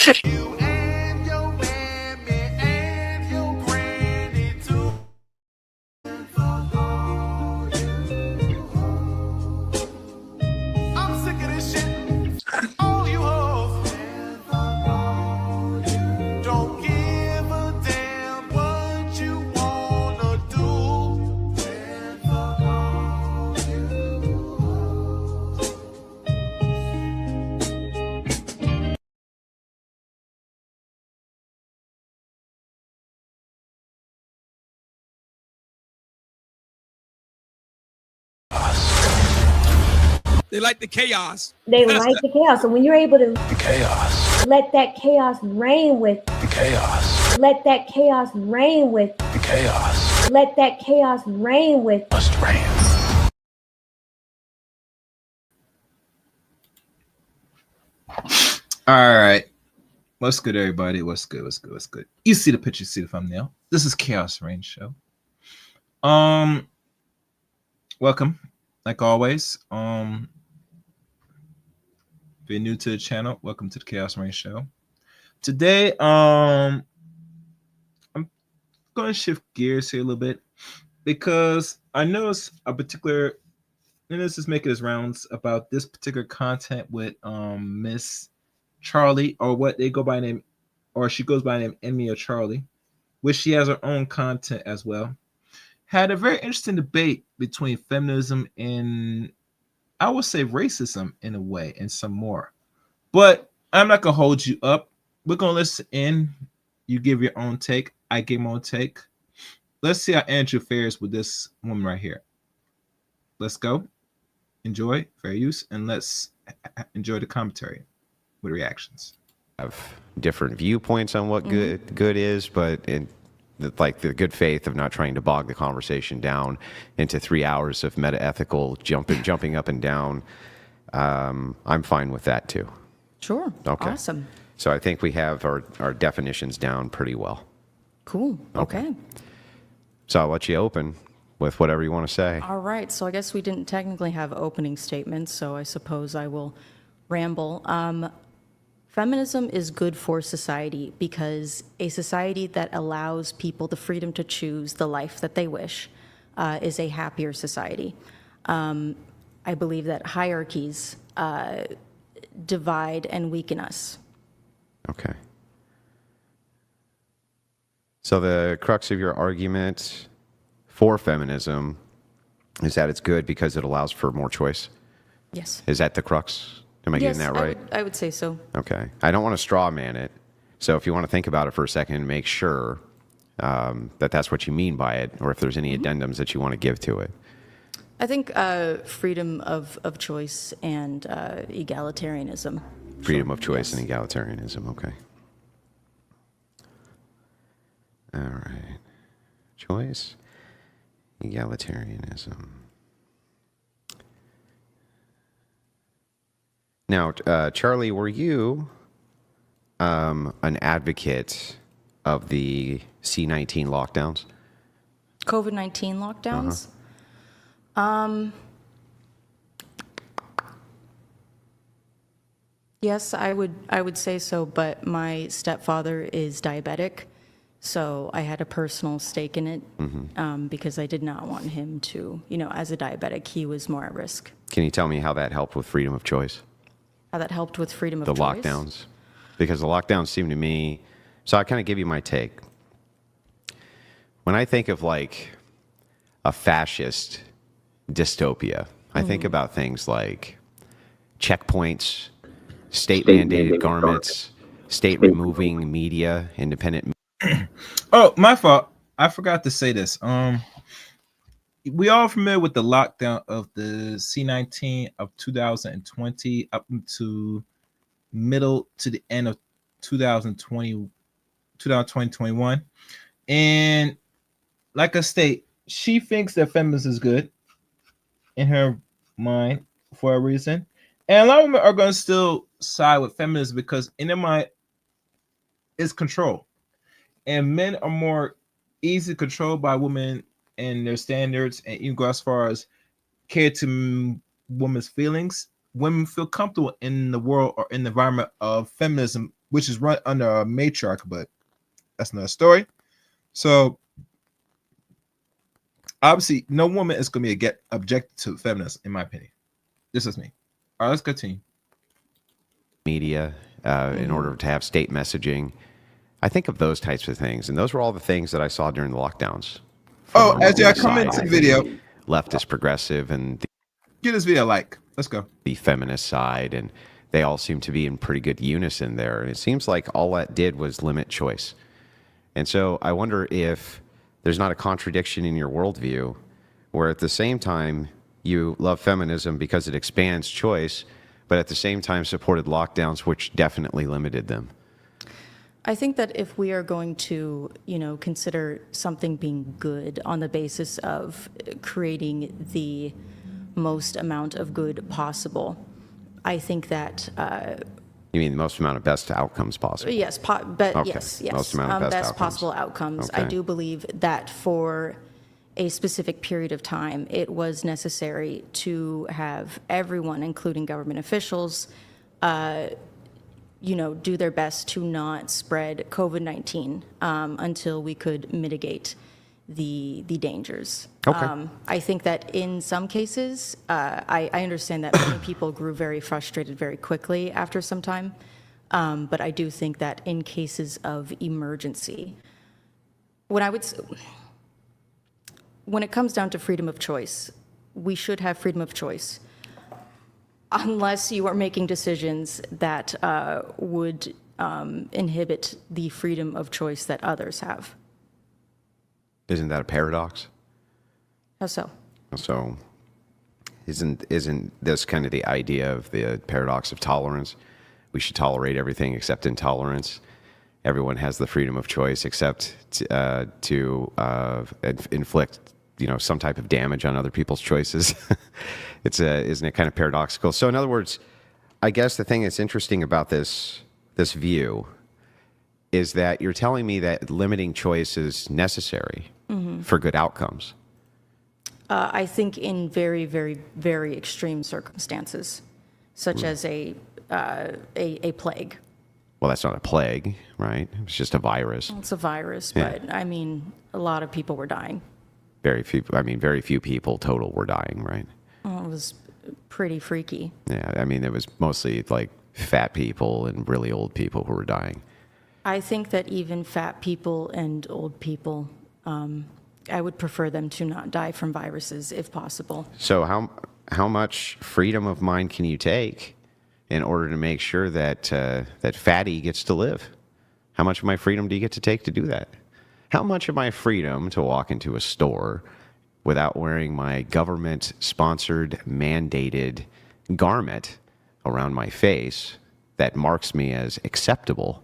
You and your mammy and your granny too. I'm sick of this shit. All you hoes don't give a damn what you wanna do. They like the chaos. They like the chaos. So when you're able to The chaos. let that chaos reign with, The chaos. let that chaos reign with, The chaos. let that chaos reign with. Must reign. All right. What's good, everybody? What's good? What's good? What's good? You see the picture, you see the thumbnail. This is Chaos Reign Show. Welcome, like always. If you're new to the channel, welcome to the Chaos Reign Show. Today, I'm gonna shift gears here a little bit because I noticed a particular, and this is making its rounds about this particular content with Miss Charlie, or what they go by name, or she goes by name Emmy or Charlie, which she has her own content as well. Had a very interesting debate between feminism and, I would say, racism in a way, and some more. But I'm not gonna hold you up. We're gonna listen in. You give your own take. I give my own take. Let's see how Andrew fares with this woman right here. Let's go. Enjoy, fair use, and let's enjoy the commentary with reactions. Have different viewpoints on what good is, but in like the good faith of not trying to bog the conversation down into 3 hours of meta-ethical jumping up and down. I'm fine with that too. Sure. Okay. Awesome. So I think we have our definitions down pretty well. Cool. Okay. So I'll let you open with whatever you want to say. All right. So I guess we didn't technically have opening statements, so I suppose I will ramble. Feminism is good for society because a society that allows people the freedom to choose the life that they wish is a happier society. I believe that hierarchies divide and weaken us. Okay. So the crux of your argument for feminism is that it's good because it allows for more choice? Yes. Is that the crux? Am I Yes, getting that right? I would say so. Okay. I don't want to straw man it. So if you want to think about it for a second and make sure that that's what you mean by it, or if there's any addendums that you want to give to it. I think freedom of choice and egalitarianism. Freedom of choice and egalitarianism. Okay. All right. Choice, egalitarianism. Now, Charlie, were you an advocate of the C-19 lockdowns? COVID-19 lockdowns? Yes, I would say so, but my stepfather is diabetic, so I had a personal stake in it because I did not want him to, as a diabetic, he was more at risk. Can you tell me how that helped with freedom of choice? How that helped with freedom of The choice? lockdowns? Because the lockdowns seem to me, so I kind of give you my take. When I think of like a fascist dystopia, I think about things like checkpoints, state mandated garments, state removing media, independent. Oh, my fault. I forgot to say this. We all familiar with the lockdown of the C-19 of 2020 up to middle to the end of 2020, 2021. And like I state, she thinks that feminism is good in her mind for a reason. And a lot of women are going to still side with feminism because in their mind, it's control. And men are more easily controlled by women and their standards, and even go as far as care to women's feelings. Women feel comfortable in the world or in the environment of feminism which is run under a matriarch, but that's another story. So obviously, no woman is going to be objected to feminism, in my opinion. This is me. All right, let's continue. Media, in order to have state messaging. I think of those types of things, and those were all the things that I saw during the lockdowns. Oh, as I come into the video, leftist, progressive, and give this video a like. Let's go. The feminist side, and they all seem to be in pretty good unison there. And it seems like all that did was limit choice. And so I wonder if there's not a contradiction in your worldview, where at the same time you love feminism because it expands choice, but at the same time supported lockdowns, which definitely limited them. I think that if we are going to, consider something being good on the basis of creating the most amount of good possible, I think that... You mean the most amount of best outcomes possible? Yes, but okay. yes. Most amount of best possible outcomes. Okay. I do believe that for a specific period of time, it was necessary to have everyone, including government officials, do their best to not spread COVID-19 until we could mitigate the dangers. Okay. I think that in some cases, I understand that many people grew very frustrated very quickly after some time, but I do think that in cases of emergency, when it comes down to freedom of choice, we should have freedom of choice, unless you are making decisions that would inhibit the freedom of choice that others have. Isn't that a paradox? How so? So isn't this kind of the idea of the paradox of tolerance? We should tolerate everything except intolerance. Everyone has the freedom of choice except to inflict, some type of damage on other people's choices. Isn't it kind of paradoxical? So in other words, I guess the thing that's interesting about this view is that you're telling me that limiting choice is necessary for good outcomes. I think in very, very, very extreme circumstances, such as a plague. Well, that's not a plague, right? It's just a virus. Well, it's a virus, Yeah. but I mean, a lot of people were dying. Very few people total were dying, right? Well, it was pretty freaky. Yeah, I mean, it was mostly like fat people and really old people who were dying. I think that even fat people and old people, I would prefer them to not die from viruses if possible. So how much freedom of mind can you take in order to make sure that that fatty gets to live? How much of my freedom do you get to take to do that? How much of my freedom to walk into a store without wearing my government-sponsored, mandated garment around my face that marks me as acceptable?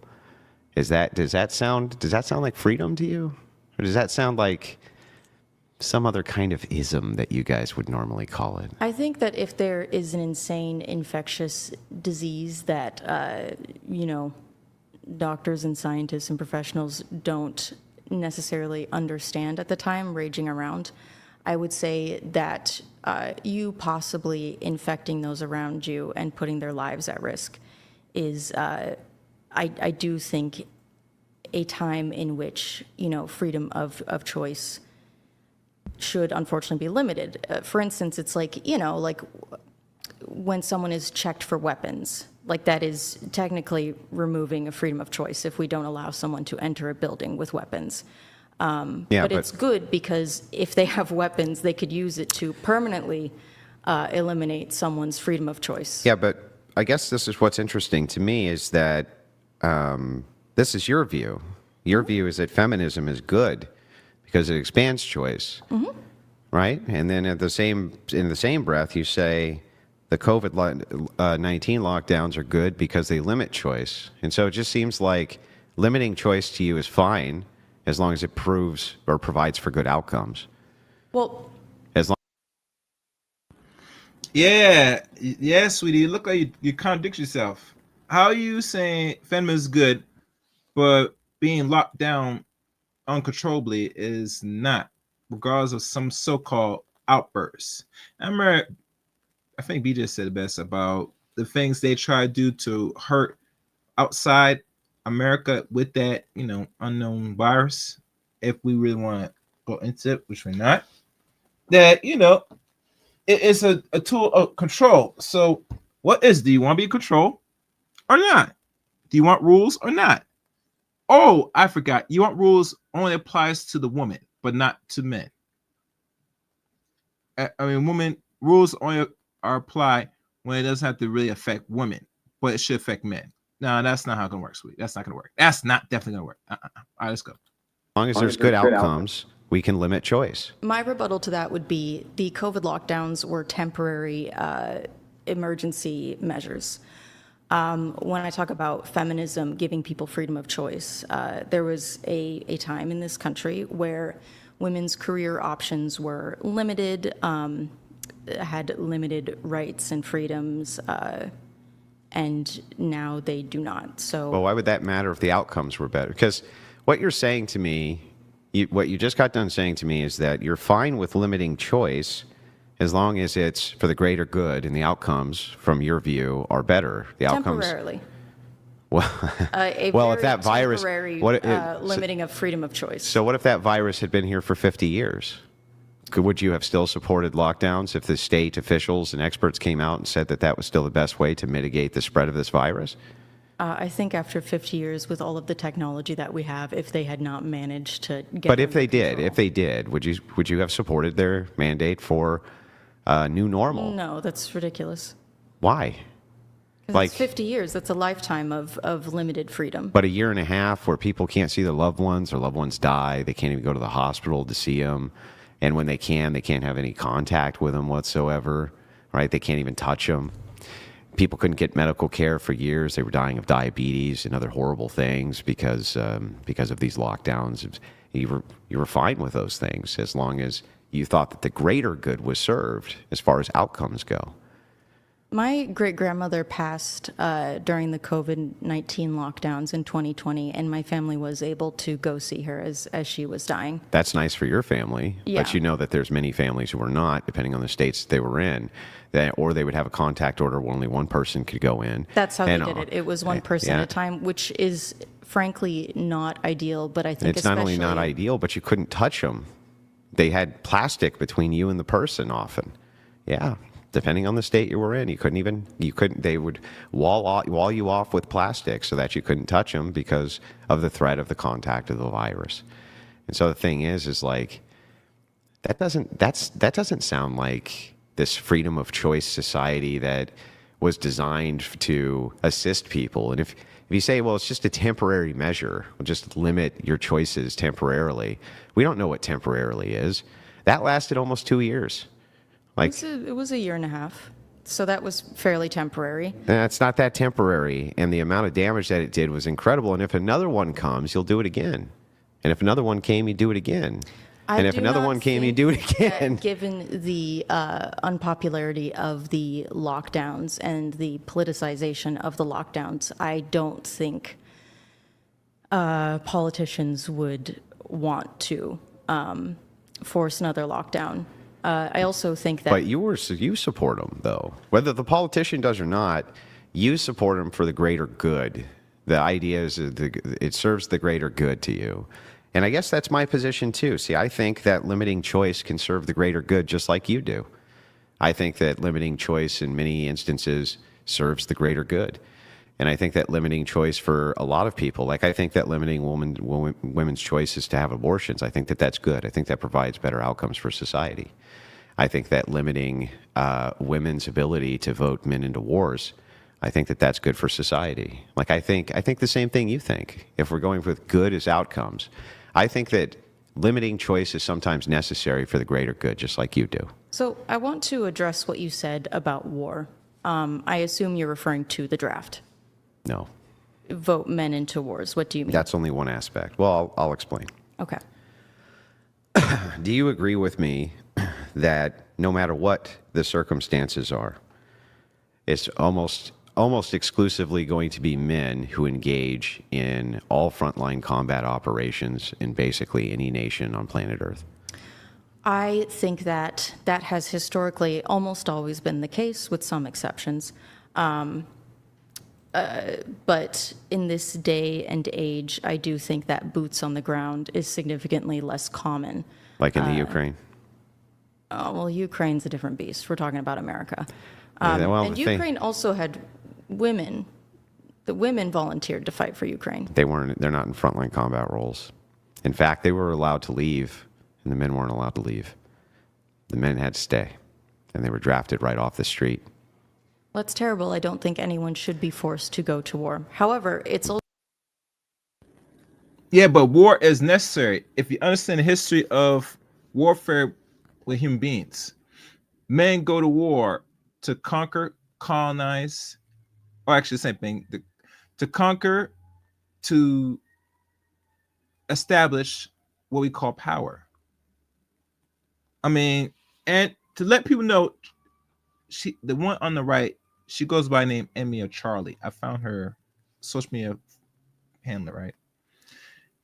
Does that sound like freedom to you? Or does that sound like some other kind of ism that you guys would normally call it? I think that if there is an insane infectious disease that, doctors and scientists and professionals don't necessarily understand at the time raging around, I would say that you possibly infecting those around you and putting their lives at risk is, I do think, a time in which, freedom of choice should unfortunately be limited. For instance, it's like, like when someone is checked for weapons, like that is technically removing a freedom of choice if we don't allow someone to enter a building with weapons. But it's good because if they have weapons, they could use it to permanently eliminate someone's freedom of choice. Yeah, but I guess this is what's interesting to me is that this is your view. Your view is that feminism is good because it expands choice, right? And then in the same breath, you say the COVID-19 lockdowns are good because they limit choice. And so it just seems like limiting choice to you is fine as long as it proves or provides for good outcomes. Well, As long Yeah, sweetie. You look like you contradict yourself. How are you saying feminism is good, but being locked down uncontrollably is not, regardless of some so-called outbursts? I remember, I think BJ said it best about the things they try to do to hurt outside America with that, unknown virus, if we really want to go into it, which we're not, that, it is a tool of control. So do you want to be in control or not? Do you want rules or not? Oh, I forgot. You want rules only applies to the woman, but not to men. I mean, women rules only are applied when it doesn't have to really affect women, but it should affect men. No, that's not how it's gonna work, sweet. That's not gonna work. That's not definitely gonna work. All right, let's go. As long as there's good outcomes, we can limit choice. My rebuttal to that would be the COVID lockdowns were temporary emergency measures. When I talk about feminism giving people freedom of choice, there was a time in this country where women's career options were limited, had limited rights and freedoms, and now they do not. So, Well, why would that matter if the outcomes were better? Because what you're saying to me, what you just got done saying to me is that you're fine with limiting choice as long as it's for the greater good and the outcomes, from your view, are better. The outcomes. temporarily. Well, A well, if very that virus, temporary, limiting of freedom of choice. So what if that virus had been here for 50 years? Would you have still supported lockdowns if the state officials and experts came out and said that that was still the best way to mitigate the spread of this virus? I think after 50 years, with all of the technology that we have, if they had not managed to get But if under they control. did, would you have supported their mandate for new normal? No, that's ridiculous. Why? 'Cause Like- it's 50 years. That's a lifetime of limited freedom. But a year and a half where people can't see their loved ones, or loved ones die, they can't even go to the hospital to see them, and when they can't have any contact with them whatsoever, right? They can't even touch them. People couldn't get medical care for years. They were dying of diabetes and other horrible things because of these lockdowns. You were fine with those things as long as you thought that the greater good was served as far as outcomes go. My great-grandmother passed during the COVID-19 lockdowns in 2020, and my family was able to go see her as she was dying. That's nice for your family, Yeah. but you know that there's many families who are not, depending on the states they were in, or they would have a contact order where only one person could go in. That's how they And, did it. It was one person yeah. at a time, which is frankly not ideal, but I think It's not only not especially- ideal, but you couldn't touch them. They had plastic between you and the person often. Yeah. Depending on the state you were in, they would wall you off with plastic so that you couldn't touch them because of the threat of the contact of the virus. And so the thing is like, that doesn't sound like this freedom of choice society that was designed to assist people. And if you say, well, it's just a temporary measure, we'll just limit your choices temporarily. We don't know what temporarily is. That lasted almost 2 years. Like, It was a year and a half, so that was fairly temporary. it's not that temporary, and the amount of damage that it did was incredible. And if another one comes, you'll do it again. And if another one came, you do it again. And if do another not one came, you think do it that again. Given the unpopularity of the lockdowns and the politicization of the lockdowns, I don't think politicians would want to force another lockdown. I also think that But you support them, though. Whether the politician does or not, you support them for the greater good. The idea is it serves the greater good to you. And I guess that's my position, too. See, I think that limiting choice can serve the greater good just like you do. I think that limiting choice in many instances serves the greater good. And I think that limiting choice for a lot of people, like I think that limiting women's choices to have abortions, I think that that's good. I think that provides better outcomes for society. I think that limiting women's ability to vote men into wars, I think that that's good for society. Like I think the same thing you think. If we're going with good as outcomes, I think that limiting choice is sometimes necessary for the greater good, just like you do. So I want to address what you said about war. I assume you're referring to the draft. No, Vote men into wars. What do you mean? that's only one aspect. Well, I'll explain. Okay. Do you agree with me that no matter what the circumstances are, it's almost exclusively going to be men who engage in all frontline combat operations in basically any nation on planet Earth? I think that has historically almost always been the case, with some exceptions. But in this day and age, I do think that boots on the ground is significantly less common. Like in the Ukraine. Oh, well, Ukraine's a different beast. We're talking about America. Well, And Ukraine also had women. The women volunteered to fight for Ukraine. they're not in frontline combat roles. In fact, they were allowed to leave, and the men weren't allowed to leave. The men had to stay, and they were drafted right off the street. Well, that's terrible. I don't think anyone should be forced to go to war. However, it's also Yeah, but war is necessary. If you understand the history of warfare with human beings, men go to war to conquer, colonize, or actually the same thing, to conquer, to establish what we call power. I mean, and to let people know, the one on the right, she goes by name Emmy or Charlie. I found her social media handler, right?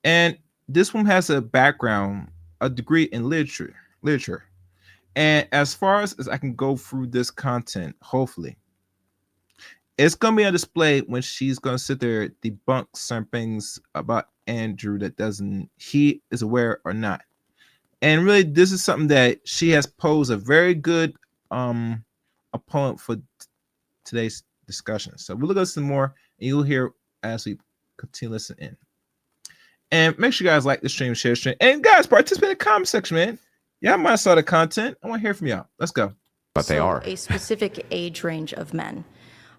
And this woman has a background, a degree in literature. And as far as I can go through this content, hopefully, it's gonna be on display when she's gonna sit there debunk certain things about Andrew that he is aware or not. And really, this is something that she has posed a very good opponent for today's discussion. So we'll look at some more, and you'll hear as we continue listening. And make sure you guys like the stream, share the stream, and guys, participate in the comment section, man. Yeah, I might saw the content. I want to hear from y'all. Let's go. But they are a specific age range of men.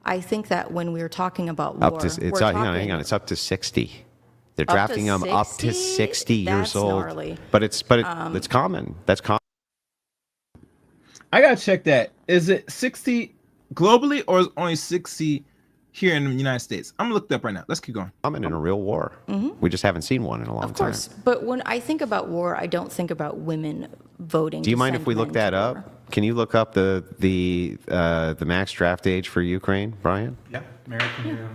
I think that when we're talking about war, hang on, it's up to 60. They're drafting them up to 60 years That's old. gnarly. But it's common. That's common. I gotta check that. Is it 60 globally or is it only 60 here in the United States? I'm gonna look it up right now. Let's keep going. Common in a real war. We just haven't seen one in a long time. Of course, but when I think about war, I don't think about women voting. Do you mind if we look that up? Can you look up the max draft age for Ukraine, Brian? Yeah, Mary, can you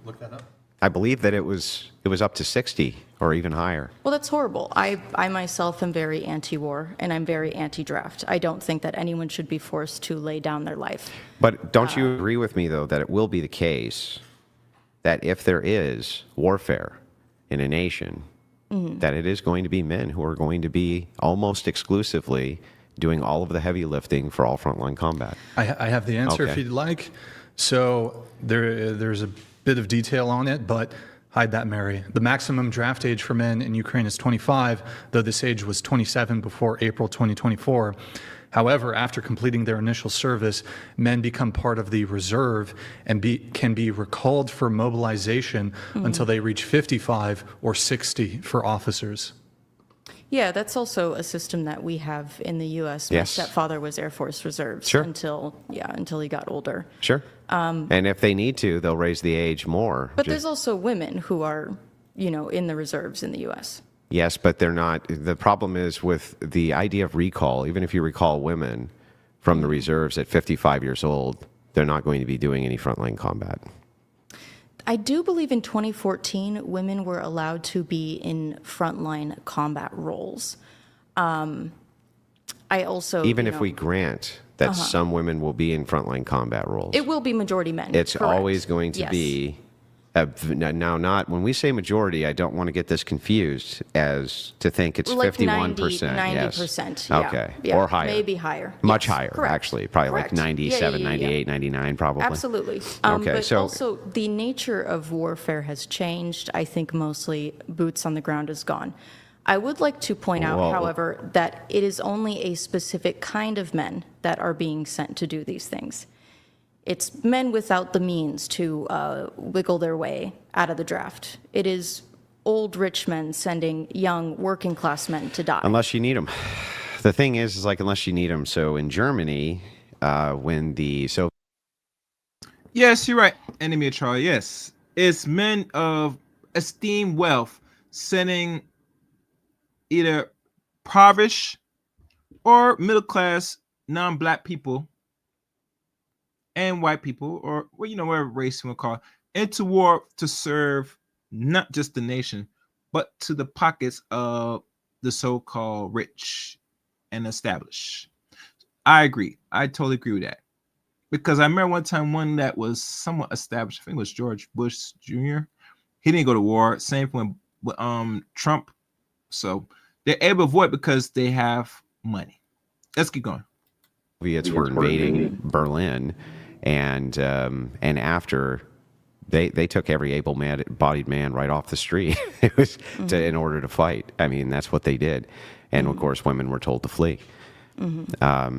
look that up? I believe that it was up to 60 or even higher. Well, that's horrible. I myself am very anti-war, and I'm very anti-draft. I don't think that anyone should be forced to lay down their life. But don't you agree with me, though, that it will be the case that if there is warfare in a nation, that it is going to be men who are going to be almost exclusively doing all of the heavy lifting for all frontline combat? I have the answer Okay. if you'd like. So there's a bit of detail on it, but hide that, Mary. The maximum draft age for men in Ukraine is 25, though this age was 27 before April 2024. However, after completing their initial service, men become part of the reserve and can be recalled for mobilization until they reach 55 or 60 for officers. Yeah, that's also a system that we have in the U.S. My Yes. stepfather was Air Force Reserves Sure. until he got older. Sure. And if they need to, they'll raise the age more. But there's also women who are, in the reserves in the U.S. Yes, but they're not. The problem is with the idea of recall, even if you recall women from the reserves at 55 years old, they're not going to be doing any frontline combat. I do believe in 2014, women were allowed to be in frontline combat roles. I also, Even if we grant that some women will be in frontline combat roles, it will be majority men. it's correct. always going to Yes. be. Now, not when we say majority, I don't want to get this confused as to think it's Like 51%. 90%. Yes. Yeah. Okay. Yeah. Or higher. Maybe higher. Much Yes, higher, correct. actually. Probably Correct. like 97, Yeah. 98, 99, probably. Absolutely. Okay, But so- also, the nature of warfare has changed. I think mostly boots on the ground is gone. I would like to point out, Well- however, that it is only a specific kind of men that are being sent to do these things. It's men without the means to wiggle their way out of the draft. It is old rich men sending young working class men to die. Unless you need them. The thing is like, unless you need them. So in Germany, when the Soviet Yes, you're right, enemy of Charlie. Yes, it's men of esteemed wealth sending either impoverished or middle class non-black people and white people, or whatever race you want to call it, into war to serve not just the nation, but to the pockets of the so-called rich and established. I agree. I totally agree with that. because I remember one time one that was somewhat established. I think it was George Bush Jr. He didn't go to war. Same thing with Trump. So they're able to avoid because they have money. Let's keep going. Soviets were invading Berlin, and after they took every able-bodied man right off the street. It was in order to fight. I mean, that's what they did, and of course, women were told to flee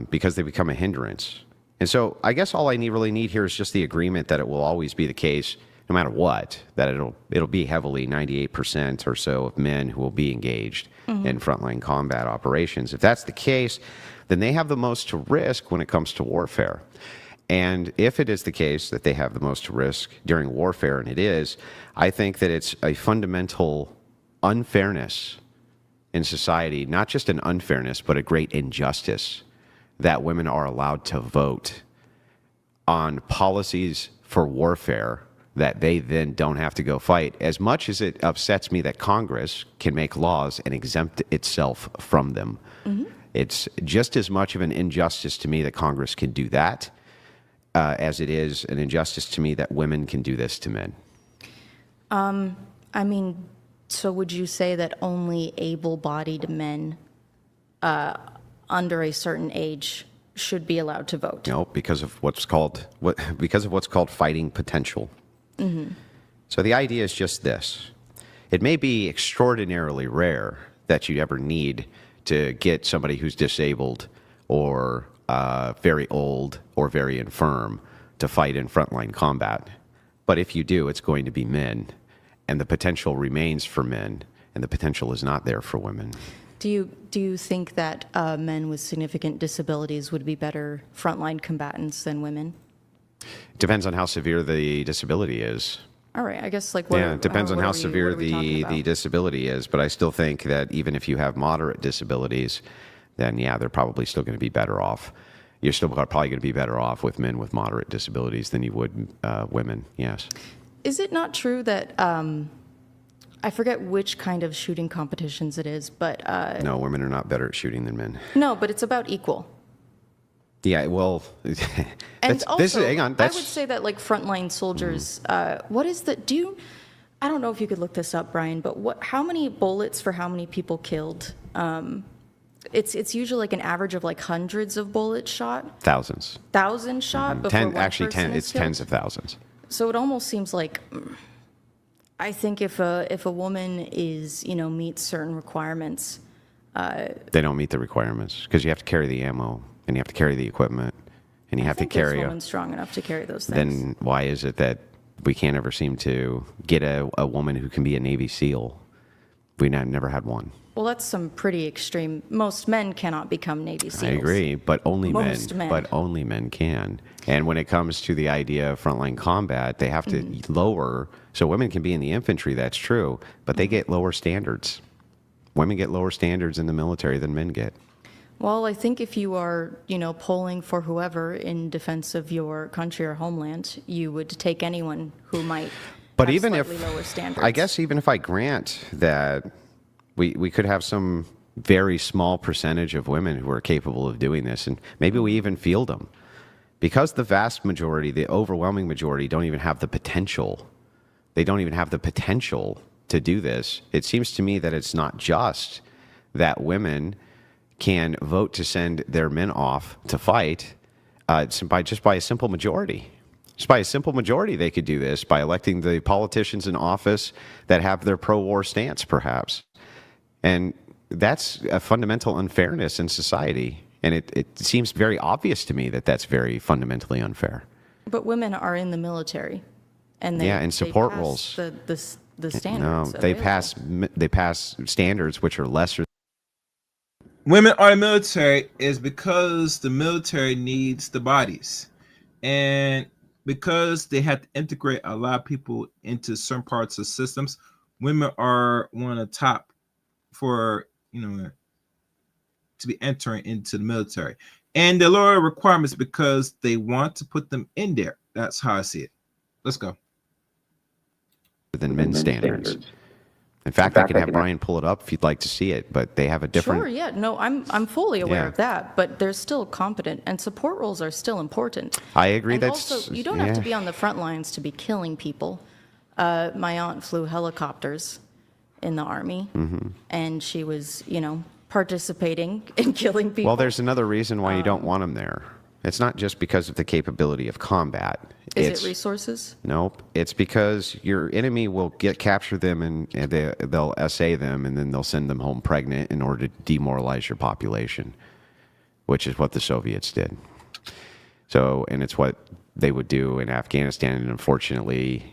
because they become a hindrance. And so, I guess all I really need here is just the agreement that it will always be the case, no matter what, that it'll be heavily 98% or so of men who will be engaged in frontline combat operations. If that's the case, then they have the most to risk when it comes to warfare. And if it is the case that they have the most to risk during warfare, and it is, I think that it's a fundamental unfairness in society, not just an unfairness, but a great injustice that women are allowed to vote on policies for warfare that they then don't have to go fight. As much as it upsets me that Congress can make laws and exempt itself from them, it's just as much of an injustice to me that Congress can do that as it is an injustice to me that women can do this to men. I mean, so would you say that only able-bodied men under a certain age should be allowed to vote? No, because of what's called fighting potential. So the idea is just this. It may be extraordinarily rare that you'd ever need to get somebody who's disabled or very old or very infirm to fight in frontline combat. But if you do, it's going to be men. And the potential remains for men, and the potential is not there for women. Do you think that men with significant disabilities would be better frontline combatants than women? Depends on how severe the disability is. All right, I guess like it depends on how severe the disability is. But I still think that even if you have moderate disabilities, then yeah, they're probably still going to be better off. You're still probably going to be better off with men with moderate disabilities than you would women. Yes. Is it not true that I forget which kind of shooting competitions it is, but no, women are not better at shooting than men. No, but it's about equal. Yeah, well, and also, hang on. I would say that like frontline soldiers, what is the, I don't know if you could look this up, Brian, but how many bullets for how many people killed? It's usually like an average of like hundreds of bullets shot. Thousands. Thousands shot before one person is killed? Tens of thousands. So it almost seems like, I think if a woman is, meets certain requirements. They don't meet the requirements because you have to carry the ammo. And you have to carry the equipment, and you have to carry. This woman's strong enough to carry those things. Then why is it that we can't ever seem to get a woman who can be a Navy SEAL? We never had one. Well, that's some pretty extreme. Most men cannot become Navy SEALs. I agree, but only Most men. But only men can. And when it comes to the idea of frontline combat, they have to lower. So women can be in the infantry. That's true, but they get lower standards. Women get lower standards in the military than men get. Well, I think if you are, polling for whoever in defense of your country or homeland, you would take anyone who might have slightly lower standards. I guess even if I grant that we could have some very small percentage of women who are capable of doing this, and maybe we even field them, because the vast majority, the overwhelming majority, don't even have the potential. They don't even have the potential to do this. It seems to me that it's not just that women can vote to send their men off to fight by a simple majority. Just by a simple majority, they could do this by electing the politicians in office that have their pro-war stance, perhaps. And that's a fundamental unfairness in society. And it seems very obvious to me that that's very fundamentally unfair. But women are in the military, and in support pass roles. The standards. No, they pass standards which are lesser. Women are the military is because the military needs the bodies, and because they have to integrate a lot of people into certain parts of systems. Women are one of the top for to be entering into the military, and the lower requirements because they want to put them in there. That's how I see it. Let's go. Than men's standards. In fact, I can have Brian pull it up if you'd like to see it, but they have a different. Sure, yeah. No, I'm fully aware Yeah. of that, but they're still competent, and support roles are still important. I agree. And That's also, you don't have to be on the front lines to be killing people. My aunt flew helicopters in the Army, and she was, participating in killing people. Well, there's another reason why you don't want them there. It's not just because of the capability of combat. Is it resources? Nope. It's because your enemy will capture them and they'll essay them, and then they'll send them home pregnant in order to demoralize your population, which is what the Soviets did. So, and it's what they would do in Afghanistan, and unfortunately,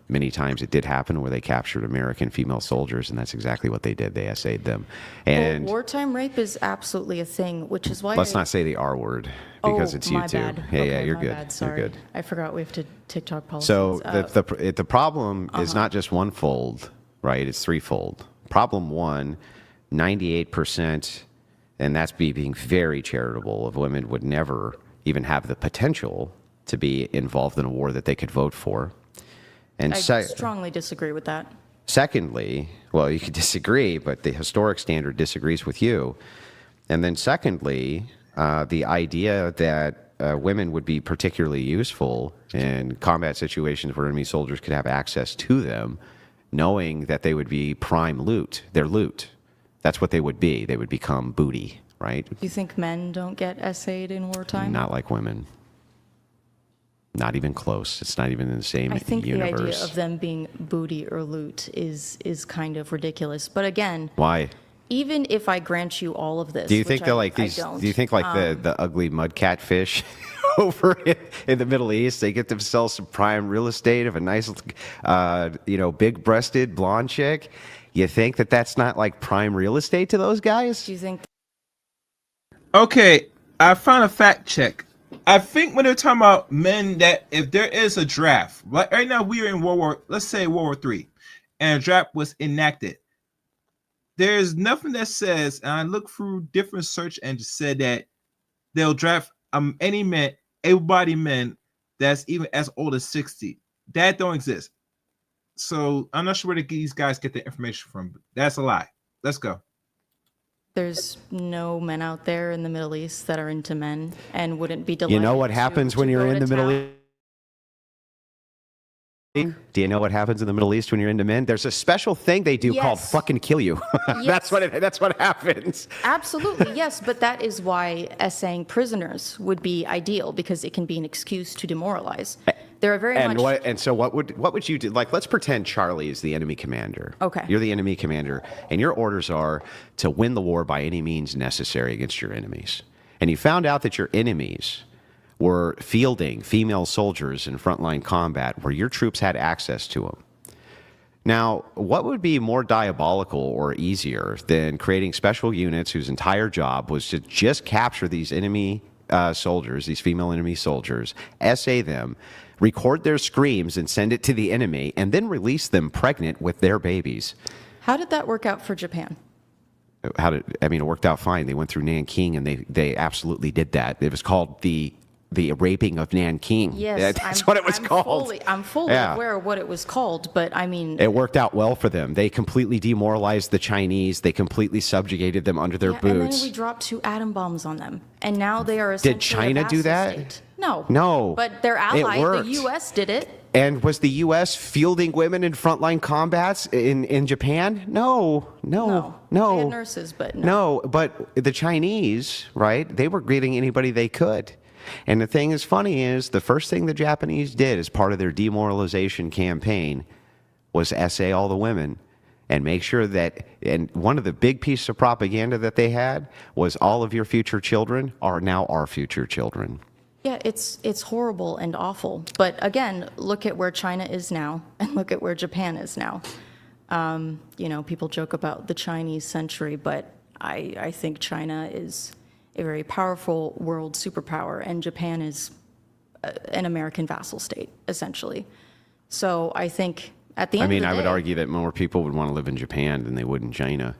many times it did happen where they captured American female soldiers, and that's exactly what they did. They essayed them. And wartime rape is absolutely a thing, which is why let's not say the R word because it's my YouTube. bad. Yeah, Okay, yeah, you're my good. bad, sorry. You're good. I forgot we have to TikTok policies. So the problem is not just one fold, right? It's threefold. Problem one, 98%, and that's being very charitable, of women would never even have the potential to be involved in a war that they could vote for. And I strongly disagree with that. secondly, well, you could disagree, but the historic standard disagrees with you. And then secondly, the idea that women would be particularly useful in combat situations where enemy soldiers could have access to them, knowing that they would be prime loot. They're loot. That's what they would be. They would become booty, right? Do you think men don't get essayed in wartime? Not like women. Not even close. It's not even in the same I think universe. the idea of them being booty or loot is kind of ridiculous. But again, Why? even if I grant you all of this, Do you which think they're like I these? don't, Do you think like the ugly mud catfish over in the Middle East? They get themselves some prime real estate of a nice, big-breasted blonde chick. You think that that's not like prime real estate to those guys? Do you think? Okay, I found a fact check. I think when they're talking about men, that if there is a draft, right now we are in let's say World War III, and a draft was enacted. There's nothing that says, and I looked through different search engines, said that they'll draft any men, able-bodied men that's even as old as 60. That don't exist. So I'm not sure where these guys get the information from. But that's a lie. Let's go. There's no men out there in the Middle East that are into men and wouldn't be delighted. You know what happens when you're go in to the Middle town? East? Do you know what happens in the Middle East when you're into men? There's a special thing they do called Yes. fucking kill you. Yes. That's what happens. Absolutely, yes, but that is why essaying prisoners would be ideal, because it can be an excuse to demoralize. There are very much. So what would you do? Like, let's pretend Charlie is the enemy commander. Okay. You're the enemy commander, and your orders are to win the war by any means necessary against your enemies. And you found out that your enemies were fielding female soldiers in frontline combat where your troops had access to them. Now, what would be more diabolical or easier than creating special units whose entire job was to just capture these enemy soldiers, these female enemy soldiers, essay them, record their screams and send it to the enemy, and then release them pregnant with their babies? How did that work out for Japan? It worked out fine. They went through Nanking, and they absolutely did that. It was called the raping of Nanking. Yes, that's what it was called. I'm fully aware of what it was called, but it worked out well for them. They completely demoralized the Chinese. They completely subjugated them under their boots. And then we dropped 2 atom bombs on them, and now they are essentially Did China a do that? state. No. No. But their It ally, the worked. U.S., did it. And was the U.S. fielding women in frontline combats in Japan? No. They had nurses, but no. No, but the Chinese, right? They were getting anybody they could. And the thing is funny is the first thing the Japanese did as part of their demoralization campaign was essay all the women and make sure that, and one of the big pieces of propaganda that they had was all of your future children are now our future children. Yeah, it's horrible and awful. But again, look at where China is now and look at where Japan is now. People joke about the Chinese century, but I think China is a very powerful world superpower, and Japan is an American vassal state, essentially. So I think at the end of the day, I would argue that more people would want to live in Japan than they would in China.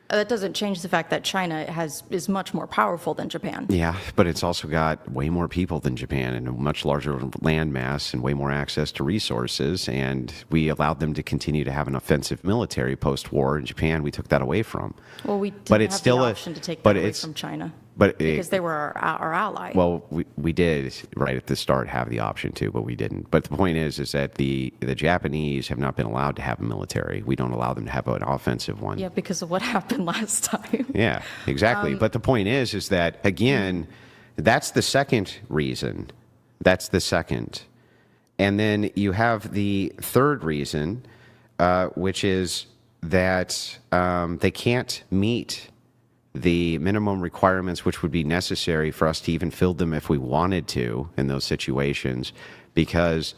That doesn't change the fact that China is much more powerful than Japan. Yeah, but it's also got way more people than Japan and a much larger land mass and way more access to resources. And we allowed them to continue to have an offensive military post-war. In Japan, we took that away from. Well, we didn't But it's have still the a- option to take but that away it's- from China But because they were our ally. well, we did right at the start have the option to, but we didn't. But the point is that the Japanese have not been allowed to have a military. We don't allow them to have an offensive one. Yeah, because of what happened last time. Yeah, exactly. But the point is that, again, that's the second reason. That's the second. And then you have the third reason, which is that they can't meet the minimum requirements which would be necessary for us to even fill them if we wanted to in those situations, because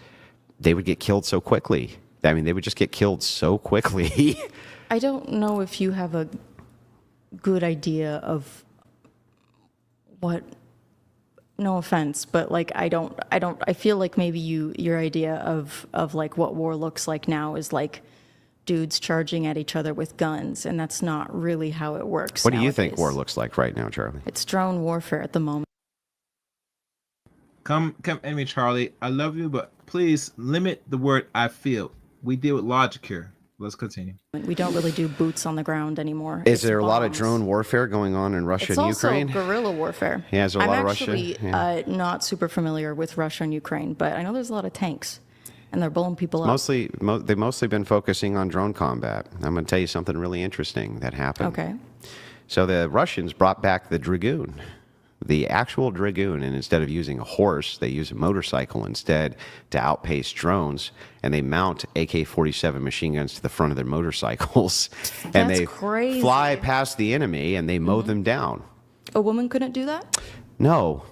they would get killed so quickly. I mean, they would just get killed so quickly. I don't know if you have a good idea of what, no offense, but like I feel like maybe your idea of like what war looks like now is like dudes charging at each other with guns, and that's not really how it works. What do you think nowadays. war looks like right now, Charlie? It's drone warfare at the moment. Come at me, Charlie. I love you, but please limit the word I feel. We deal with logic here. Let's continue. We don't really do boots on the ground anymore. Is It's there a lot of bombs. drone warfare going on in Russia It's and also Ukraine? guerrilla warfare. Yeah, is there a lot of Russia? I'm actually Yeah. not super familiar with Russia and Ukraine, but I know there's a lot of tanks, and they're blowing people up. They've mostly been focusing on drone combat. I'm going to tell you something really interesting that happened. Okay. So the Russians brought back the Dragoon, the actual Dragoon, and instead of using a horse, they use a motorcycle instead to outpace drones, and they mount AK-47 machine guns to the front of their motorcycles, and That's they crazy. fly past the enemy and they mow them down. A woman couldn't do that? No,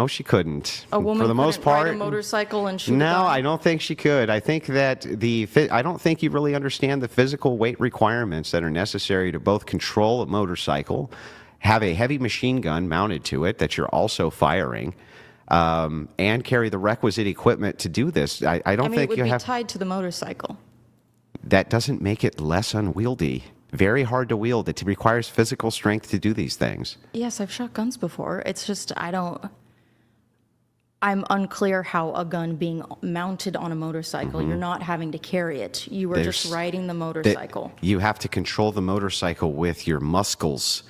she couldn't. A woman for the most couldn't part, ride a motorcycle and shoot a no, gun? I don't think she could. I think that I don't think you really understand the physical weight requirements that are necessary to both control a motorcycle, have a heavy machine gun mounted to it that you're also firing, and carry the requisite equipment to do this. I don't I mean, it think would you be have. tied to the motorcycle. That doesn't make it less unwieldy. Very hard to wield. It requires physical strength to do these things. Yes, I've shot guns before. It's just I'm unclear how a gun being mounted on a motorcycle, you're not having to carry it. You were just There's- riding the motorcycle. You have to control the motorcycle with your muscles.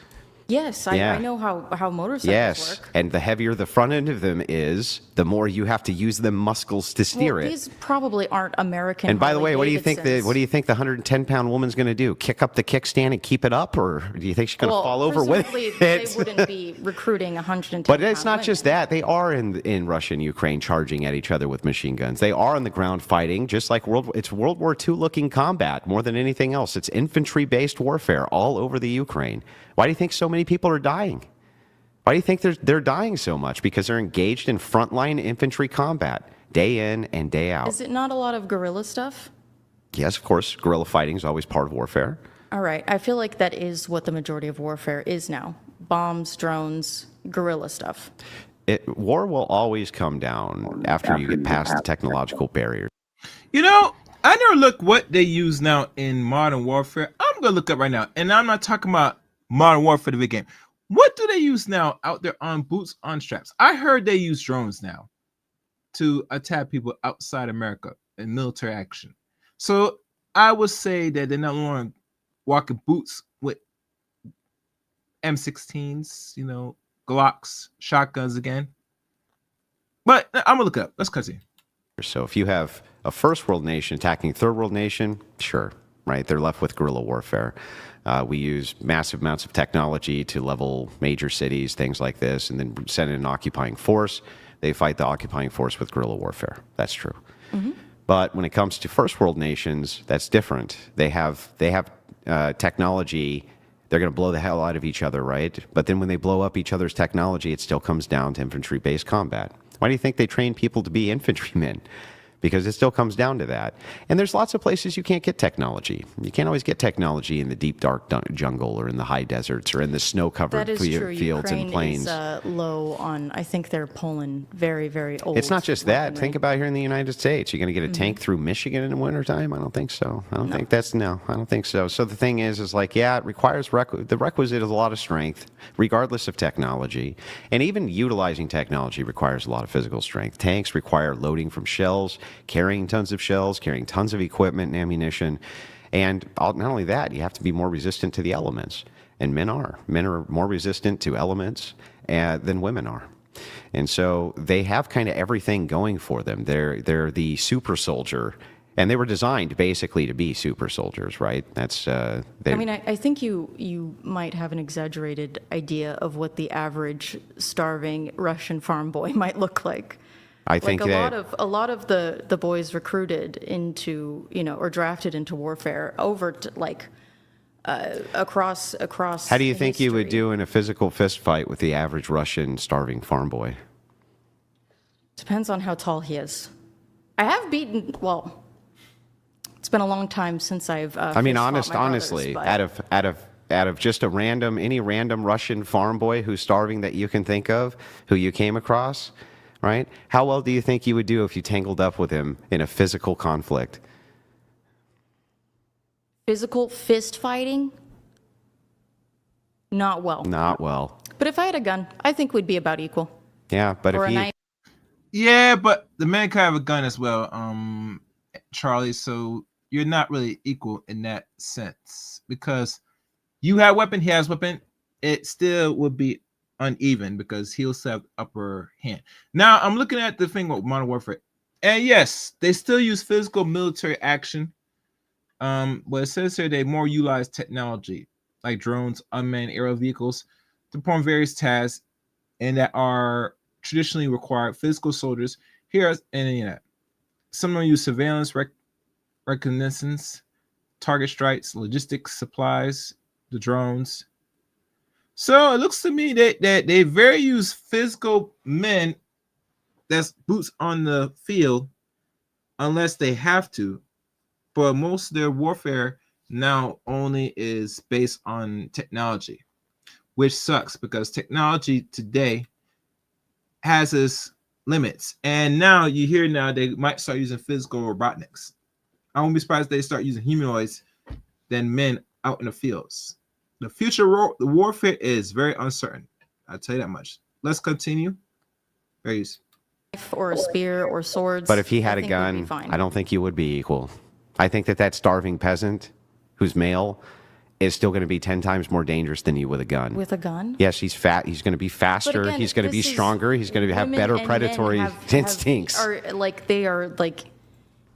Yes, Yeah. I know how motorcycles Yes, work. and the heavier the front end of them is, the more you have to use the muscles to steer Well, it. these probably aren't American. And by the way, what do you think Harley-Davidsons. the 110-pound woman's going to do? Kick up the kickstand and keep it up, or do you think she's going to Well, fall over with presumably it? They wouldn't be recruiting 110. But it's not just that. They are in Russia and Ukraine charging at each other with machine guns. They are on the ground fighting, just like it's World War II looking combat more than anything else. It's infantry-based warfare all over the Ukraine. Why do you think so many people are dying? Why do you think they're dying so much? Because they're engaged in frontline infantry combat day in and day out. Is it not a lot of guerrilla stuff? Yes, of course, guerrilla fighting is always part of warfare. All right. I feel like that is what the majority of warfare is now. Bombs, drones, guerrilla stuff. War will always come down after you get past the technological barriers. You know, I never look what they use now in modern warfare. I'm gonna look up right now, and I'm not talking about modern warfare, the big game. What do they use now out there on boots on straps? I heard they use drones now to attack people outside America in military action. So I would say that they're no longer walking boots with M16s, Glocks, shotguns again. But I'm gonna look it up. Let's continue. So if you have a first world nation attacking a third world nation, sure, right? They're left with guerrilla warfare. We use massive amounts of technology to level major cities, things like this, and then send in an occupying force. They fight the occupying force with guerrilla warfare. That's true. Mm-hmm. But when it comes to first world nations, that's different. They have technology. They're going to blow the hell out of each other, right? But then when they blow up each other's technology, it still comes down to infantry-based combat. Why do you think they train people to be infantrymen? because it still comes down to that. And there's lots of places you can't get technology. You can't always get technology in the deep, dark jungle or in the high deserts or in the snow-covered That is true. fields Ukraine and plains. is low on, I think they're pulling very, very old. It's not just that. weaponry. Think about here in the United States. You're going to get a tank through Michigan in the wintertime? I don't think so. I don't think so. So the thing is like, yeah, it requires the requisite is a lot of strength, regardless of technology. And even utilizing technology requires a lot of physical strength. Tanks require loading from shells, carrying tons of shells, carrying tons of equipment and ammunition. And not only that, you have to be more resistant to the elements. And men are. Men are more resistant to elements than women are. And so they have kind of everything going for them. They're the super soldier. And they were designed basically to be super soldiers, right? That's I mean, I think you might have an exaggerated idea of what the average starving Russian farm boy might look like. I think that a lot of the boys recruited into, or drafted into warfare over to, like across. How do you think you would do in a physical fist fight with the average Russian starving farm boy? Depends on how tall he is. I have beaten. Well, it's been a long time since I've. I mean, fist fought my honestly, brothers, out of just any random Russian farm boy who's starving that you can think of, who you came across, right? How well do you think you would do if you tangled up with him in a physical conflict? physical fist fighting, not well. Not well. But if I had a gun, I think we'd be about equal. Yeah, but Or if a he, knife. Yeah, but the man can have a gun as well, Charlie. So you're not really equal in that sense because you have weapon, he has weapon. It still would be uneven because he'll still have upper hand. Now I'm looking at the thing with Modern Warfare, and yes, they still use physical military action. But it says here they more utilize technology like drones, unmanned aerial vehicles to perform various tasks, and that are traditionally required physical soldiers. Here and some of them use surveillance, reconnaissance, target strikes, logistics, supplies, the drones. So it looks to me that they very use physical men that's boots on the field unless they have to. But most of their warfare now only is based on technology, which sucks because technology today has its limits. And now you hear they might start using physical robotics. I won't be surprised if they start using humanoids than men out in the fields. The future the warfare is very uncertain. I'll tell you that much. Let's continue. Or a spear or swords. but if he had I a think we'd be gun, fine. I don't think you would be equal. I think that starving peasant who's male is still going to be 10 times more dangerous than you with a gun. With a gun? Yes, he's fat. He's going to be faster. Again, He's going to be this is stronger. He's going to have women better and men predatory instincts. They are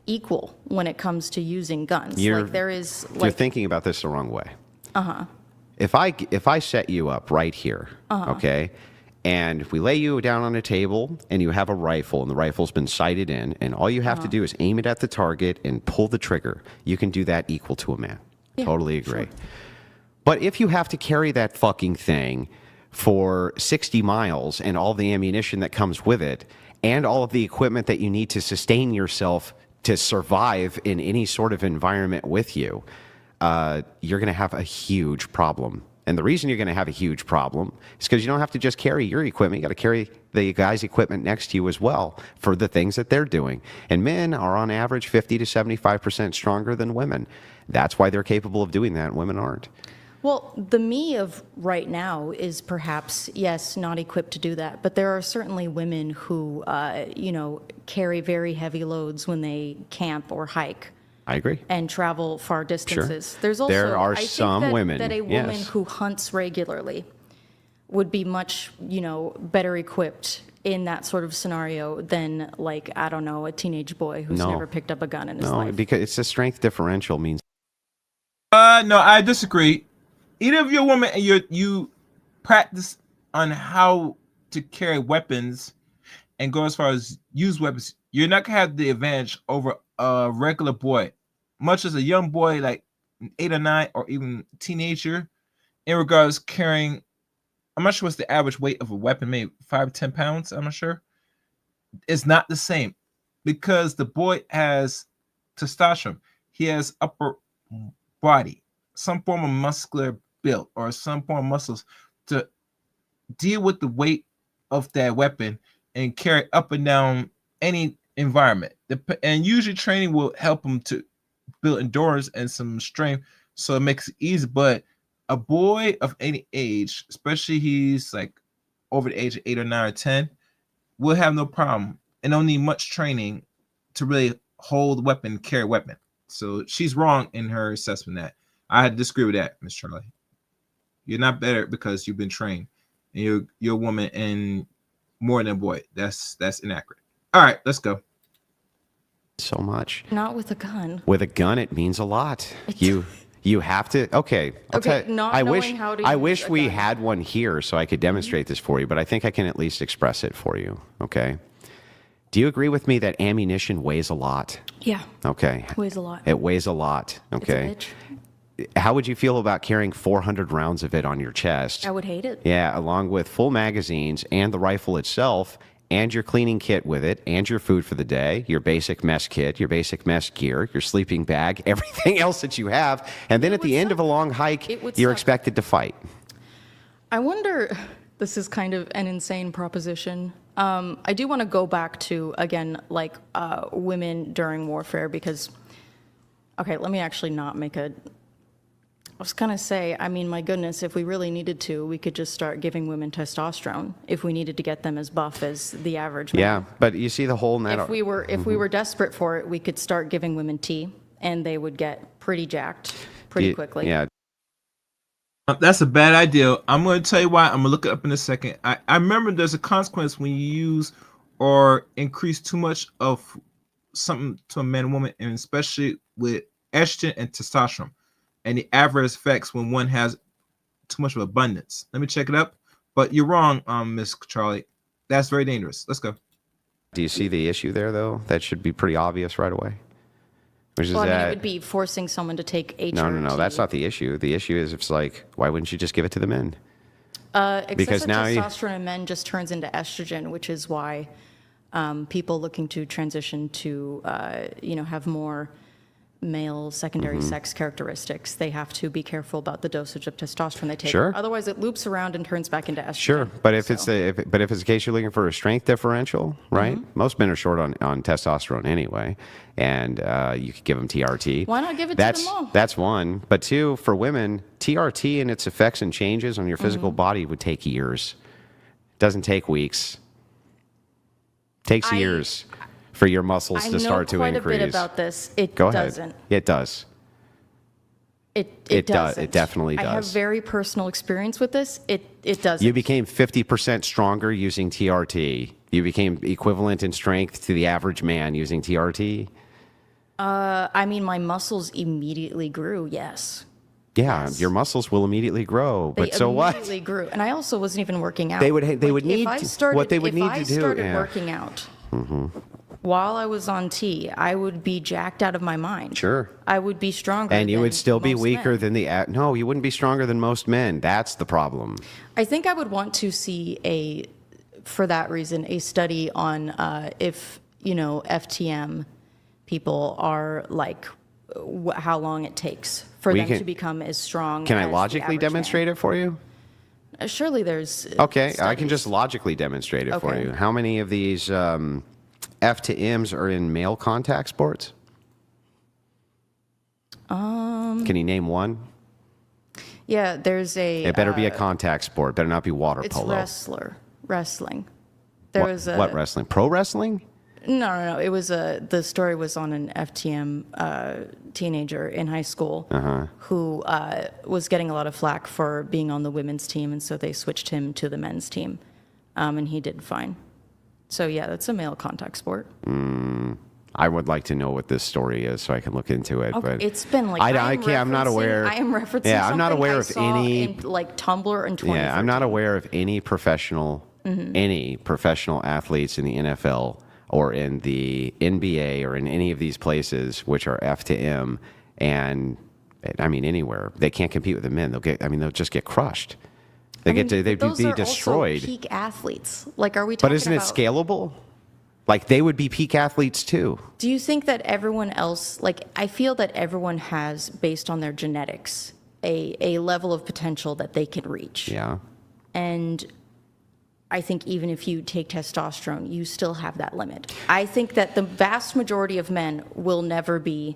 equal when it comes to using guns. You're thinking about this the wrong way. If I set you up right here, okay, and we lay you down on a table and you have a rifle and the rifle's been sighted in, and all you have to do is aim it at the target and pull the trigger, you can do that equal to a man. Yeah, totally agree. sure. But if you have to carry that fucking thing for 60 miles and all the ammunition that comes with it and all of the equipment that you need to sustain yourself to survive in any sort of environment with you, you're going to have a huge problem. And the reason you're going to have a huge problem is because you don't have to just carry your equipment. You got to carry the guy's equipment next to you as well for the things that they're doing. And men are on average 50 to 75% stronger than women. That's why they're capable of doing that. Women aren't. Well, the me of right now is perhaps, yes, not equipped to do that. But there are certainly women who, carry very heavy loads when they camp or hike. I agree. And travel far distances. Sure. There's also There are I think some women, that a woman yes. who hunts regularly would be much, better equipped in that sort of scenario than a teenage boy who's No. never picked up a gun in his No, life. because it's a strength differential means. No, I disagree. Either if you're a woman and you practice on how to carry weapons and go as far as use weapons, you're not gonna have the advantage over a regular boy, much as a young boy like 8 or 9 or even teenager, in regards carrying. I'm not sure what's the average weight of a weapon, maybe 5 to 10 pounds. I'm not sure. It's not the same. because the boy has testosterone. He has upper body, some form of muscular build or some form of muscles to deal with the weight of that weapon and carry up and down any environment. And usually training will help him to build endurance and some strength, so it makes it easy. But a boy of any age, especially he's like over the age of 8 or 9 or 10, will have no problem and don't need much training to really hold a weapon, carry a weapon. So she's wrong in her assessment that I disagree with that, Miss Charlie. You're not better because you've been trained, and you're a woman and more than a boy. That's inaccurate. All right, let's go. So much. Not with a gun. With a gun, it means a lot. You have to. Okay. Not I knowing wish. how to I use wish a we gun. had one here so I could demonstrate this for you. But I think I can at least express it for you. Okay. Do you agree with me that ammunition weighs a lot? Yeah. Okay. Weighs a lot. It weighs a lot. Okay. It's a bitch. How would you feel about carrying 400 rounds of it on your chest? I would hate it. Yeah, along with full magazines and the rifle itself, and your cleaning kit with it, and your food for the day, your basic mess kit, your basic mess gear, your sleeping bag, everything else that you have. And then at the end of a long hike, you're expected to fight. I wonder, this is kind of an insane proposition. I do want to go back to, again, like women during warfare because, okay, let me actually not make a, I was going to say, I mean, my goodness, if we really needed to, we could just start giving women testosterone if we needed to get them as buff as the average man. Yeah, but you see the whole net. If we were desperate for it, we could start giving women tea, and they would get pretty jacked pretty quickly. Yeah. That's a bad idea. I'm going to tell you why. I'm going to look it up in a second. I remember there's a consequence when you use or increase too much of something to a man and woman, and especially with estrogen and testosterone, and the adverse effects when one has too much of abundance. Let me check it up. But you're wrong, Miss Charlie. That's very dangerous. Let's go. Do you see the issue there, though? That should be pretty obvious right away. Which is Well, I mean, that it would be forcing someone to take HRT. no, that's not the issue. The issue is it's like, why wouldn't you just give it to the men? Excessive now you- testosterone in men just turns into estrogen, which is why people looking to transition to, have more male secondary Mm-hmm. sex characteristics, they have to be careful about the dosage of testosterone they take. Sure. Otherwise, it loops around and turns back into estrogen. Sure, but if it's So- the case you're looking for a strength differential, right? Mm-hmm. Most men are short on testosterone anyway, and you could give them TRT. Why not give it to That's them all? that's one. But two, for women, TRT and its effects and changes on your physical Mm-hmm. body would take years. It doesn't take weeks. It takes years for your muscles I to start to know quite increase. a bit about this. It Go ahead. doesn't. It does. It It does. doesn't. It definitely I have does. very personal experience with this. It doesn't. You became 50% stronger using TRT. You became equivalent in strength to the average man using TRT. I mean, my muscles immediately grew. Yes. Yeah, Yes. your muscles will immediately grow. But They so what? immediately grew, and I also wasn't even working out. They would need if I to- started, what they would if need I to do, started yeah. working out while I was on T, I would be jacked out of my mind. Sure. I would be stronger. And you would than still be most weaker men. than the no, you wouldn't be stronger than most men. That's the problem. I think I would want to see for that reason, a study on if FTM people are like how long it takes for We them can- to become as strong. Can I as the logically average man. demonstrate it for you? Surely there's. Okay, I can studies. just logically demonstrate it for Okay. you. How many of these F to M's are in male contact sports? Can you name one? Yeah, there's a. It better be a contact sport. Better not be water It's polo. wrestling. There was a. What wrestling? Pro wrestling? No. It was the story was on an FTM teenager in high school who was getting a lot of flack for being on the women's team, and so they switched him to the men's team, and he did fine. So yeah, that's a male contact sport. I would like to know what this story is so I can look into it. Okay, But it's been like I can't. I'm not aware. I am referencing. Yeah, I'm not something aware I of saw any. in, like Tumblr in 2013. Yeah, I'm not aware of any professional athletes in the NFL or in the NBA or in any of these places which are F to M, and I mean anywhere they can't compete with the men. They'll just get crushed. They'd Those be are destroyed. Also peak athletes. Like, are we talking But isn't it about? scalable? Like they would be peak athletes too. Do you think that everyone else, like, I feel that everyone has, based on their genetics, a level of potential that they can reach. Yeah. And I think even if you take testosterone, you still have that limit. I think that the vast majority of men will never be.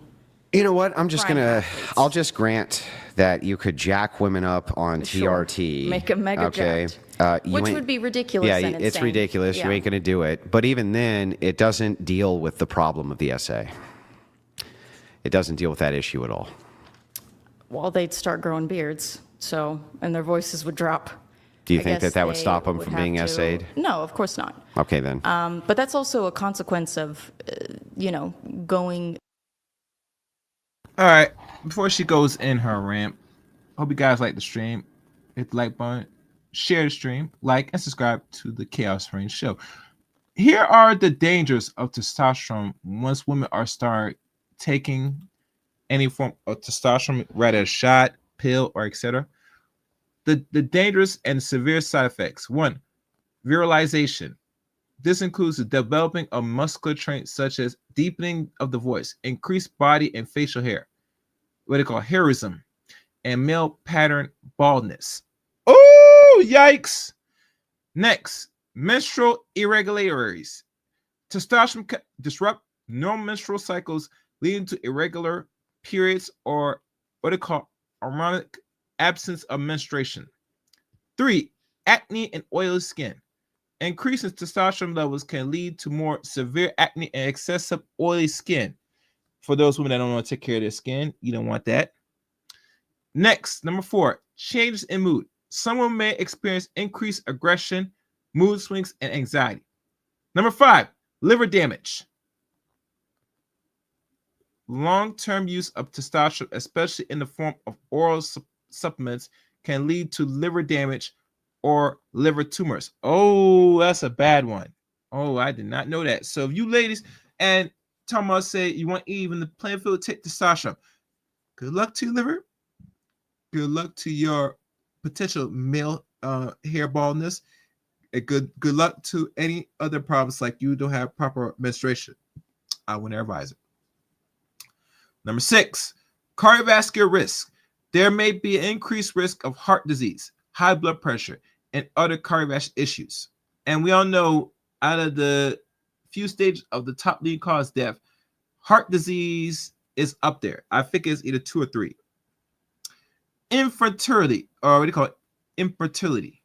You know what? I'm just prime gonna. athletes. I'll just grant that you could jack women up on Sure. TRT. Make 'em mega okay. jacked. You Which ain't- would be ridiculous Yeah, and it's insane. ridiculous. You Yeah. ain't gonna do it. But even then, it doesn't deal with the problem of the SA. It doesn't deal with that issue at all. Well, they'd start growing beards, so, and their voices would drop. Do you I think guess that would they stop them would from have being to- SA'd? No, of course not. Okay, then. But that's also a consequence of, going. All right. Before she goes in her rant, hope you guys like the stream. Hit the like button, share the stream, like, and subscribe to the Chaos Range Show. Here are the dangers of testosterone once women are start taking any form of testosterone, whether a shot, pill, or etc. The dangerous and severe side effects. 1, virilization. This includes the developing of muscular traits such as deepening of the voice, increased body and facial hair, what they call hairism, and male pattern baldness. Oh, yikes! Next, menstrual irregularities. Testosterone can disrupt normal menstrual cycles, leading to irregular periods or what they call hormonic absence of menstruation. 3, acne and oily skin. Increasing testosterone levels can lead to more severe acne and excessive oily skin. For those women that don't want to take care of their skin, you don't want that. Next, number 4, changes in mood. Some women may experience increased aggression, mood swings, and anxiety. Number 5, liver damage. Long-term use of testosterone, especially in the form of oral supplements, can lead to liver damage or liver tumors. Oh, that's a bad one. Oh, I did not know that. So if you ladies and Thomas say you want even the playing field, take testosterone. Good luck to your liver. Good luck to your potential male hair baldness. And good luck to any other problems like you don't have proper menstruation. I wouldn't advise it. Number 6, cardiovascular risk. There may be an increased risk of heart disease, high blood pressure, and other cardiovascular issues. And we all know out of the few stages of the top leading cause of death, heart disease is up there. I think it's either 2 or 3. Infertility, or what do you call it? Infertility.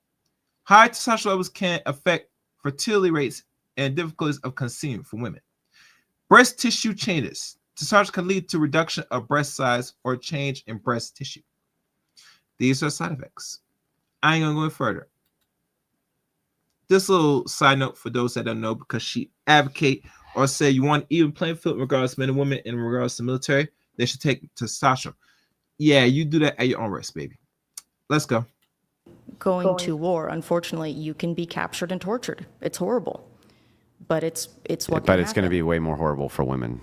High testosterone levels can affect fertility rates and difficulties of conceiving for women. Breast tissue changes. Testosterone can lead to reduction of breast size or change in breast tissue. These are side effects. I ain't gonna go further. This little side note for those that don't know, because she advocate or say you want even playing field in regards to men and women in regards to military, they should take testosterone. Yeah, you do that at your own risk, baby. Let's go. Going to war, unfortunately, you can be captured and tortured. It's horrible, but it's what. But it's going to be way more horrible for women.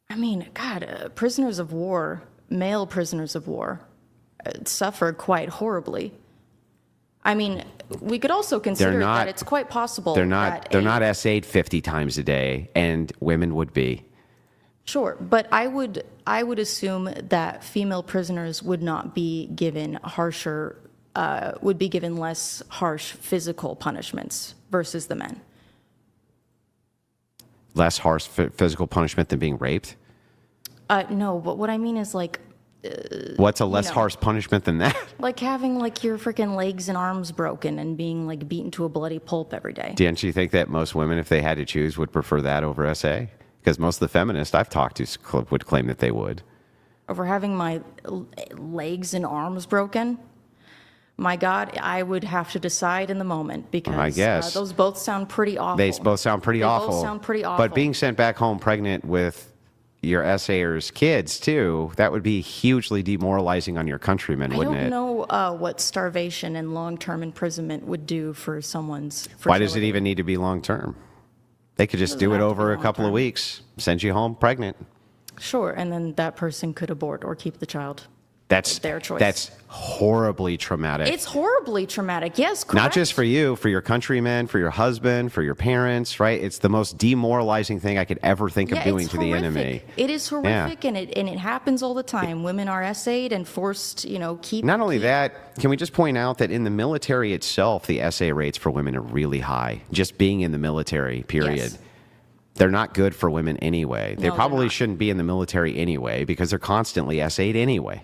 I mean, God, prisoners of war, male prisoners of war, suffer quite horribly. I mean, we could also consider that it's quite possible. They're not SA'd 50 times a day, and women would be. Sure, but I would assume that female prisoners would not be given would be given less harsh physical punishments versus the men. Less harsh physical punishment than being raped? No, but what I mean is like. What's a less harsh punishment than that? Like having like your freaking legs and arms broken and being like beaten to a bloody pulp every day. Didn't you think that most women, if they had to choose, would prefer that over SA? Because most of the feminists I've talked to would claim that they would. Over having my legs and arms broken? My God, I would have to decide in the moment because I guess. Those both sound pretty awful. They both sound pretty awful. Both sound pretty awful. But being sent back home pregnant with your SAers' kids, too, that would be hugely demoralizing on your countrymen, wouldn't it? I don't know what starvation and long-term imprisonment would do for someone's fertility. Why does it even need to be long-term? They could just do it over a couple of weeks, send you home pregnant. Sure, and then that person could abort or keep the child. That's their choice. That's horribly traumatic. It's horribly traumatic. Yes, correct. Not just for you, for your countrymen, for your husband, for your parents, right? It's the most demoralizing thing I could ever think of doing it's to the horrific. enemy. It is horrific, and it happens all the time. Women are essayed and forced, keep. Not only that, can we just point out that in the military itself, the essay rates for women are really high. Just being in the military, period. Yes. They're not good for women anyway. They No, probably they're not. shouldn't be in the military anyway because they're constantly essayed anyway.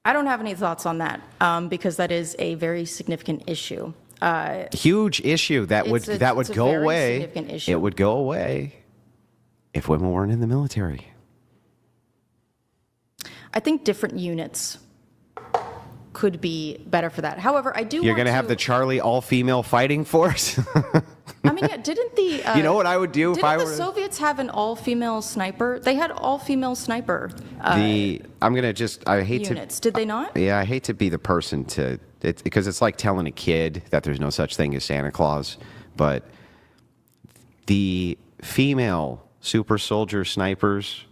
I don't have any thoughts on that because that is a very significant issue. Huge issue that would It's a go very away. significant issue. It would go away if women weren't in the military. I think different units could be better for that. However, I do. You're going to have the Charlie all-female fighting force? I mean, yeah, didn't the? You know what I would do if I Didn't were the Soviets have an all-female sniper? They had all-female sniper I'm going to just, I hate units. to, Did they not? yeah, I hate to be the person to, because it's like telling a kid that there's no such thing as Santa Claus, but the female super soldier snipers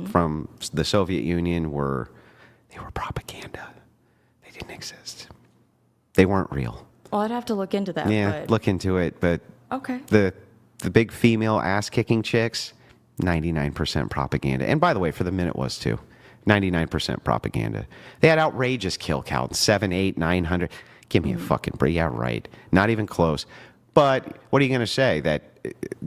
from the Soviet Union were propaganda. They didn't exist. They weren't real. Well, I'd have to look into that. Yeah, but, look into it, but okay. the big female ass-kicking chicks, 99% propaganda. And by the way, for the men it was too. 99% propaganda. They had outrageous kill counts, 7, 8, 900. Give me a fucking break. Yeah, right. Not even close. But what are you going to say? That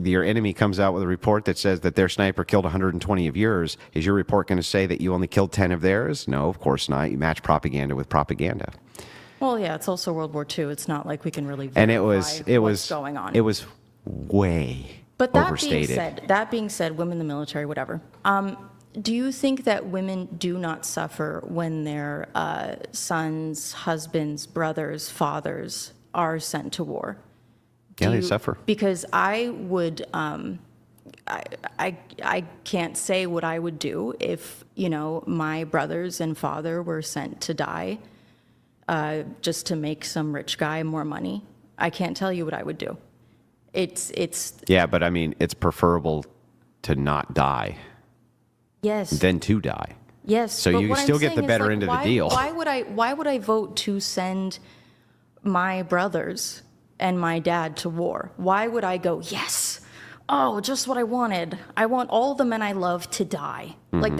your enemy comes out with a report that says that their sniper killed 120 of yours. Is your report going to say that you only killed 10 of theirs? No, of course not. You match propaganda with propaganda. Well, yeah, it's also World War II. It's not like we can really And verify what's going on. It was way But that overstated. being said, women in the military, whatever. Do you think that women do not suffer when their sons, husbands, brothers, fathers are sent to war? Yeah, they suffer. Because I would, I can't say what I would do if my brothers and father were sent to die just to make some rich guy more money. I can't tell you what I would do. It's Yeah, but I mean, it's preferable to not die yes. than to die. Yes. So but you what I'm still get the saying is, better like, end of the why- deal. Why would I vote to send my brothers and my dad to war? Why would I go, yes, oh, just what I wanted. I want all the men I love to die. Like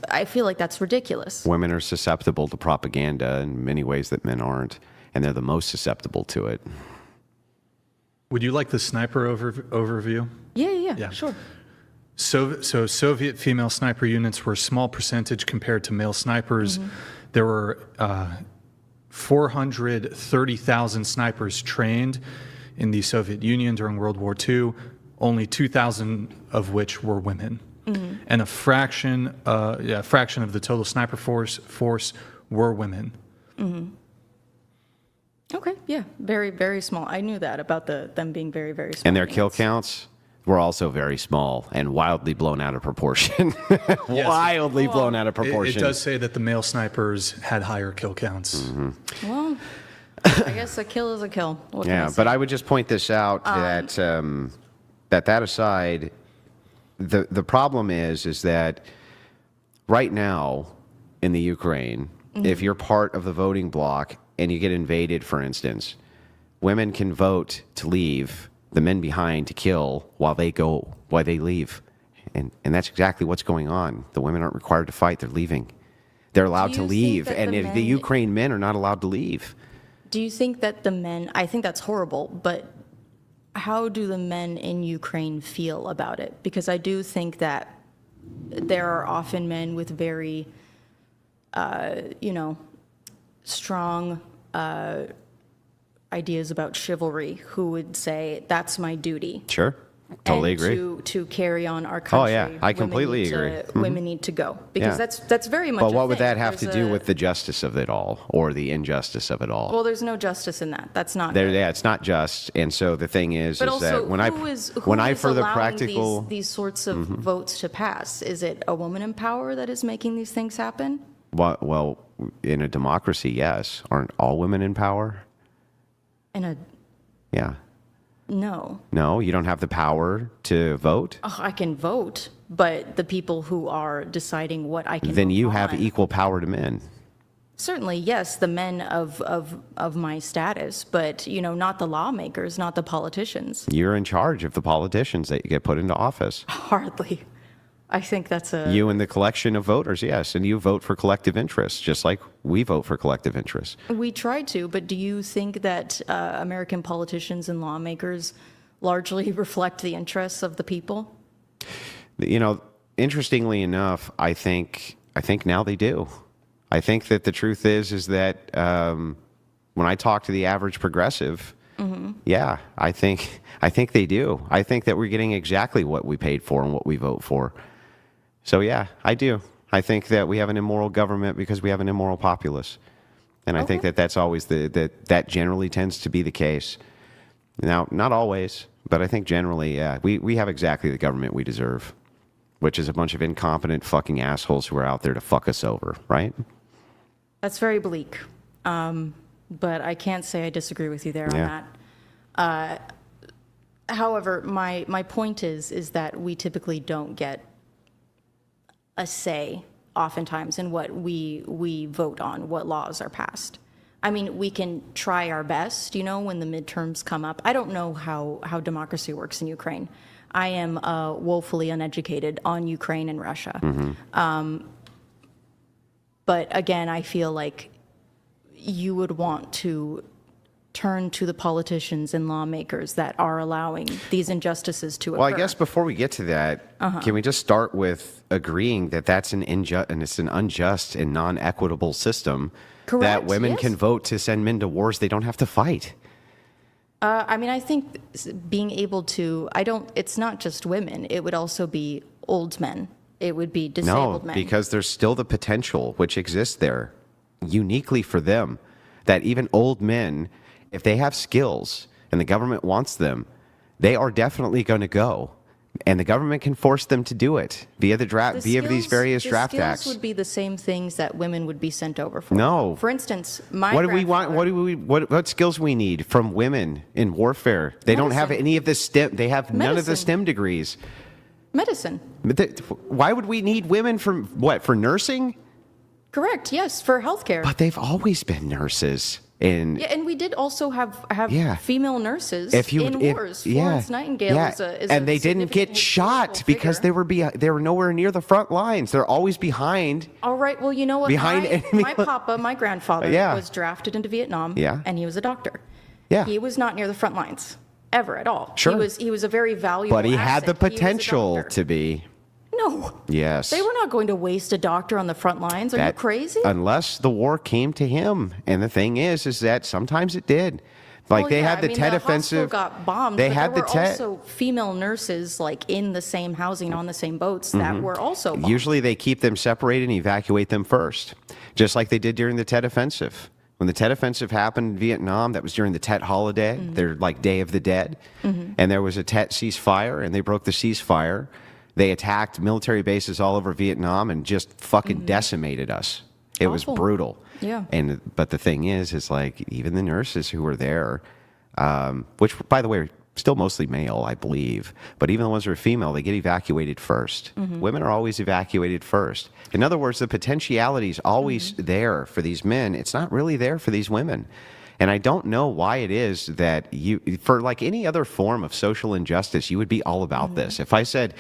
I feel like that's ridiculous. Women are susceptible to propaganda in many ways that men aren't, and they're the most susceptible to it. Would you like the sniper overview? Yeah, sure. So Soviet female sniper units were a small percentage compared to male snipers. There were 430,000 snipers trained in the Soviet Union during World War II, only 2,000 of which were women. And a fraction of the total sniper force were women. Okay, yeah, very, very small. I knew that about them being very, very small. And their kill units. counts were also very small and wildly blown out of proportion. Wildly blown out of It proportion. does say that the male snipers had higher kill counts. Well, I guess a kill is a kill. What can I Yeah, say? but I would just point this out that that aside, the problem is that right now in the Ukraine, if you're part of the voting bloc and you get invaded, for instance, women can vote to leave, the men behind to kill while they leave. And that's exactly what's going on. The women aren't required to fight, they're leaving. They're allowed Do to you think leave, that and the the men- Ukraine men are not allowed to leave. Do you think that the men, I think that's horrible, but how do the men in Ukraine feel about it? Because I do think that there are often men with very, strong ideas about chivalry who would say, that's my duty. Sure, totally and agree. To carry on our country. yeah, I completely agree. Women need to go because Yeah. that's very much. But a what would thing. that have to There's do a- with the justice of it all or the injustice of it all? Well, there's no justice in that. That's not. There, yeah, it's not just. And so the thing is But that also, when who is for the allowing practical, these sorts of votes to pass? Is it a woman in power that is making these things happen? well, in a democracy, yes, aren't all women in power? In a Yeah. No. No, you don't have the power to vote? Oh, I can vote, but the people who are deciding what I can Then vote you have on- equal power to men. Certainly, yes, the men of my status, but, not the lawmakers, not the politicians. You're in charge of the politicians that you get put into office. Hardly. I think that's a... You and the collection of voters, yes, and you vote for collective interests, just like we vote for collective interests. We try to, but do you think that American politicians and lawmakers largely reflect the interests of the people? Interestingly enough, I think now they do. I think that the truth is that when I talk to the average progressive, yeah, I think they do. I think that we're getting exactly what we paid for and what we vote for. So yeah, I do. I think that we have an immoral government because we have an immoral populace, and I think that that's always that generally tends to be the case. Now, not always, but I think generally, yeah, we have exactly the government we deserve, which is a bunch of incompetent fucking assholes who are out there to fuck us over, right? That's very bleak, but I can't say I disagree with you there on that. However, my point is that we typically don't get a say oftentimes in what we vote on, what laws are passed. I mean, we can try our best, when the midterms come up. I don't know how democracy works in Ukraine. I am woefully uneducated on Ukraine and Russia. But again, I feel like you would want to turn to the politicians and lawmakers that are allowing these injustices to occur. Well, I guess before we get to that, can we just start with agreeing that that's an unjust and non-equitable system? Correct, that women yes. can vote to send men to wars they don't have to fight. I mean, I think being able to, it's not just women, it would also be old men. It would be disabled men. No, because there's still the potential which exists there, uniquely for them, that even old men, if they have skills and the government wants them, they are definitely going to go. And the government can force them to do it via these various draft acts. The skills would be the same things that women would be sent over for. No. For instance, What do we want? What skills we need from women in warfare? They don't have any of the STEM. They have none of the STEM degrees. Medicine. Why would we need women for what? For nursing? Correct. Yes, for healthcare. But they've always been nurses. And we did also have female nurses in wars. Yeah, Florence Nightingale is and they a didn't get shot because they were nowhere near the front lines. They're always behind. All right. Well, you know what? Behind enemy. My grandfather was drafted into Vietnam. Yeah. And he was a doctor. Yeah. He was not near the front lines ever at all. Sure. He was a very valuable. But he had the asset. He was a potential doctor. to be. No. Yes. They were not going to waste a doctor on the front lines. Are you crazy? Unless the war came to him. And the thing is that sometimes it did. Like they had the Tet Offensive. The hospital got bombed. They but had there the were Tet. also female nurses in the same housing on the same boats that were also bombed. Usually they keep them separated and evacuate them first, just like they did during the Tet Offensive. When the Tet Offensive happened in Vietnam, that was during the Tet holiday, their Day of the Dead, and there was a Tet ceasefire, and they broke the ceasefire. They attacked military bases all over Vietnam and just fucking decimated us. It was brutal. Yeah. But the thing is even the nurses who were there, which by the way are still mostly male, I believe, but even the ones who are female, they get evacuated first. Women are always evacuated first. In other words, the potentiality is always there for these men. It's not really there for these women. And I don't know why it is that for any other form of social injustice, you would be all about this. If I said,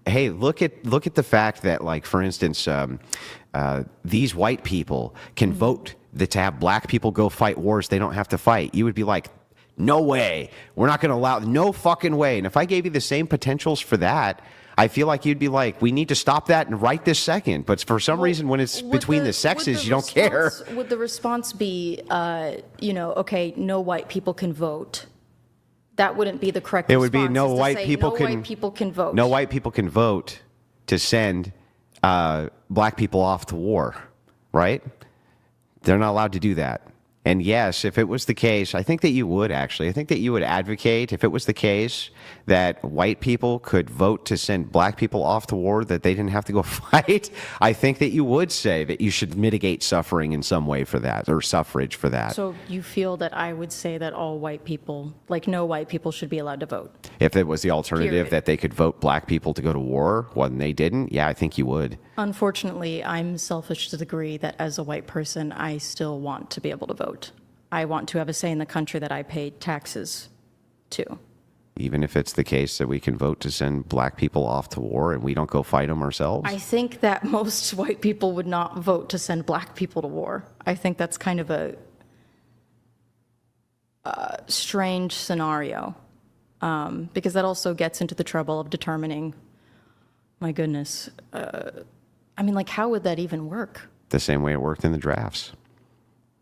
hey, look at the fact that, for instance, these white people can vote to have black people go fight wars they don't have to fight, you would be like, no way. We're not going to allow, no fucking way. And if I gave you the same potentials for that, I feel like you'd be like, we need to stop that and right this second. But for some reason, when it's between the sexes, you don't care. Would the response be, okay, no white people can vote? That wouldn't be the correct response. It would be no white people can vote. No white people can vote to send black people off to war, right? They're not allowed to do that. And yes, if it was the case, I think that you would actually. I think that you would advocate, if it was the case that white people could vote to send black people off to war, that they didn't have to go fight. I think that you would say that you should mitigate suffering in some way for that, or suffrage for that. So you feel that I would say that all white people, like no white people, should be allowed to vote? If it was the alternative Period. that they could vote black people to go to war when they didn't, yeah, I think you would. Unfortunately, I'm selfish to the degree that as a white person, I still want to be able to vote. I want to have a say in the country that I pay taxes to. Even if it's the case that we can vote to send black people off to war and we don't go fight them ourselves? I think that most white people would not vote to send black people to war. I think that's kind of a strange scenario, because that also gets into the trouble of determining, my goodness, I mean, like, how would that even work? The same way it worked in the drafts.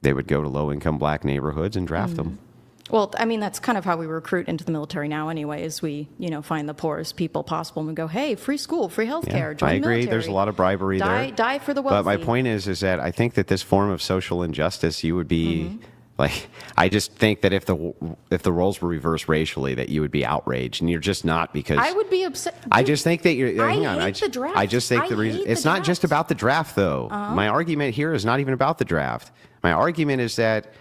They would go to low-income black neighborhoods and draft them. Well, I mean, that's kind of how we recruit into the military now anyway, is we, find the poorest people possible and we go, hey, free school, free healthcare, join I the agree. military. There's a lot of bribery there. Die for the wealthy. But my point is that I think that this form of social injustice, you would be like, I just think that if the roles were reversed racially, that you would be outraged, and you're just not, because I would be upset. I just think that you're. I Hang on, hate the draft. I just think I the reason hate it's the not just draft. about the draft, though. My argument here is not even about the draft. My argument is that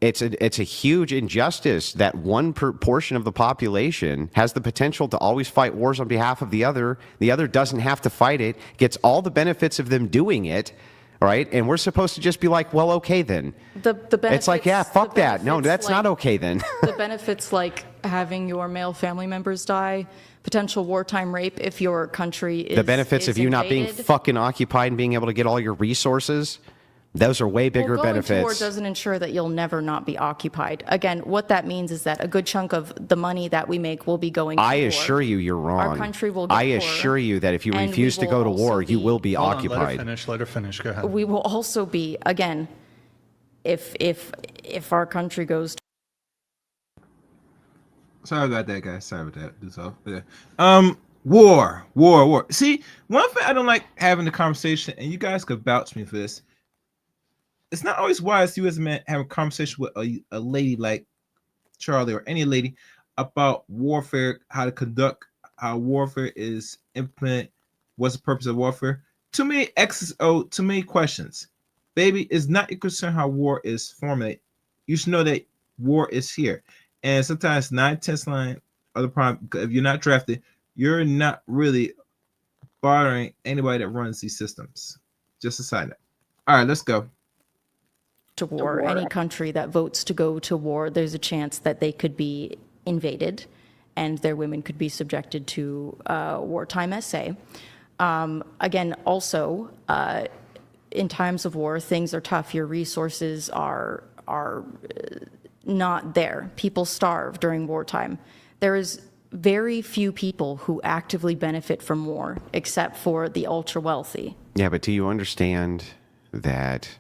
it's a huge injustice that one portion of the population has the potential to always fight wars on behalf of the other. The other doesn't have to fight it, gets all the benefits of them doing it, right? And we're supposed to just be like, well, okay then. The benefits, it's like, yeah, fuck that. No, that's not okay then. The benefits, like having your male family members die, potential wartime rape if your country is The benefits of you not being invaded. fucking occupied and being able to get all your resources. Those are way bigger Well, going benefits. to war doesn't ensure that you'll never not be occupied. Again, what that means is that a good chunk of the money that we make will be going to I war. assure you, you're wrong. Our country will get I poorer, assure you that if you and refuse we to go to will war, also you be- will be Hold on, occupied. let her finish. Go ahead. We will also be, again, if our country goes to Sorry about that, guys. Sorry about that. That's all. Yeah. War. See, one thing I don't like having the conversation, and you guys could vouch me for this. It's not always wise you as a man have a conversation with a lady like Charlie or any lady about warfare, how to conduct, how warfare is implemented, what's the purpose of warfare. Too many X's, too many questions. Baby, it's not your concern how war is formulated. You should know that war is here. And sometimes 9/10 line are the problem. If you're not drafted, you're not really bothering anybody that runs these systems. Just a side note. All right, let's go. to war. Any country that votes to go to war, there's a chance that they could be invaded and their women could be subjected to wartime SA. Again, also, in times of war, things are tough. Your resources are not there. People starve during wartime. There is very few people who actively benefit from war, except for the ultra wealthy. Yeah, but do you understand that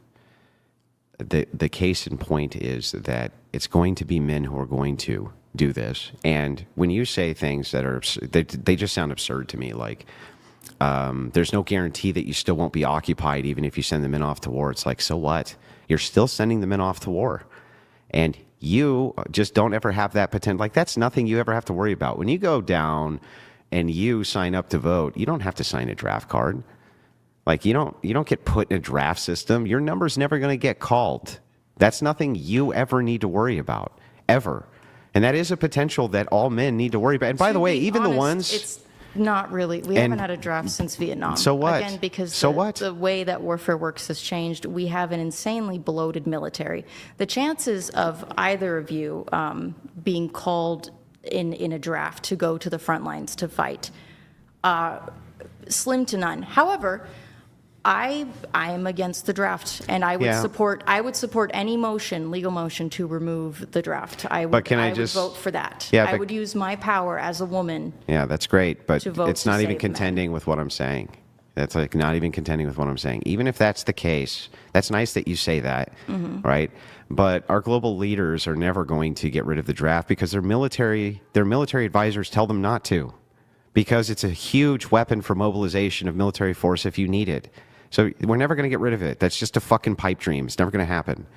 the case in point is that it's going to be men who are going to do this? And when you say things that are, they just sound absurd to me, like there's no guarantee that you still won't be occupied even if you send the men off to war. It's like, so what? You're still sending the men off to war. And you just don't ever have that potential. Like, that's nothing you ever have to worry about. When you go down and you sign up to vote, you don't have to sign a draft card. Like, you don't get put in a draft system. Your number's never going to get called. That's nothing you ever need to worry about, ever. And that is a potential that all men need to worry about. And by the way, be even the honest, ones... It's not really. We haven't had a draft since Vietnam. So what? Again, because So what? the way that warfare works has changed. We have an insanely bloated military. The chances of either of you being called in a draft to go to the front lines to fight, slim to none. However, I am against the draft, and I would Yeah. support any motion, legal motion, to remove the draft. I would, But can I would just- vote for that. Yeah, I but- would use my power as a woman. Yeah, that's great, but To vote it's to not even save men. contending with what I'm saying. That's like not even contending with what I'm saying. Even if that's the case, that's nice that you say that, right? But our global leaders are never going to get rid of the draft because their military advisors tell them not to, because it's a huge weapon for mobilization of military force if you need it. So we're never going to get rid of it. That's just a fucking pipe dream. It's never going to happen,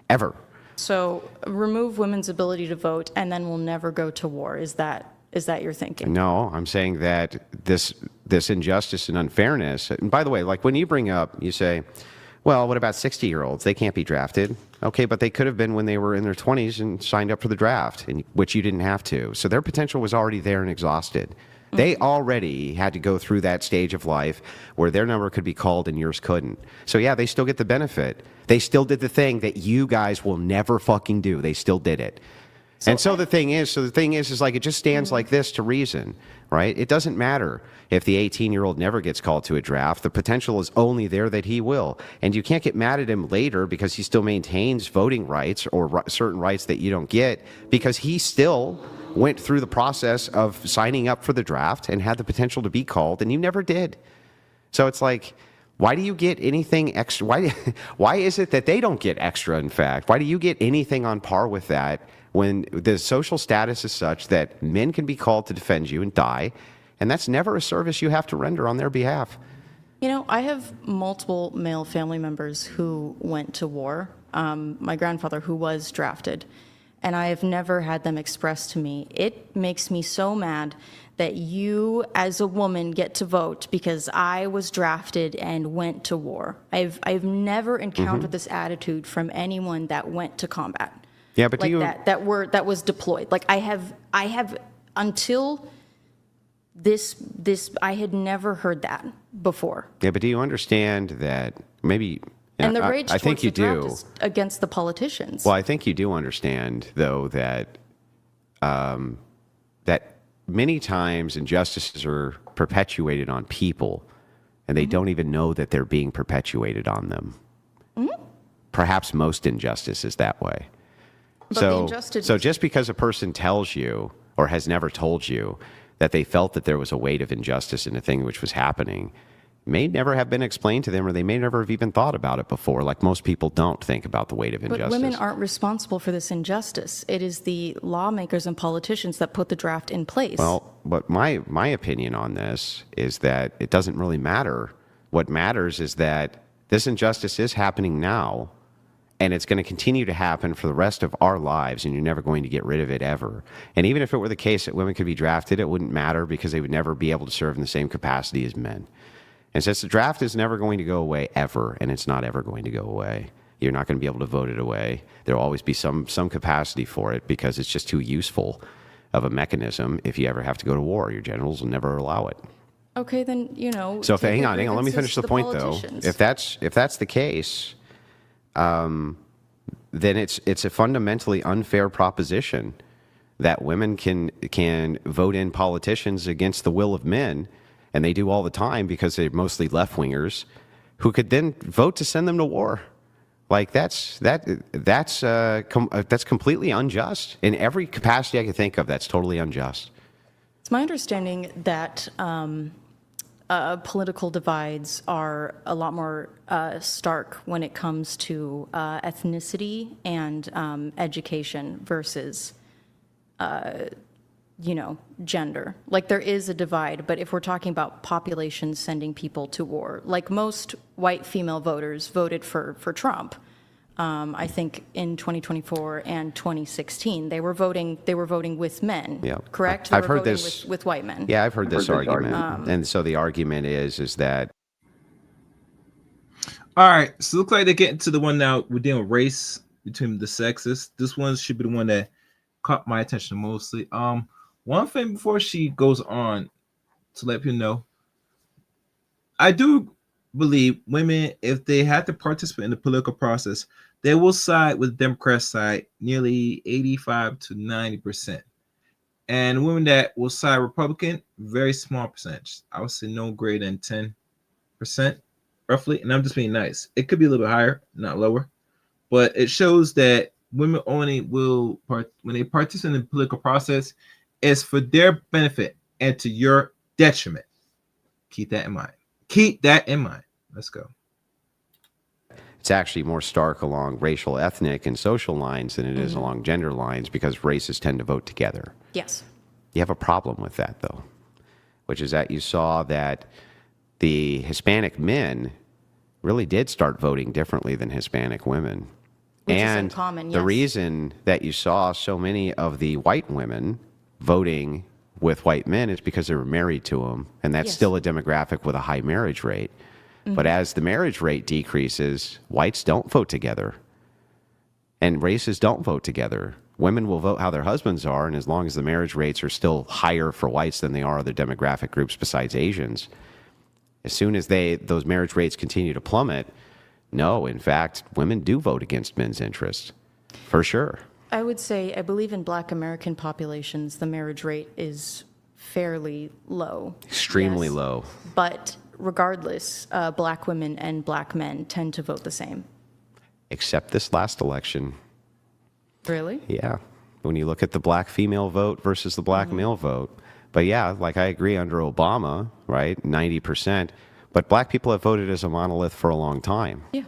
ever. So remove women's ability to vote, and then we'll never go to war. Is that your thinking? No, I'm saying that this injustice and unfairness, and by the way, like when you bring up, you say, well, what about 60-year-olds? They can't be drafted. Okay, but they could have been when they were in their 20s and signed up for the draft, which you didn't have to. So their potential was already there and exhausted. They already had to go through that stage of life where their number could be called and yours couldn't. So yeah, they still get the benefit. They still did the thing that you guys will never fucking do. They still did it. So the thing is like it just stands like this to reason, right? It doesn't matter if the 18-year-old never gets called to a draft. The potential is only there that he will. And you can't get mad at him later because he still maintains voting rights or certain rights that you don't get because he still went through the process of signing up for the draft and had the potential to be called, and you never did. So it's like, why do you get anything extra? Why is it that they don't get extra, in fact? Why do you get anything on par with that when the social status is such that men can be called to defend you and die, and that's never a service you have to render on their behalf? You know, I have multiple male family members who went to war. My grandfather, who was drafted, and I have never had them express to me, it makes me so mad that you as a woman get to vote because I was drafted and went to war. I've never encountered this attitude from anyone that went to combat. Yeah, but like that was deployed. Like I have until this I had never heard that before. Yeah, but do you understand that maybe? And the rage I think towards you the draft do. is against the politicians. Well, I think you do understand, though, that that many times injustices are perpetuated on people, and they don't even know that they're being perpetuated on them. Perhaps most injustice is that way. But So just because a person tells you or has never told you that they felt that there was a weight of injustice in a thing which was happening may never have been explained to them, or they may never have even thought about it before. Like most people don't think about the weight of injustice. But women aren't responsible for this injustice. It is the lawmakers and politicians that put the draft in place. Well, but my opinion on this is that it doesn't really matter. What matters is that this injustice is happening now, and it's going to continue to happen for the rest of our lives, and you're never going to get rid of it ever. And even if it were the case that women could be drafted, it wouldn't matter because they would never be able to serve in the same capacity as men. And since the draft is never going to go away ever, and it's not ever going to go away, you're not going to be able to vote it away. There will always be some capacity for it because it's just too useful of a mechanism. If you ever have to go to war, your generals will never allow it. Okay, then, So hang on. Let me finish the point, though. If that's the case, then it's a fundamentally unfair proposition that women can vote in politicians against the will of men. And they do all the time because they're mostly left-wingers who could then vote to send them to war. Like that's completely unjust. In every capacity I can think of, that's totally unjust. It's my understanding that political divides are a lot more stark when it comes to ethnicity and education versus gender. Like there is a divide, but if we're talking about population sending people to war, like most white female voters voted for Trump. I think in 2024 and 2016, they were voting with men. Yeah. Correct? I've heard this with white men. Yeah, I've heard this argument. And so the argument is that. All right, so it looks like they're getting to the one now. We're dealing with race between the sexes. This one should be the one that caught my attention mostly. One thing before she goes on to let people know, I do believe women, if they had to participate in the political process, they will side with the Democrat side nearly 85 to 90%. And women that will side Republican, very small percentage. I would say no greater than 10%, roughly. And I'm just being nice. It could be a little bit higher, not lower. But it shows that women only will, when they participate in the political process, it's for their benefit and to your detriment. Keep that in mind. Keep that in mind. Let's go. It's actually more stark along racial, ethnic, and social lines than it is along gender lines because races tend to vote together. Yes. You have a problem with that, though, which is that you saw that the Hispanic men really did start voting differently than Hispanic women. Which is And uncommon, the yes. reason that you saw so many of the white women voting with white men is because they were married to them. And that's Yes. still a demographic with a high marriage rate. But as the marriage rate decreases, whites don't vote together. And races don't vote together. Women will vote how their husbands are, and as long as the marriage rates are still higher for whites than they are other demographic groups besides Asians, as soon as those marriage rates continue to plummet, no, in fact, women do vote against men's interests, for sure. I would say, I believe in Black American populations, the marriage rate is fairly low. Extremely Yes. low. But regardless, Black women and Black men tend to vote the same. Except this last election. Really? Yeah. When you look at the black female vote versus the black male vote. But yeah, like I agree under Obama, right? 90%. But black people have voted as a monolith for a long time. Yeah.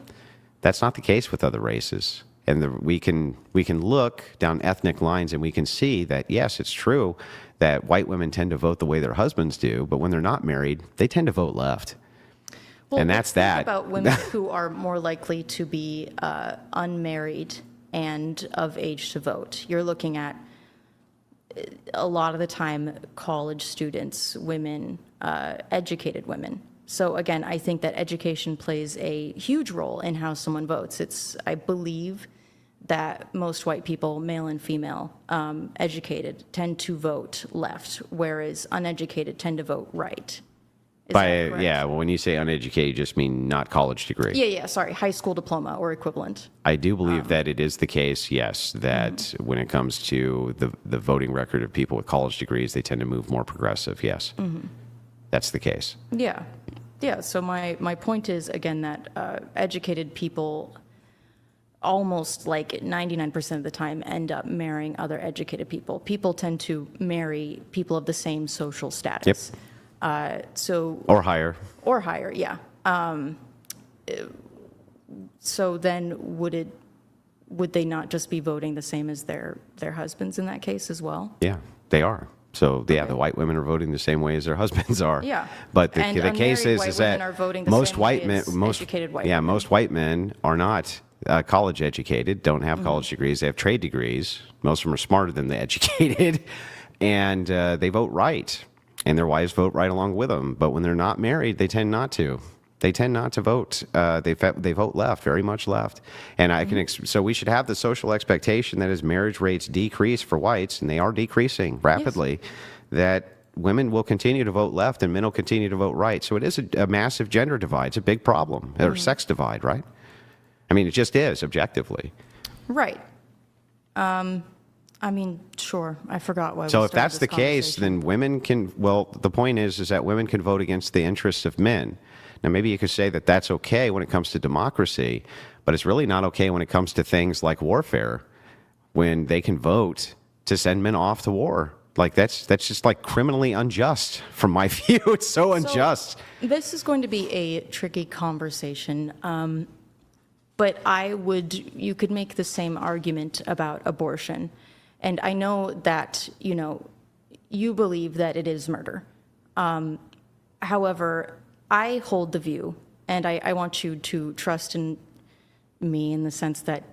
That's not the case with other races. And we can look down ethnic lines and we can see that, yes, it's true that white women tend to vote the way their husbands do, but when they're not married, they tend to vote left. Well, And let's that's think that. about women who are more likely to be unmarried and of age to vote. You're looking at a lot of the time college students, women, educated women. So again, I think that education plays a huge role in how someone votes. I believe that most white people, male and female, educated, tend to vote left, whereas uneducated tend to vote right. Is that correct? Yeah, well, when you say uneducated, you just mean not college degree. Yeah, sorry, high school diploma or equivalent. I do believe that it is the case, yes, that when it comes to the voting record of people with college degrees, they tend to move more progressive, yes. That's the case. Yeah. So my point is, again, that educated people almost like 99% of the time end up marrying other educated people. People tend to marry people of the same social status. Yep. Or higher. Or higher, yeah. So then would they not just be voting the same as their husbands in that case as well? Yeah, they are. So yeah, the white women are voting the same way as their husbands are. Yeah. But the And case unmarried white is women that are voting the most same white way men, as most educated white yeah, women. most white men are not college educated, don't have Mm-hmm. college degrees. They have trade degrees. Most of them are smarter than the educated, and they vote right, and their wives vote right along with them. But when they're not married, they tend not to. They tend not to vote. They vote left, very much left. And I can so we should have the social expectation that as marriage rates decrease for whites, and they are decreasing rapidly, that women will continue to vote left and men will continue to vote right. So it is a massive gender divide. It's a big problem, or sex divide, right? I mean, it just is objectively. Right. I mean, sure. I forgot why. So we if started that's this the case, conversation. then women can. Well, the point is that women can vote against the interests of men. Now, maybe you could say that that's okay when it comes to democracy, but it's really not okay when it comes to things like warfare, when they can vote to send men off to war. Like that's just like criminally unjust from my view. It's so unjust. This is going to be a tricky conversation. But you could make the same argument about abortion. And I know that, you believe that it is murder. However, I hold the view, and I want you to trust in me in the sense that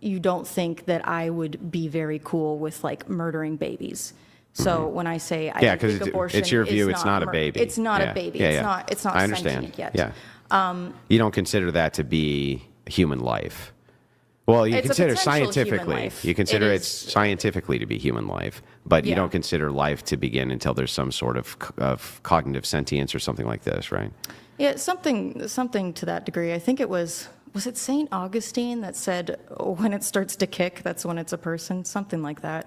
you don't think that I would be very cool with like murdering babies. So when I say I Yeah, think because abortion it's your view. is It's not a mur- baby. It's not Yeah. a baby. Yeah, It's not I understand. sentient yet. Yeah. You don't consider that to be human life. Well, you It's a consider potential human scientifically. life. You consider It it is- scientifically to be human life, but you Yeah. don't consider life to begin until there's some sort of cognitive sentience or something like this, right? Yeah, something to that degree. I think it was it St. Augustine that said, when it starts to kick, that's when it's a person, something like that.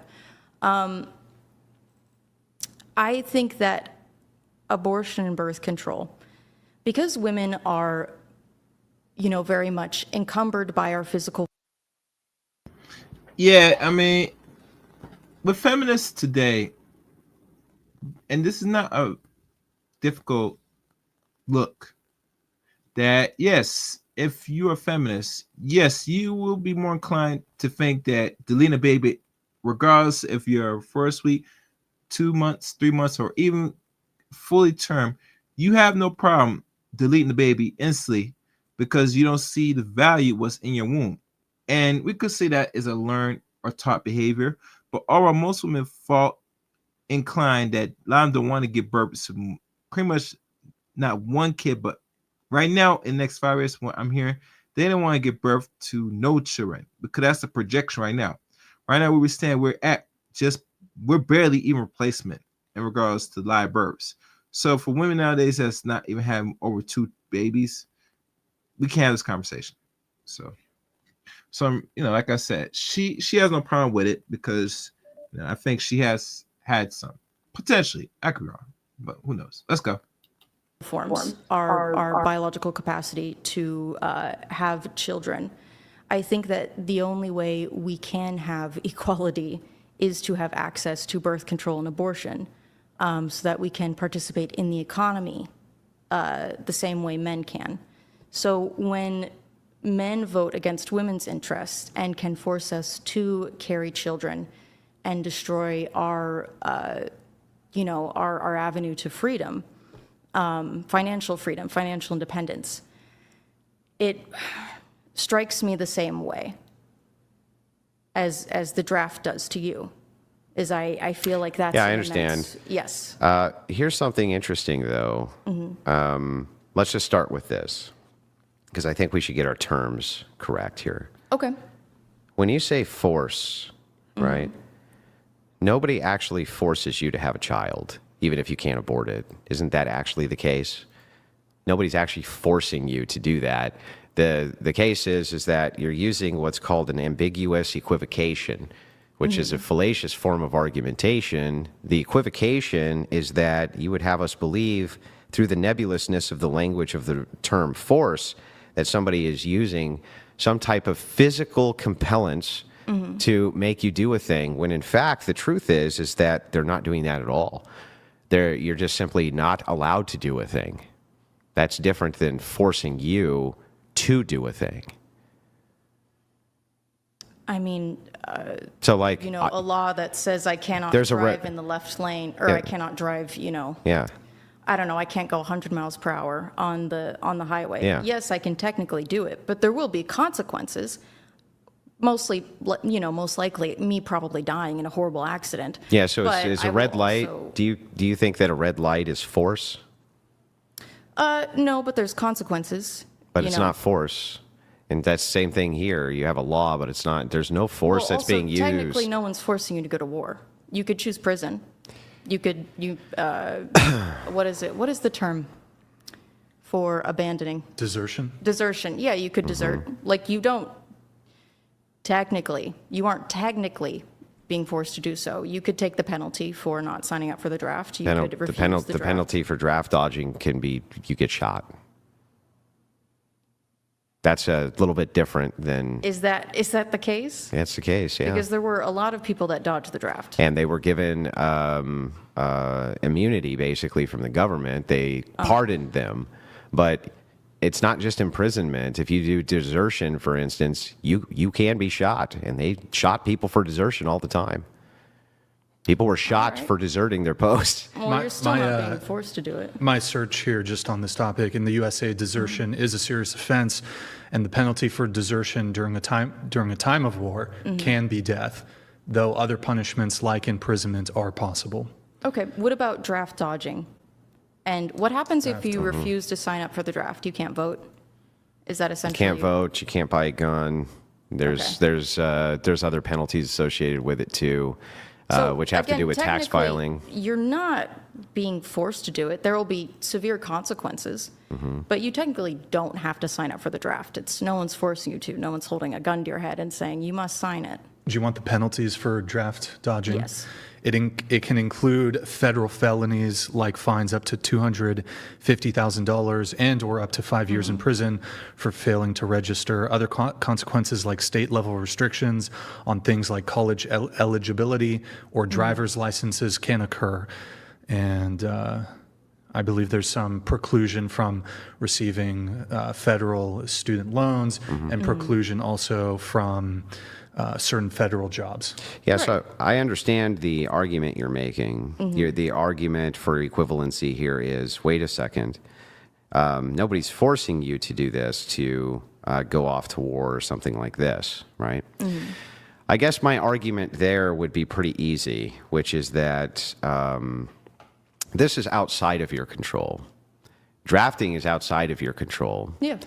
I think that abortion and birth control, because women are, very much encumbered by our physical. Yeah, I mean, with feminists today, and this is not a difficult look, that yes, if you're a feminist, yes, you will be more inclined to think that deleting a baby, regardless if you're first week, 2 months, 3 months, or even fully term, you have no problem deleting the baby instantly because you don't see the value what's in your womb. And we could say that is a learned or taught behavior, but overall, most women fall inclined that a lot of them don't want to give birth to pretty much not one kid, but right now in the next 5 years, what I'm hearing, they don't want to give birth to no children because that's the projection right now. Right now, where we stand, we're barely even replacement in regards to live births. So for women nowadays that's not even having over 2 babies, we can't have this conversation. So like I said, she has no problem with it because I think she has had some potentially. I could be wrong, but who knows? Let's go. Forms our biological capacity to have children. I think that the only way we can have equality is to have access to birth control and abortion, so that we can participate in the economy the same way men can. So when men vote against women's interests and can force us to carry children and destroy our avenue to freedom, financial freedom, financial independence, it strikes me the same way as the draft does to you. I feel like that's I understand. Yes. Here's something interesting, though. Let's just start with this, because I think we should get our terms correct here. Okay. When you say force, right, nobody actually forces you to have a child, even if you can't abort it. Isn't that actually the case? Nobody's actually forcing you to do that. The case is that you're using what's called an ambiguous equivocation, which is a fallacious form of argumentation. The equivocation is that you would have us believe, through the nebulousness of the language of the term force, that somebody is using some type of physical compellence to make you do a thing, when in fact the truth is that they're not doing that at all. You're just simply not allowed to do a thing. That's different than forcing you to do a thing. I mean, so like, a law that says I cannot drive in the left lane, or I cannot drive, I don't know, I can't go 100 miles per hour on the highway. Yeah. Yes, I can technically do it, but there will be consequences. Most likely me probably dying in a horrible accident. Yeah, so is a red light, do you think that a red light is force? No, but there's consequences. But it's not force. And that's the same thing here. You have a law, but it's not. There's no force that's being used. Technically, no one's forcing you to go to war. You could choose prison. What is it? What is the term for abandoning? Desertion. Desertion. Yeah, you could desert. Like you aren't technically being forced to do so. You could take the penalty for not signing up for the draft. You could refuse the draft. The penalty for draft dodging can be you get shot. That's a little bit different than... Is that the case? That's the case, yeah. Because there were a lot of people that dodged the draft. And they were given immunity, basically, from the government. They pardoned them. But it's not just imprisonment. If you do desertion, for instance, you can be shot. And they shot people for desertion all the time. People were shot for deserting their post. Well, you're still not being forced to do it. My search here just on this topic, in the USA, desertion is a serious offense, and the penalty for desertion during a time of war can be death, though other punishments like imprisonment are possible. Okay, what about draft dodging? And what happens if you refuse to sign up for the draft? You can't vote? Is that essentially... You can't vote, you can't buy a gun. There's other penalties associated with it too. Which have to do with tax filing. You're not being forced to do it. There will be severe consequences, but you technically don't have to sign up for the draft. No one's forcing you to. No one's holding a gun to your head and saying you must sign it. Do you want the penalties for draft dodging? Yes. It can include federal felonies like fines up to $250,000 and or up to 5 years in prison for failing to register. Other consequences like state level restrictions on things like college eligibility or driver's licenses can occur. And I believe there's some preclusion from receiving federal student loans and preclusion also from certain federal jobs. Yeah, so I understand the argument you're making. The argument for equivalency here is, wait a second, nobody's forcing you to do this, to go off to war or something like this, right? I guess my argument there would be pretty easy, which is that this is outside of your control. Drafting is outside of your control. Yeah.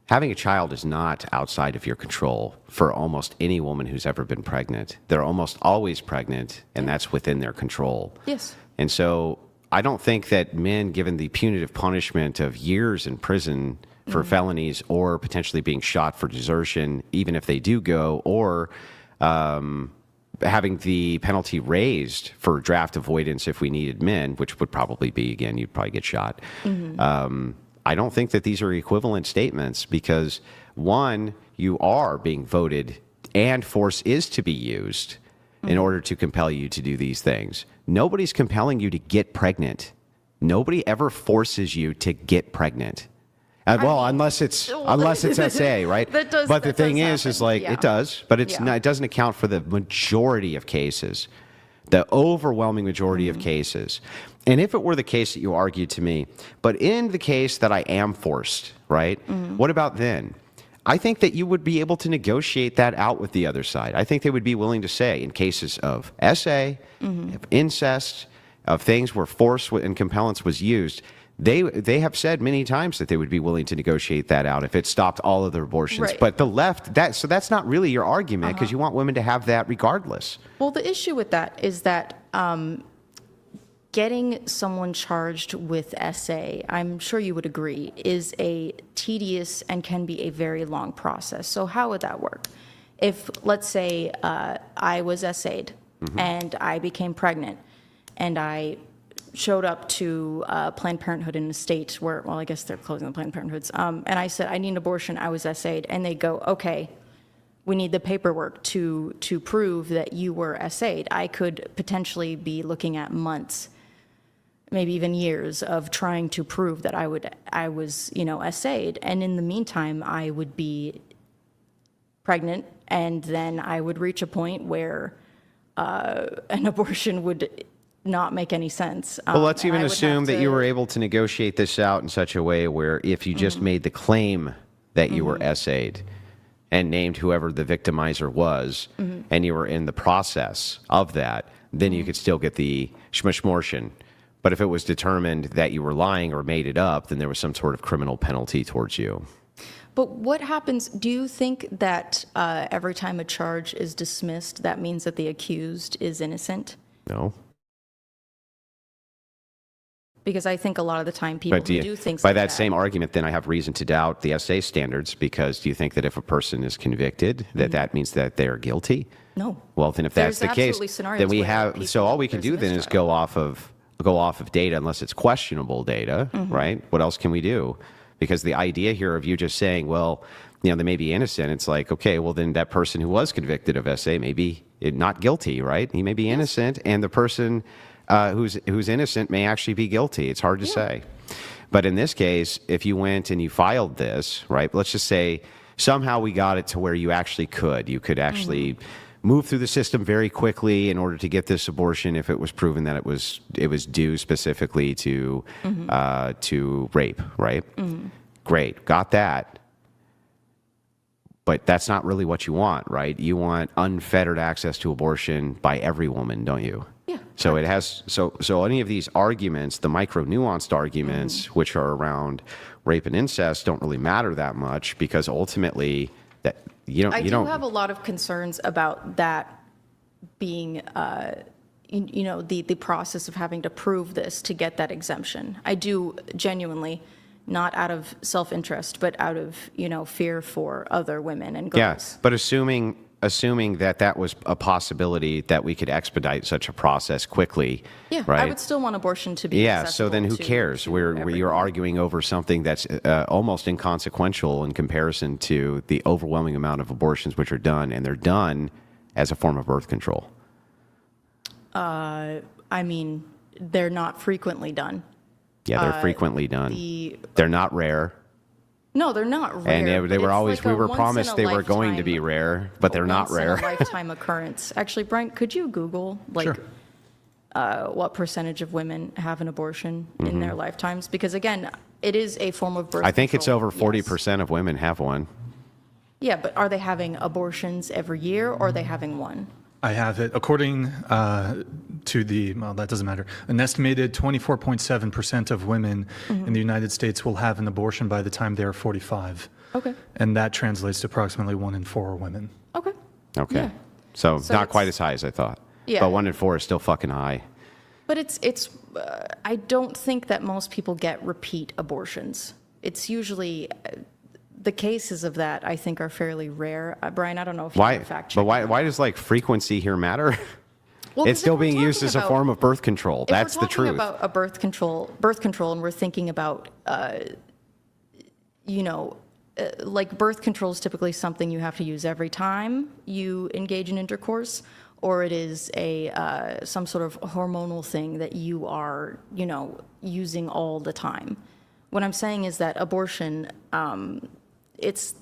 Having a child is not outside of your control for almost any woman who's ever been pregnant. They're almost always pregnant, and that's within their control. Yes. And so I don't think that men, given the punitive punishment of years in prison for felonies or potentially being shot for desertion, even if they do go, or having the penalty raised for draft avoidance if we needed men, which would probably be, again, you'd probably get shot. I don't think that these are equivalent statements because, one, you are being voted and force is to be used in order to compel you to do these things. Nobody's compelling you to get pregnant. Nobody ever forces you to get pregnant. Well, unless it's SA, right? That does, but the that thing does is happen. like Yeah. it does, but it's Yeah. not, it doesn't account for the majority of cases, the overwhelming majority of cases. And if it were the case that you argued to me, but in the case that I am forced, right? What about then? I think that you would be able to negotiate that out with the other side. I think they would be willing to say, in cases of SA, of incest, of things where force and compellence was used, they have said many times that they would be willing to negotiate that out if it stopped all of the abortions. Right. But the left, so that's not really your argument because you want women to have that regardless. Well, the issue with that is that getting someone charged with SA, I'm sure you would agree, is a tedious and can be a very long process. So how would that work? If, let's say, I was SA'd and I became pregnant and I showed up to Planned Parenthood in a state where, well, I guess they're closing the Planned Parenthoods, and I said, I need an abortion, I was SA'd, and they go, okay, we need the paperwork to prove that you were SA'd. I could potentially be looking at months, maybe even years of trying to prove that I was, SA'd. And in the meantime, I would be pregnant, and then I would reach a point where an abortion would not make any sense. Well, let's and even I would assume have that to- you were able to negotiate this out in such a way where if you just made the claim that you were SA'd and named whoever the victimizer was, and you were in the process of that, then you could still get the shmishmortion. But if it was determined that you were lying or made it up, then there was some sort of criminal penalty towards you. But what happens, do you think that every time a charge is dismissed, that means that the accused is innocent? No. Because I think a lot of the time people who do things by like that same argument, then I have reason to doubt the SA standards because do you think that if a person is convicted, that that means that they are guilty? No. Well, then if that's There's the case, absolutely scenarios then we where have, people- so all we can there's do then is mistrial. go off of data unless it's questionable data, right? What else can we do? Because the idea here of you just saying, well, they may be innocent, it's like, okay, well then that person who was convicted of SA may be not guilty, right? He may be innocent, and the person who's innocent may actually be guilty. It's hard to say. But in this case, if you went and you filed this, right, let's just say somehow we got it to where you could actually move through the system very quickly in order to get this abortion if it was proven that it was due specifically to rape, right? Great, got that. But that's not really what you want, right? You want unfettered access to abortion by every woman, don't you? Yeah. So it has so any of these arguments, the micro nuanced arguments, which are around rape and incest, don't really matter that much because ultimately that I do have a lot of concerns about that being, the process of having to prove this to get that exemption. I do genuinely, not out of self-interest, but out of, fear for other women and girls. Yeah, but assuming that was a possibility that we could expedite such a process quickly, Yeah, right? I would still want abortion to be Yeah, so then who accessible cares? to Where you're everyone. arguing over something that's almost inconsequential in comparison to the overwhelming amount of abortions which are done, and they're done as a form of birth control. I mean, they're not frequently done. Yeah, they're frequently done. They're not rare. No, they're not rare. And they but were it's always, like we a were once promised in a they were going to be lifetime- rare, but they're not rare. Once in a lifetime occurrence. Actually, Brian, could you Google what percentage of women have an abortion in their lifetimes? Because again, It is a form of birth I think it's control, over yes. 40% of women have one. Yeah, but are they having abortions every year, or are they having one? I have it. According to the, well, that doesn't matter. An estimated 24.7% of women in the United States will have an abortion by the time they're 45. Okay. And that translates to approximately 1 in 4 women. Okay. Okay. Yeah. So So not quite it's- as high as I thought. Yeah. But 1 in 4 is still fucking high. But it's I don't think that most people get repeat abortions. It's usually, the cases of that, I think, are fairly rare. Brian, I don't know if you Why? can fact check. But why does like frequency here matter? Well, It's 'cause still if we're being used talking as a about- form of birth control. if we're That's the talking truth. about a birth control, and we're thinking about, like birth control is typically something you have to use every time you engage in intercourse, or it is some sort of hormonal thing that you are, using all the time. What I'm saying is that abortion, it's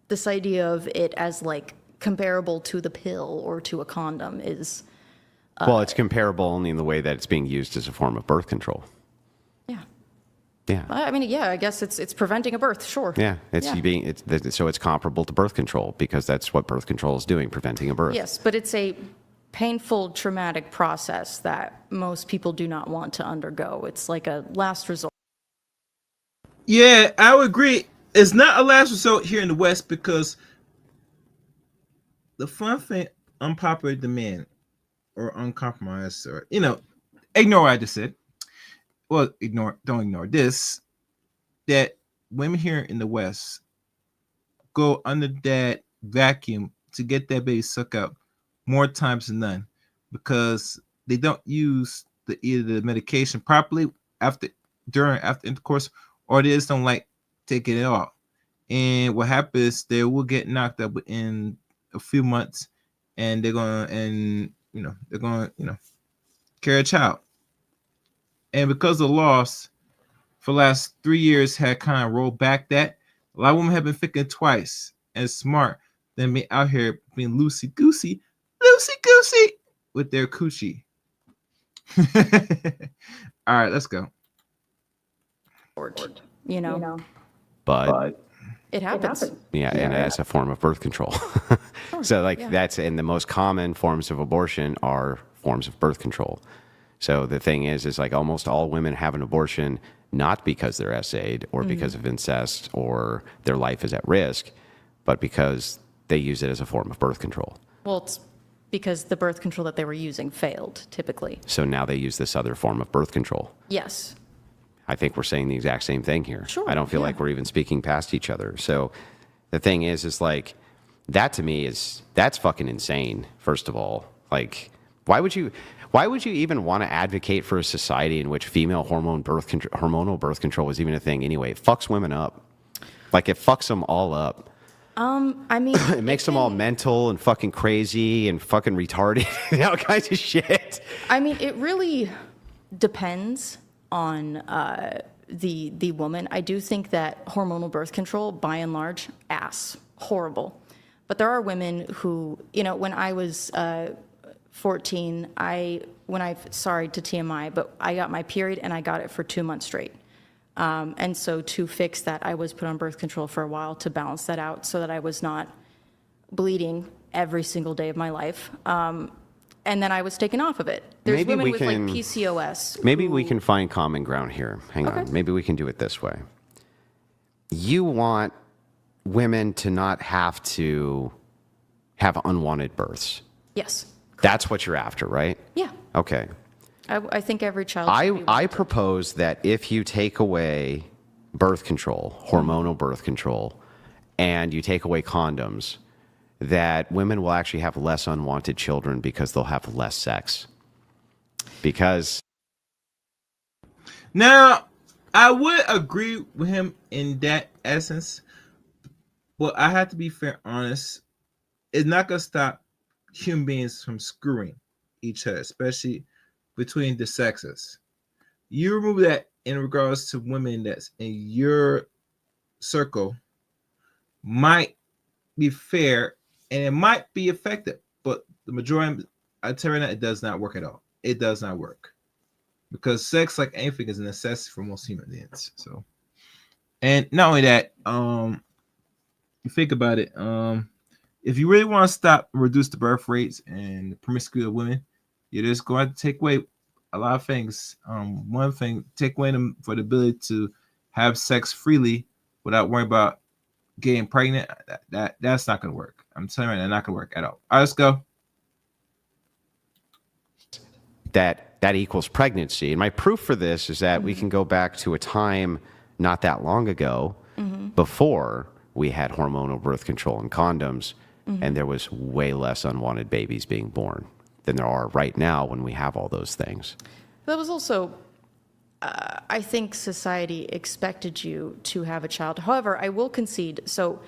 this idea of it as like comparable to the pill or to a condom is, Well, it's comparable only in the way that it's being used as a form of birth control. yeah. Yeah. I mean, yeah, I guess it's preventing a birth, sure. Yeah, it's Yeah. you being so it's comparable to birth control because that's what birth control is doing, preventing a birth. Yes, but it's a painful, traumatic process that most people do not want to undergo. It's like a last resort. Yeah, I would agree. It's not a last resort here in the West because the fun thing, unpopular demand or uncompromised, or ignore what I just said. Well, don't ignore this. That women here in the West go under that vacuum to get that baby sucked out more times than none because they don't use either the medication properly after intercourse, or they just don't like taking it off. And what happens is they will get knocked up in a few months, and they're gonna carry a child. And because of the loss for the last 3 years had kind of rolled back that, a lot of women have been thinking twice and smart than me out here being loosey goosey with their coochie. All right, let's go. But It happens. yeah, and as a form of birth control. So like yeah. that's and the most common forms of abortion are forms of birth control. So the thing is like almost all women have an abortion not because they're SA'd or because of incest or their life is at risk, but because they use it as a form of birth control. Well, it's because the birth control that they were using failed, typically. So now they use this other form of birth control. Yes. I think we're saying the exact same thing here. Sure, I don't feel yeah. like we're even speaking past each other. So the thing is like that to me that's fucking insane. First of all, like why would you even want to advocate for a society in which female hormonal birth control is even a thing anyway? It fucks women up. Like it fucks them all up. I mean, It makes them all mental and fucking crazy and fucking retarded, all kinds of shit. I mean, it really depends on the woman. I do think that hormonal birth control, by and large, horrible. But there are women who, when I was 14, sorry to TMI, but I got my period and I got it for 2 months straight. And so to fix that, I was put on birth control for a while to balance that out so that I was not bleeding every single day of my life. And then I was taken off of it. There's Maybe women we with can- like PCOS. Maybe who- we can find common ground here. Hang Okay. on. Maybe we can do it this way. You want women to not have to have unwanted births. Yes. That's what you're after, right? Yeah. Okay. I think every child should be I propose that if you take away birth control, hormonal birth control, and you take away condoms, that women will actually have less unwanted children because they'll have less sex. Because Now, I would agree with him in that essence, but I have to be fair, honest. It's not gonna stop human beings from screwing each other, especially between the sexes. You remove that in regards to women that's in your circle, might be fair and it might be effective, but the majority, I tell you that it does not work at all. It does not work. because sex, like anything, is a necessity for most human beings. So, and not only that, you think about it, if you really want to stop and reduce the birth rates and the promiscuity of women, you're just going to take away a lot of things. One thing, take away them for the ability to have sex freely without worrying about getting pregnant. That's not going to work. I'm telling you, that's not going to work at all. All right, let's go. That equals pregnancy. And my proof for this is that we can go back to a time not that long ago before we had hormonal birth control and condoms, and there was way less unwanted babies being born than there are right now when we have all those things. That was also, I think society expected you to have a child. However, I will concede, so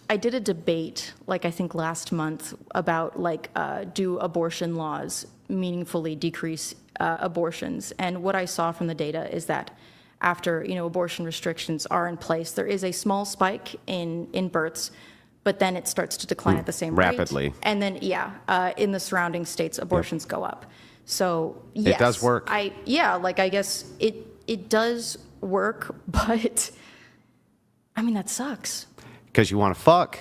I did a debate, like I think last month, about like, do abortion laws meaningfully decrease abortions? And what I saw from the data is that after, abortion restrictions are in place, there is a small spike in births, but then it starts to decline at the same rapidly. rate. And then, in the surrounding states, abortions go up. So yes, it does work. I guess it does work, but I mean, that sucks. Because you want to fuck.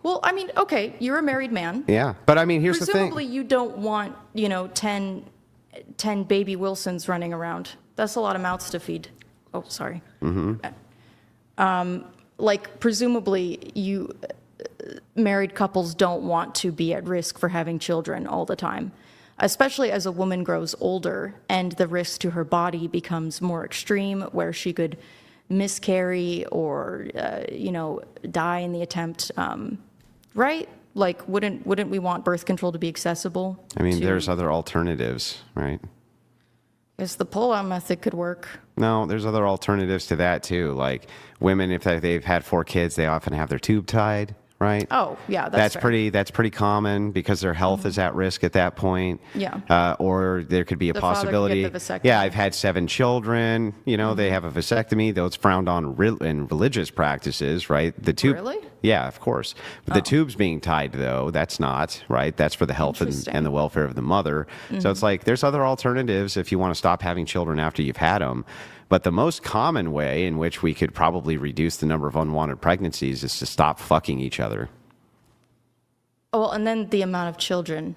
Well, I mean, okay, you're a married man. Yeah, but I mean, here's the thing. Presumably, you don't want, 10 baby Wilsons running around. That's a lot of mouths to feed. Oh, sorry. Presumably, you married couples don't want to be at risk for having children all the time, especially as a woman grows older and the risk to her body becomes more extreme, where she could miscarry or die in the attempt, right? Like, wouldn't we want birth control to be accessible? I mean, there's other alternatives, right? Guess the pull-out method could work. No, there's other alternatives to that too. Like women, if they've had 4 kids, they often have their tube tied, right? Oh, yeah, that's fair. That's pretty common because their health is at risk at that point. Yeah. Or there could be a The father could possibility. get the vasectomy. Yeah, I've had 7 children. They have a vasectomy, though it's frowned on in religious practices, right? The tube. Really? Yeah, of course. But the tubes being tied, though, that's not, right? That's for the health and the welfare of the mother. So it's like there's other alternatives if you want to stop having children after you've had them. But the most common way in which we could probably reduce the number of unwanted pregnancies is to stop fucking each other. Oh, well, and then the amount of children.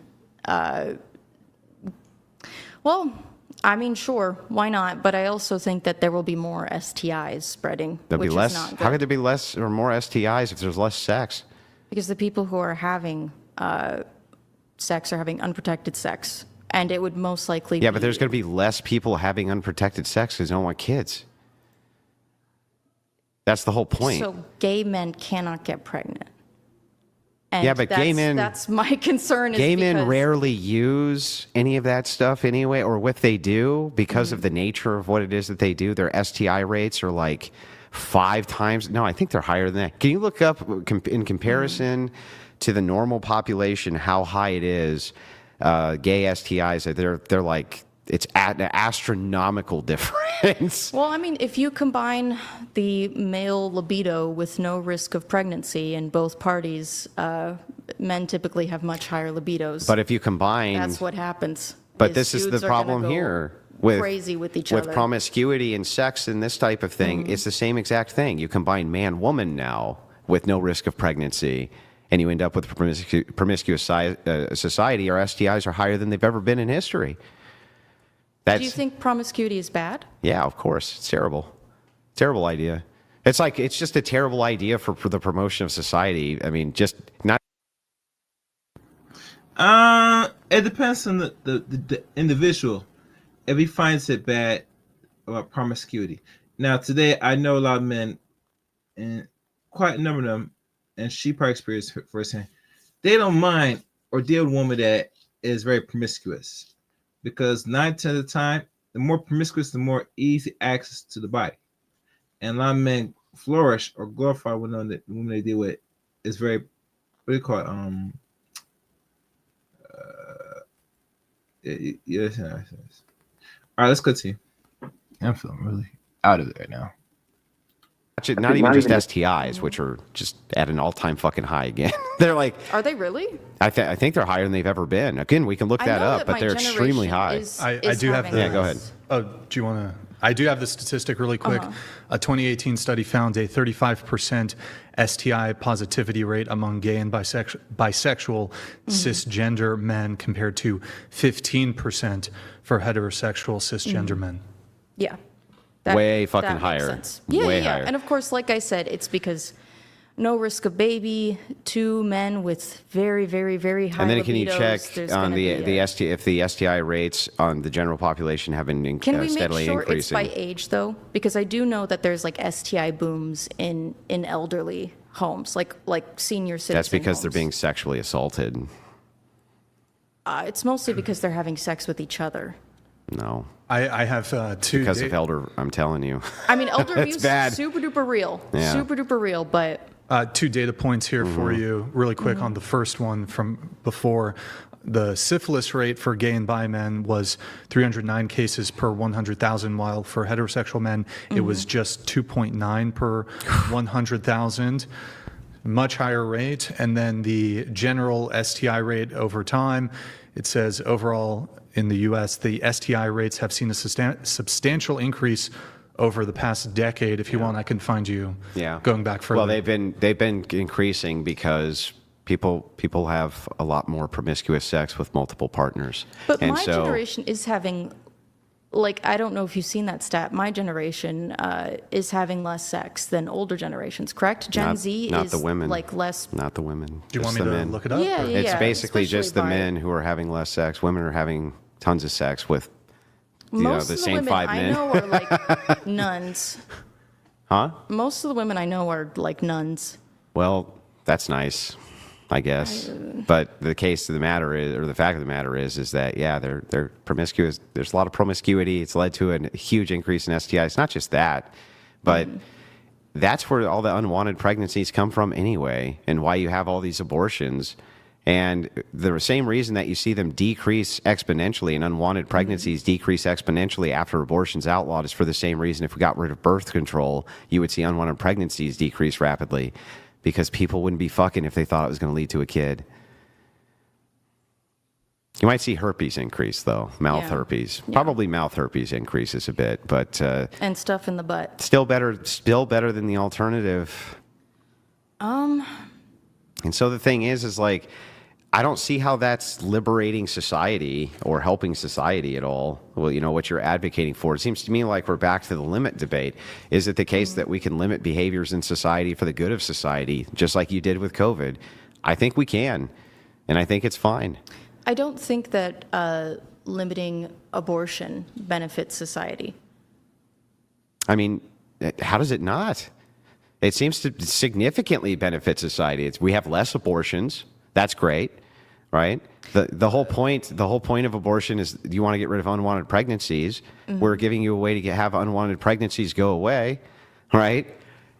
I mean, sure, why not? But I also think that there will be more STIs spreading. There'll be which less. Is not good. How could there be less or more STIs if there's less sex? Because the people who are having sex are having unprotected sex. And it would most likely Yeah, but there's going to be less people having unprotected sex because they don't want kids. That's the whole point. So gay men cannot get pregnant. And yeah, but gay men... That's my concern. Gay men rarely use any of that stuff anyway, or if they do, because of the nature of what it is that they do, their STI rates are like 5 times... No, I think they're higher than that. Can you look up, in comparison to the normal population, how high it is... gay STIs, they're like, it's an astronomical difference. Well, I mean, if you combine the male libido with no risk of pregnancy in both parties, men typically have much higher libidos. But if you combine... That's what happens. But this is the problem here. Crazy with each other. With promiscuity and sex and this type of thing, it's the same exact thing. You combine man-woman now with no risk of pregnancy, and you end up with a promiscuous society. Our STIs are higher than they've ever been in history. Do you think promiscuity is bad? Yeah, of course. It's terrible. Terrible idea. It's just a terrible idea for the promotion of society. I mean, just not... It depends on the individual. If he finds it bad about promiscuity. Now, today, I know a lot of men, and quite a number of them, and she probably experienced firsthand, they don't mind or deal with a woman that is very promiscuous, because 9 times of the time, the more promiscuous, the more easy access to the body, and a lot of men flourish or glorify when the woman they deal with is very, what do you call it? Yes. All right, let's continue. I'm feeling really out of it right now. Not even just STIs, which are just at an all-time fucking high again. They're like, Are they really? I think they're higher than they've ever been. Again, we can look that up, but they're extremely high. I do have the. Yeah, go ahead. Oh, do you want to? I do have the statistic really quick. A 2018 study found a 35% STI positivity rate among gay and bisexual cisgender men compared to 15% for heterosexual cisgender men. Yeah. Way fucking that makes higher. sense. Yeah, Way yeah, higher. And of course, like I said, it's because no risk of baby, 2 men with very, very, very high And then can you libidos, check there's on gonna be if the STI rates on the general population have been Can we make steadily sure increasing? it's by age, though? Because I do know that there's like STI booms in elderly homes, like senior citizen That's because they're homes. being sexually assaulted. It's mostly because they're having sex with each other. No, I have two. because of elder. I'm telling you. I mean, elder It's abuse bad. is super duper real. Yeah. Super duper real, but 2 data points here for you, really quick on the first one from before. The syphilis rate for gay and bi men was 309 cases per 100,000, while for heterosexual men, it was just 2.9 per 100,000. Much higher rate. And then the general STI rate over time, it says overall in the U.S., the STI rates have seen a substantial increase over the past decade. If you want, I can find you going back further. Well, they've been increasing because people have a lot more promiscuous sex with multiple partners. But and my so, generation is having, like, I don't know if you've seen that stat. My generation is having less sex than older generations, correct? Gen Z not is the women. like less. Not the women. Do you want just me the to men. look it up? Yeah, or- yeah, It's basically just the especially by- men who are having less sex. Women are having tons of sex with Most the of the same women 5 I men. know are like nuns. Huh? Most of the women I know are like nuns. Well, that's nice, I guess. But the case of the matter is, or the fact of the matter is that they're promiscuous. There's a lot of promiscuity. It's led to a huge increase in STIs. Not just that, but that's where all the unwanted pregnancies come from anyway, and why you have all these abortions. And the same reason that you see them decrease exponentially and unwanted pregnancies decrease exponentially after abortion's outlawed is for the same reason. If we got rid of birth control, you would see unwanted pregnancies decrease rapidly because people wouldn't be fucking if they thought it was going to lead to a kid. You might see herpes increase, though, mouth herpes. Yeah. Probably mouth herpes increases a bit, but And stuff in the butt. still better than the alternative. And so the thing is like, I don't see how that's liberating society or helping society at all. Well, you know, what you're advocating for. It seems to me like we're back to the limit debate. Is it the case that we can limit behaviors in society for the good of society, just like you did with COVID? I think we can, and I think it's fine. I don't think that limiting abortion benefits society. I mean, how does it not? It seems to significantly benefit society. We have less abortions. That's great, right? The whole point of abortion is you want to get rid of unwanted pregnancies. We're giving you a way to have unwanted pregnancies go away, right?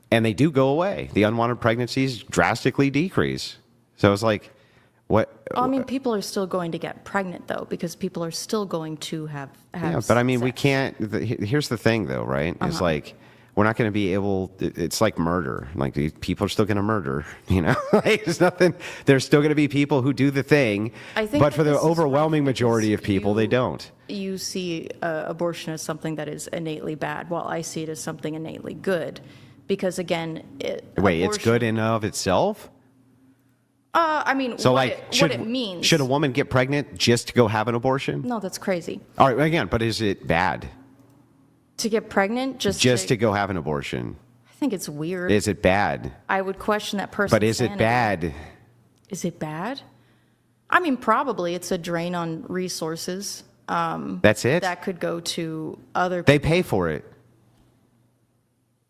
And they do go away. The unwanted pregnancies drastically decrease. So it's like, what? I mean, people are still going to get pregnant, though, because people are still going to have Yeah, but I mean, we sex. can't. Here's the thing, though, right? It's like we're not going to be able. It's like murder. Like people are still going to murder. You know, like, there's nothing. There's still going to be people who do the thing, I think but that for the this is overwhelming rough majority of because people, they don't. You see abortion as something that is innately bad, while I see it as something innately good. Because again, Wait, it's good in and of itself. I mean, So, what, like, what it means. should a woman get pregnant just to go have an abortion? No, that's crazy. All right, again, but is it bad To get pregnant, just to go have an abortion? I think it's weird. Is it bad? I would question that person's But is it sanity. bad? Is it bad? I mean, probably. It's a drain on resources. That's it. That could go to other They pay for it.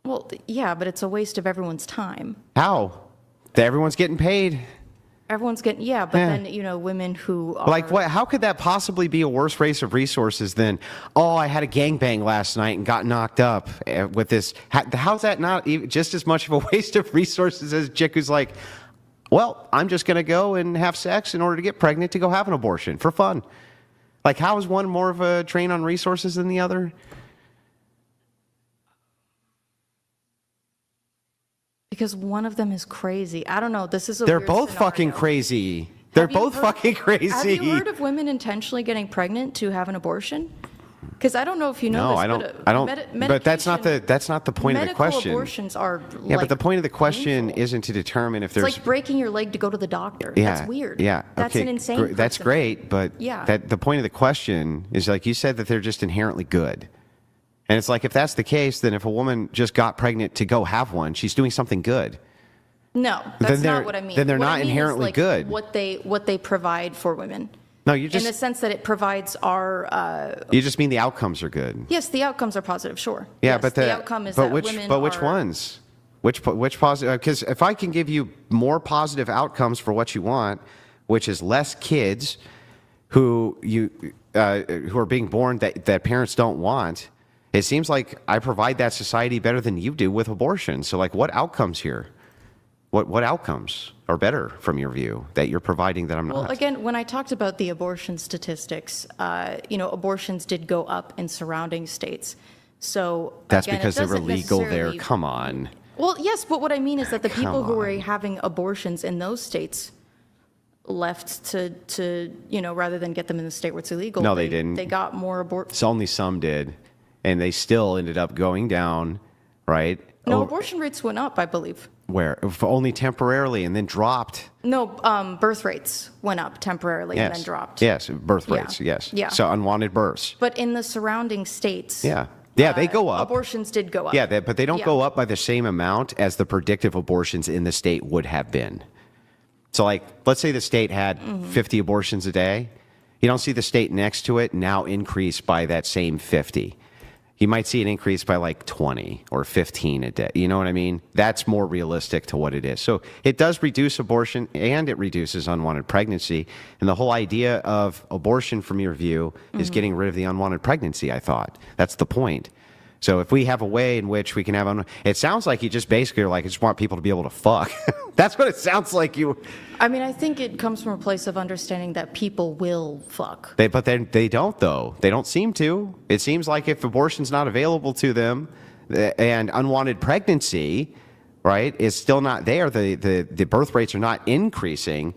Well, yeah, but it's a waste of everyone's time. How? Everyone's getting paid. Everyone's getting, but then, women who are. Like, what? How could that possibly be a worse waste of resources than, I had a gangbang last night and got knocked up with this? How's that not even just as much of a waste of resources as a chick who's like, well, I'm just going to go and have sex in order to get pregnant to go have an abortion for fun? Like, how is one more of a drain on resources than the other? Because one of them is crazy. I don't know. This is a They're weird both fucking scenario. crazy. They're Have you both heard- fucking crazy. Have you heard of women intentionally getting pregnant to have an abortion? Because I don't know if you know No, this, I don't. but I don't. But that's not the point of the medical question. abortions are Yeah, but the point of the question painful. isn't to determine if It's there's. like breaking your leg to go to the doctor. Yeah, That's weird. Yeah, That's okay, an insane. That's principle. great, but Yeah. that the point of the question is like you said that they're just inherently good, and it's like if that's the case, then if a woman just got pregnant to go have one, she's doing something good. No, Then that's they're- not what I mean. then they're What I not mean is, inherently like, good. What they provide for women. No, you in the just sense that it provides our. you just mean the outcomes are good. Yes, the outcomes are positive. Sure. Yeah, Yes, but the outcome is but that which women but which are, ones? Which positive? Because if I can give you more positive outcomes for what you want, which is less kids who are being born that parents don't want, it seems like I provide that society better than you do with abortion. So like, what outcomes here? What outcomes are better from your view that you're providing that I'm not? Well, again, when I talked about the abortion statistics, abortions did go up in surrounding states. So That's again, it because they were doesn't legal there. necessarily- Come on. Well, yes, but what I mean is that the people who were on. having abortions in those states left to rather than get them in the state where it's illegal. No, they didn't. They got more abortions. So only some did, and they still ended up going down, right? No, Oh, abortion rates went up, I believe. where only temporarily and then dropped. No, birth rates went up temporarily and then dropped. Yes, birth Yeah. rates. Yes. Yeah. So unwanted births. But in the surrounding states, Yeah. Yeah, they go up. abortions did go up. Yeah, but they don't Yeah. go up by the same amount as the predictive abortions in the state would have been. So, like, let's say the state had Mm-hmm. 50 abortions a day. You don't see the state next to it now increase by that same 50. You might see an increase by like 20 or 15 a day. You know what I mean? That's more realistic to what it is. So it does reduce abortion and it reduces unwanted pregnancy. And the whole idea of abortion, from your view, is getting rid of the unwanted pregnancy, I thought. That's the point. So if we have a way in which we can have, it sounds like you just basically are like, I just want people to be able to fuck. That's what it sounds like you. I mean, I think it comes from a place of understanding that people will fuck. But then they don't, though. They don't seem to. It seems like if abortion's not available to them and unwanted pregnancy, right, is still not there, the birth rates are not increasing,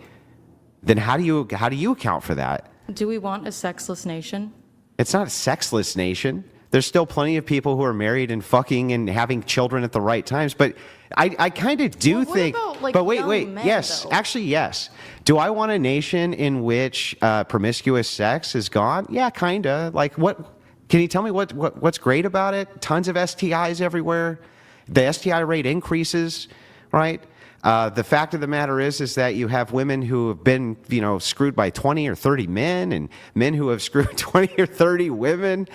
then how do you account for that? Do we want a sexless nation? It's not a sexless nation. There's still plenty of people who are married and fucking and having children at the right times. But I kind of do Well, what think. about, like, but wait, young men, yes, though? actually, yes. Do I want a nation in which promiscuous sex is gone? Yeah, kind of. Like, what? Can you tell me what's great about it? Tons of STIs everywhere. The STI rate increases, right? The fact of the matter is that you have women who have been, screwed by 20 or 30 men, and men who have screwed 20 or 30 women.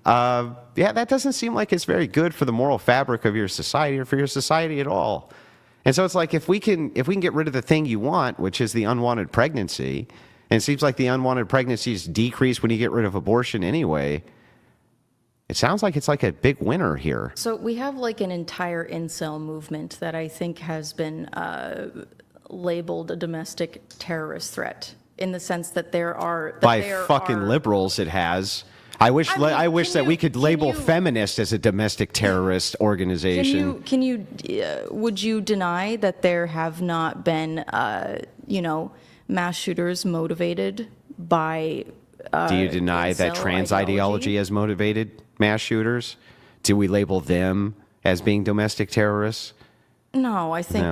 That doesn't seem like it's very good for the moral fabric of your society or for your society at all. And so it's like if we can get rid of the thing you want, which is the unwanted pregnancy, and it seems like the unwanted pregnancies decrease when you get rid of abortion anyway. It sounds like it's like a big winner here. So we have like an entire incel movement that I think has been labeled a domestic terrorist threat in the sense that By fucking liberals, it has. I wish that we could label feminist as a domestic terrorist organization. Would you deny that there have not been, mass shooters motivated by? Do you deny that incel trans ideology has motivated mass shooters? Do we label them as being domestic terrorists? No, I think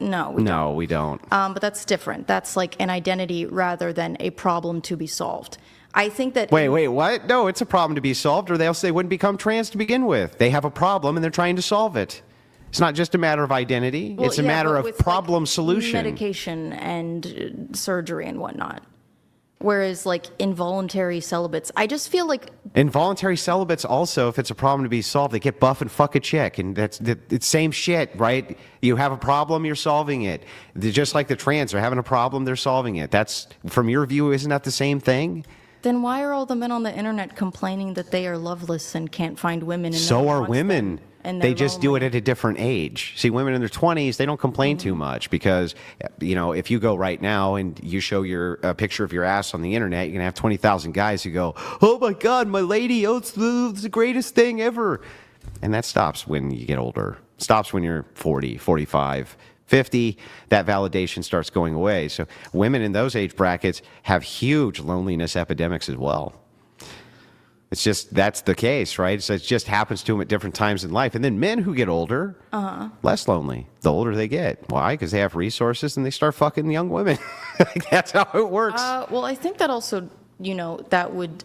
no. We don't. But that's different. That's like an identity rather than a problem to be solved. I think that. Wait, what? No, it's a problem to be solved, or else they wouldn't become trans to begin with. They have a problem and they're trying to solve it. It's not just a matter of identity. Well, it's a yeah, matter but of with, problem like, solution. Medication and surgery and whatnot. Whereas like involuntary celibates, I just feel like Involuntary celibates also, if it's a problem to be solved, they get buff and fuck a chick, and it's same shit, right? You have a problem, you're solving it. They're just like the trans are having a problem, they're solving it. That's, from your view, isn't that the same thing? then why are all the men on the internet complaining that they are loveless and can't find women? And So no one are wants women. them, and They they're just do it lonely? at a different age. See, women in their 20s, they don't complain too much because, if you go right now and you show a picture of your ass on the internet, you're going to have 20,000 guys who go, oh my God, my lady, it's the greatest thing ever. And that stops when you get older. stops when you're 40, 45, 50. That validation starts going away. So women in those age brackets have huge loneliness epidemics as well. It's just, that's the case, right? So it just happens to them at different times in life. And then men who get older, less lonely, the older they get. Why? Because they have resources and they start fucking young women. That's how it works. Well, I think that also, that would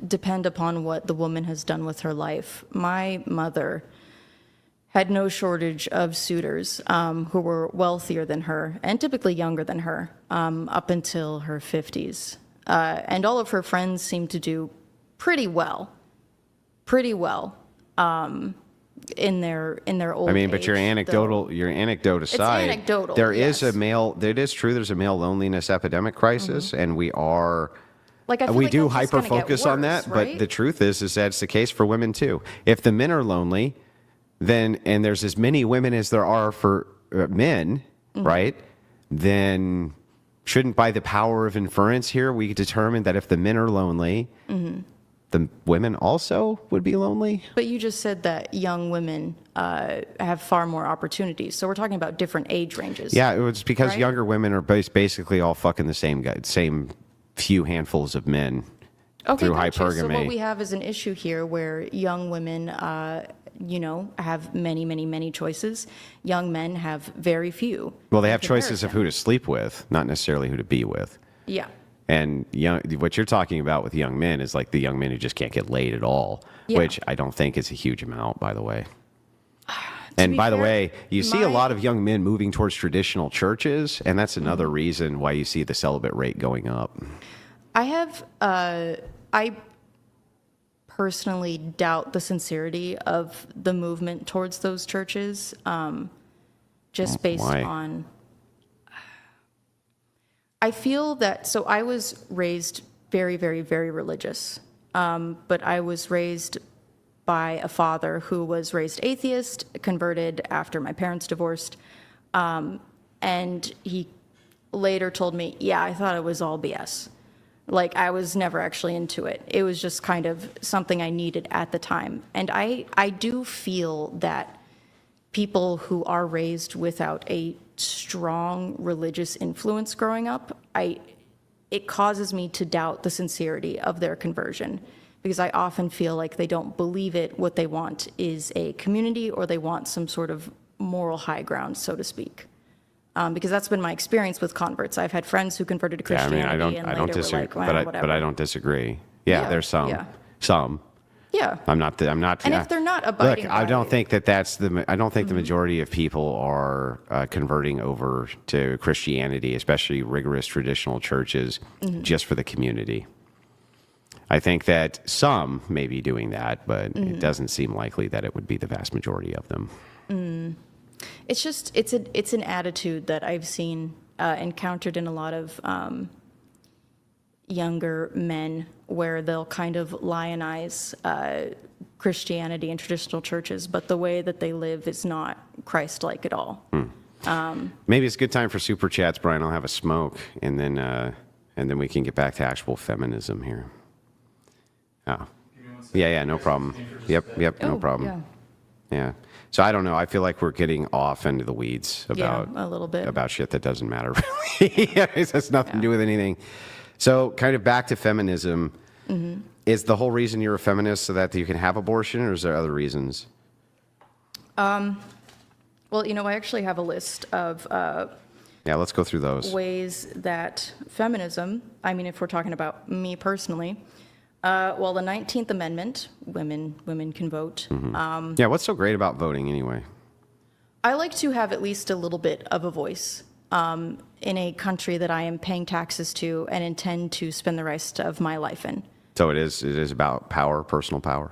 depend upon what the woman has done with her life. My mother had no shortage of suitors who were wealthier than her and typically younger than her up until her 50s. And all of her friends seemed to do pretty well in their old age. But your anecdote aside, anecdotal, there yes. it is true there's a male loneliness epidemic crisis, and we are Like, I feel we like do that's just gonna hyper focus get on worse, that, right? but the truth is that it's the case for women too. If the men are lonely, then and there's as many women as there are for men, right? Then shouldn't, by the power of inference here, we determine that if the men are lonely, the women also would be lonely? But you just said that young women have far more opportunities. So we're talking about different age ranges. Yeah, it was because Right? younger women are basically all fucking the same guy, same few handfuls of men through gotcha. hypergamy. So what we have is an issue here where young women, have many, many, many choices. Young men have very few. Well, they in have choices of who to sleep with, not necessarily who to be with. Yeah. And what you're talking about with young men is like the young men who just can't get laid at all, Yeah. which I don't think is a huge amount, by the way. To And be by the fair, way, you see a my- lot of young men moving towards traditional churches, and that's another reason why you see the celibate rate going up. I personally doubt the sincerity of the movement towards those churches, just based Why? on. I feel that, so I was raised very, very, very religious, but I was raised by a father who was raised atheist, converted after my parents divorced, and he later told me, yeah, I thought it was all BS. Like, I was never actually into it. It was just kind of something I needed at the time. And I do feel that people who are raised without a strong religious influence growing up, it causes me to doubt the sincerity of their conversion, because I often feel like they don't believe it. What they want is a community, or they want some sort of moral high ground, so to speak. Because that's been my experience with converts. I've had friends who converted to Christianity I and don't later disagree, were like, well, but I whatever. don't disagree. Yeah, Yeah, there's some. yeah. Yeah. I'm not. And if they're not abiding Look, I by don't it- think that's the. I don't think the majority of people are converting over to Christianity, especially rigorous traditional churches, just for the community. I think that some may be doing that, but it doesn't seem likely that it would be the vast majority of them. It's just, it's an attitude that I've seen encountered in a lot of younger men, where they'll kind of lionize Christianity and traditional churches, but the way that they live is not Christ-like at all. Maybe it's a good time for super chats, Brian. I'll have a smoke, and then we can get back to actual feminism here. Oh, yeah, no problem. Yep, no Oh, problem. yeah. Yeah. So I don't know. I feel like we're getting off into the weeds about a little bit. about shit that doesn't matter really. It has nothing to do with anything. So kind of back to feminism. Is the whole reason you're a feminist so that you can have abortion, or is there other reasons? Well, I actually have a list of Yeah, let's go through those. ways that feminism, if we're talking about me personally, well, the 19th Amendment, women can vote. Yeah, what's so great about voting anyway? I like to have at least a little bit of a voice in a country that I am paying taxes to and intend to spend the rest of my life in. So it is about power, personal power.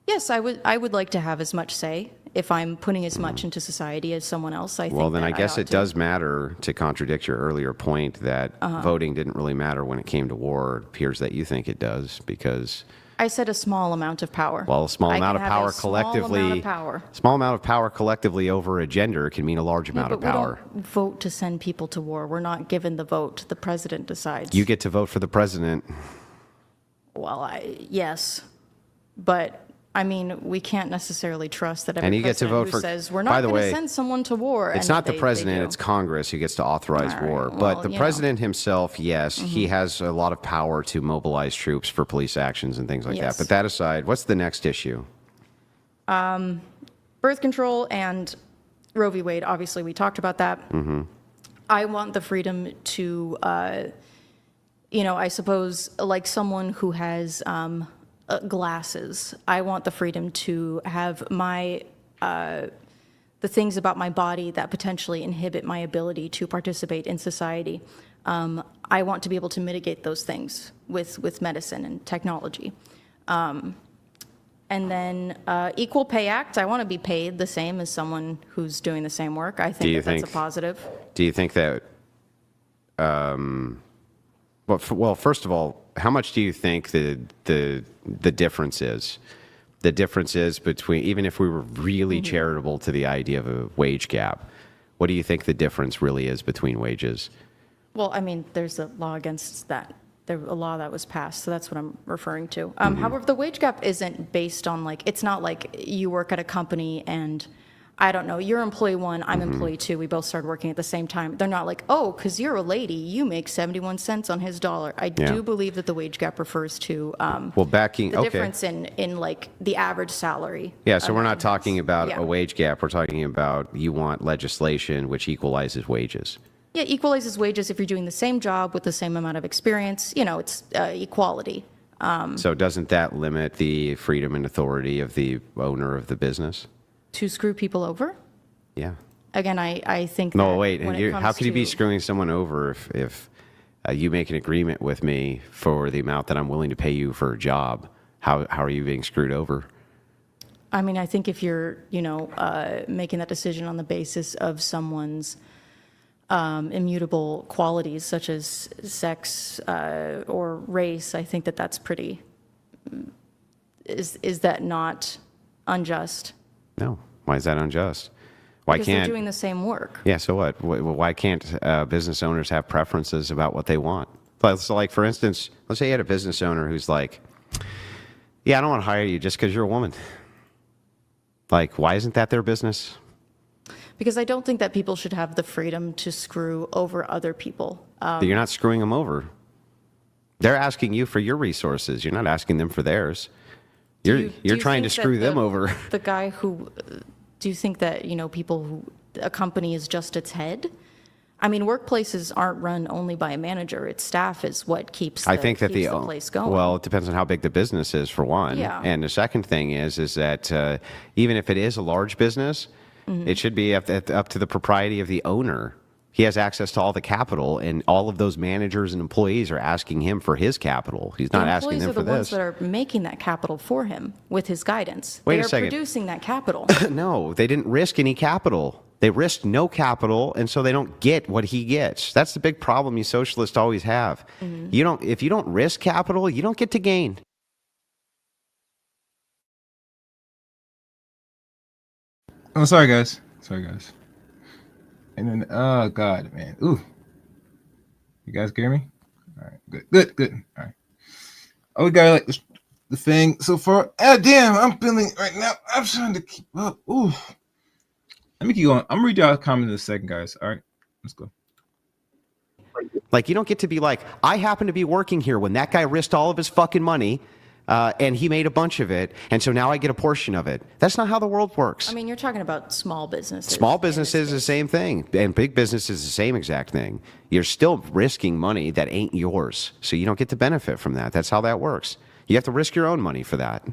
Yes, I would like to have as much say. If I'm putting as much into society as someone else, I think Well, then that I guess ought it to. does matter, to contradict your earlier point that voting didn't really matter when it came to war. It appears that you think it does because, I said a small amount of power. well, a small I amount can of have power a collectively, Small amount of power. small amount of power collectively over a gender can mean a large Yeah, amount but of power. we don't vote to send people to war. We're not given the vote. The president decides. You get to vote for the president. Well, yes, but I mean, we can't necessarily trust that every And you get to president vote who for. says we're by not the going to way, send someone to war. it's and not the they president; do. it's Congress who gets to authorize All right, war. well, But the you know. president himself, yes, he has a lot of power to mobilize troops for police actions and things like Yes. that. But that aside, what's the next issue? Birth control and Roe v. Wade, obviously, we talked about that. I want the freedom to, I suppose, like someone who has glasses, I want the freedom to have the things about my body that potentially inhibit my ability to participate in society. I want to be able to mitigate those things with medicine and technology. And then Equal Pay Act, I want to be paid the same as someone who's doing the same work. I think that's a positive. Do you think that? Well, first of all, how much do you think the difference is? The difference is between, even if we were really charitable to the idea of a wage gap, what do you think the difference really is between wages? Well, I mean, there's a law against that. There's a law that was passed, so that's what I'm referring to. However, the wage gap isn't based on, like, it's not like you work at a company and, I don't know, you're employee one, I'm employee two, we both started working at the same time. They're not like, oh, because you're a lady, you make 71 cents on his dollar. I do believe that the wage gap refers to the difference in like the average salary. Yeah, so we're not talking about a wage gap. We're talking about you want legislation which equalizes wages. Yeah, equalizes wages if you're doing the same job with the same amount of experience. It's equality. So doesn't that limit the freedom and authority of the owner of the business? To screw people over? Yeah. Again, I think No, that wait. when it How comes could you be to- screwing someone over if you make an agreement with me for the amount that I'm willing to pay you for a job? How are you being screwed over? I mean, I think if you're, making that decision on the basis of someone's immutable qualities, such as sex or race, I think that that's pretty. Is that not unjust? No. Why is that unjust? Why Because can't they're doing the same work. Yeah, so what? Why can't business owners have preferences about what they want? So, like, for instance, let's say you had a business owner who's like, yeah, I don't want to hire you just because you're a woman. Like, why isn't that their business? Because I don't think that people should have the freedom to screw over other people. You're not screwing them over. They're asking you for your resources. You're not asking them for theirs. You're trying to screw them over. The guy who, do you think that, a company is just its head? I mean, workplaces aren't run only by a manager. Its staff is what keeps the place going. Well, it depends on how big the business is, for one. Yeah. And the second thing is that even if it is a large business, it should be up to the propriety of the owner. He has access to all the capital, and all of those managers and employees are asking him for his capital. He's not asking them for the employees are the ones this. that are making that capital for him with his guidance. Wait they a are second. producing that capital. No, they didn't risk any capital. They risked no capital, and so they don't get what he gets. That's the big problem you socialists always have. If you don't risk capital, you don't get to gain. Oh, sorry guys. And then, oh god, man, ooh, you guys hear me? All right, good. All right. Oh, we got like the thing so far. Ah, damn, I'm feeling right now. I'm trying to keep up. Ooh, let me keep going. I'm gonna read y'all a comment in a second, guys. All right, let's go. Like, you don't get to be like, I happen to be working here when that guy risked all of his fucking money, and he made a bunch of it, and so now I get a portion of it. That's not how the world works. I mean, you're talking about small businesses. Small business is the same thing, and big business is the same exact thing. You're still risking money that ain't yours, so you don't get to benefit from that. That's how that works. You have to risk your own money for that.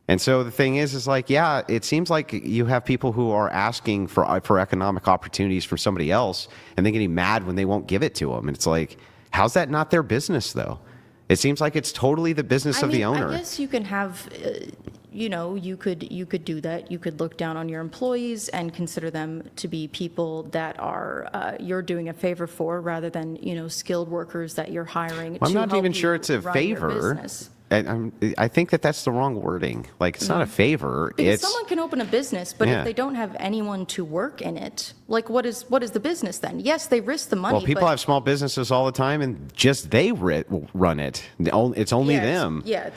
And so the thing is like, yeah, it seems like you have people who are asking for economic opportunities from somebody else, and then getting mad when they won't give it to them. And it's like, how's that not their business, though? It seems like it's totally the business of the owner. I guess you can have, you could do that. You could look down on your employees and consider them to be people that are you're doing a favor for, rather than skilled workers that you're hiring. I'm to not help even sure you it's a run your favor. business. I think that that's the wrong wording. Like, it's not a favor. Because It's someone can open a business, but Yeah. if they don't have anyone to work in it, like what is the business then? Yes, they risk the money. well, people but have small businesses all the time, and just they run it. It's only them. Yeah.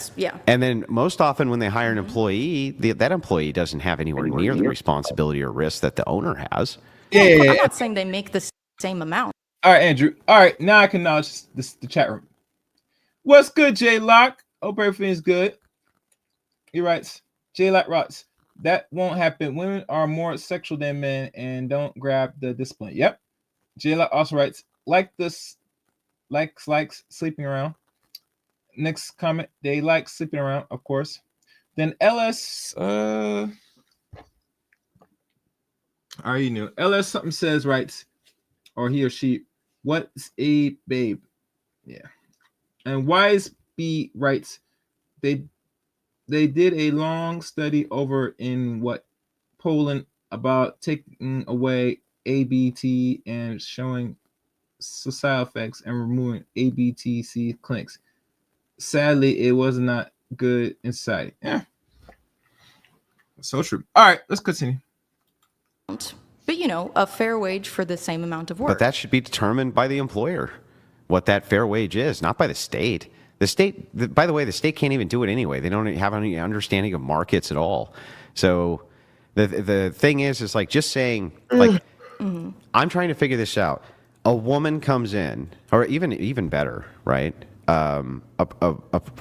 And then most often when they hire an employee, that employee doesn't have anywhere near the responsibility or risk that the owner has. I'm not saying they make the same amount. All right, Andrew. All right, now I can acknowledge the chat room. What's good, J Lock? Hope everything's good. He writes, J Lock writes, that won't happen. Women are more sexual than men and don't grab the discipline. Yep. J Lock also writes, likes sleeping around. Next comment, they like sleeping around, of course. Then LS, I already knew. LS something says, writes, or he or she, what's a babe? Yeah. And Wise B writes, they did a long study over in Poland about taking away ABT and showing societal effects and removing ABTC clinics. Sadly, it was not good in society. Yeah. So true. All right, let's continue. But a fair wage for the same amount of work. But that should be determined by the employer, what that fair wage is, not by the state. The state, by the way, the state can't even do it anyway. They don't have any understanding of markets at all. So the thing is like just saying, like, I'm trying to figure this out. A woman comes in, or even better, right? A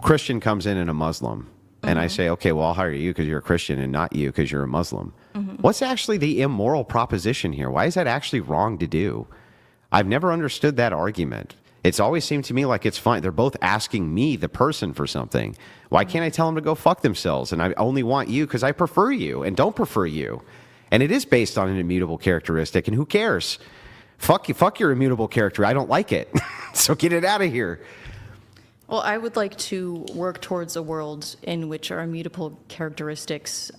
Christian comes in and a Muslim. And I say, okay, well, I'll hire you because you're a Christian and not you because you're a Muslim. What's actually the immoral proposition here? Why is that actually wrong to do? I've never understood that argument. It's always seemed to me like it's fine. They're both asking me, the person, for something. Why can't I tell them to go fuck themselves? And I only want you because I prefer you and don't prefer you. And it is based on an immutable characteristic. And who cares? Fuck you. Fuck your immutable character. I don't like it. So get it out of here. Well, I would like to work towards a world in which our immutable characteristics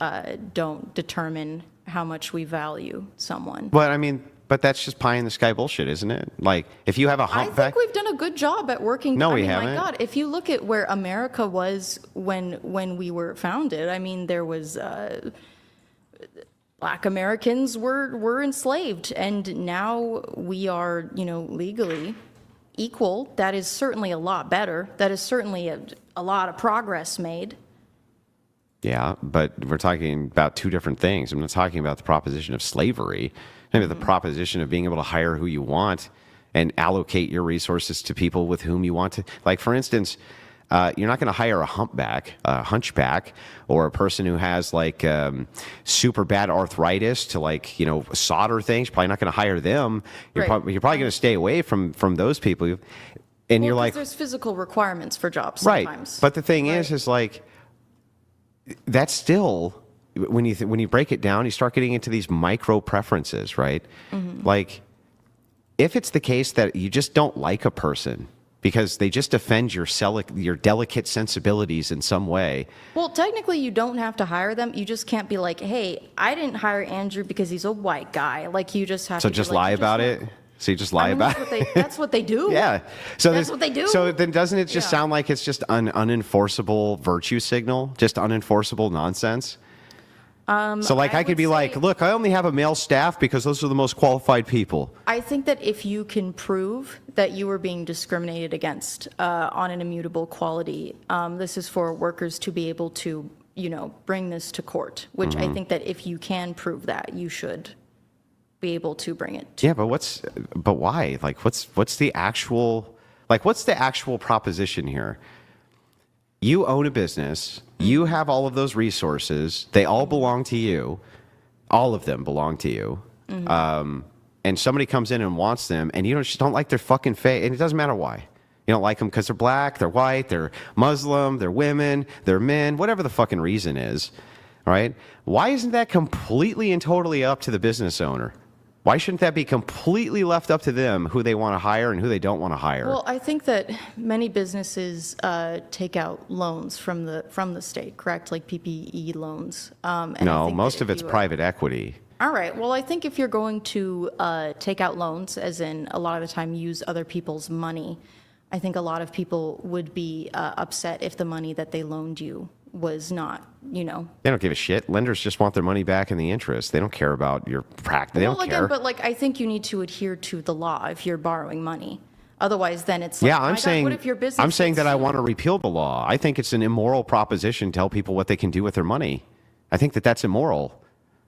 don't determine how much we value someone. But I mean, that's just pie in the sky bullshit, isn't it? Like, if you have a I humpback. think we've done a good job at working. No, I we mean, haven't. My God, if you look at where America was when we were founded, I mean, there was Black Americans were enslaved, and now we are, legally equal. That is certainly a lot better. That is certainly a lot of progress made. Yeah, but we're talking about two different things. I'm not talking about the proposition of slavery. Maybe the proposition of being able to hire who you want and allocate your resources to people with whom you want to. Like, for instance, you're not going to hire a hunchback, or a person who has like super bad arthritis to solder things. You're probably not going to hire them. You're probably going to stay away from those people. And you're like, there's physical requirements for jobs right. sometimes. But the thing is like, that's still. When you break it down, you start getting into these micro preferences, right? Like, if it's the case that you just don't like a person because they just offend your delicate sensibilities in some way. Well, technically, you don't have to hire them. You just can't be like, hey, I didn't hire Andrew because he's a white guy. Like, you just have to. So just lie about it. So you just lie about it. That's what they do. Yeah. So that's what they do. So then doesn't it just sound like it's just an unenforceable virtue signal, just unenforceable nonsense? So I could be like, look, I only have a male staff because those are the most qualified people. I think that if you can prove that you were being discriminated against on an immutable quality, this is for workers to be able to, bring this to court, which I think that if you can prove that, you should be able to bring it to court. But why? Like, what's the actual proposition here? You own a business. You have all of those resources. They all belong to you. All of them belong to you. And somebody comes in and wants them, and you just don't like their fucking face. And it doesn't matter why. You don't like them because they're black, they're white, they're Muslim, they're women, they're men, whatever the fucking reason is. Right? Why isn't that completely and totally up to the business owner? Why shouldn't that be completely left up to them, who they want to hire and who they don't want to hire? Well, I think that many businesses take out loans from the state, correct? Like PPE loans. No, most of it's private equity. All right. Well, I think if you're going to take out loans, as in a lot of the time use other people's money, I think a lot of people would be upset if the money that they loaned you was not, you know. They don't give a shit. Lenders just want their money back and the interest. They don't care about your practice. They don't Well, care. again, but like I think you need to adhere to the law if you're borrowing money. Otherwise, then it's like, Yeah, my I'm God, saying. what if your business I'm saying gets that I sued? want to repeal the law. I think it's an immoral proposition to tell people what they can do with their money. I think that that's immoral.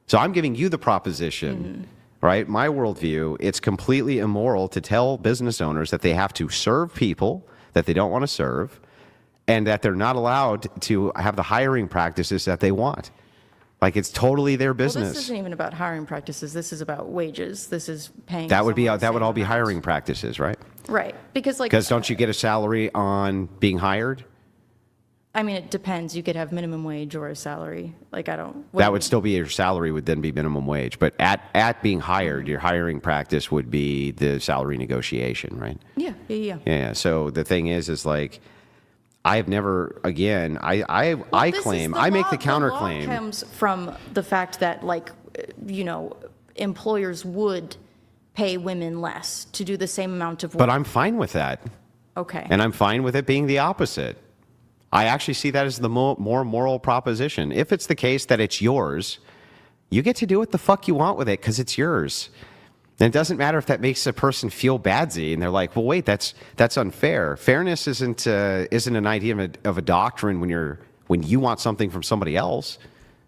So I'm giving you the proposition, right? My worldview. It's completely immoral to tell business owners that they have to serve people that they don't want to serve, and that they're not allowed to have the hiring practices that they want. Like, it's totally their Well, business. this isn't even about hiring practices. This is about wages. This is paying. That would be someone the that would same all be amount. hiring practices, right? Right, because like. Because don't you get a salary on being hired? I mean, it depends. You could have minimum wage or a salary. Like, I don't. what do That you would mean? still be your salary would then be minimum wage. But at being hired, your hiring practice would be the salary negotiation, right? Yeah. Yeah. So the thing is like, I've never, again, I Well, this is claim, the I make law- the counterclaim. The law comes from the fact that, like, you know, employers would pay women less to do the same amount of work. But I'm fine with that. Okay. And I'm fine with it being the opposite. I actually see that as the more moral proposition. If it's the case that it's yours, you get to do what the fuck you want with it because it's yours. And it doesn't matter if that makes a person feel badsy and they're like, well, wait, that's unfair. Fairness isn't an idea of a doctrine when you want something from somebody else.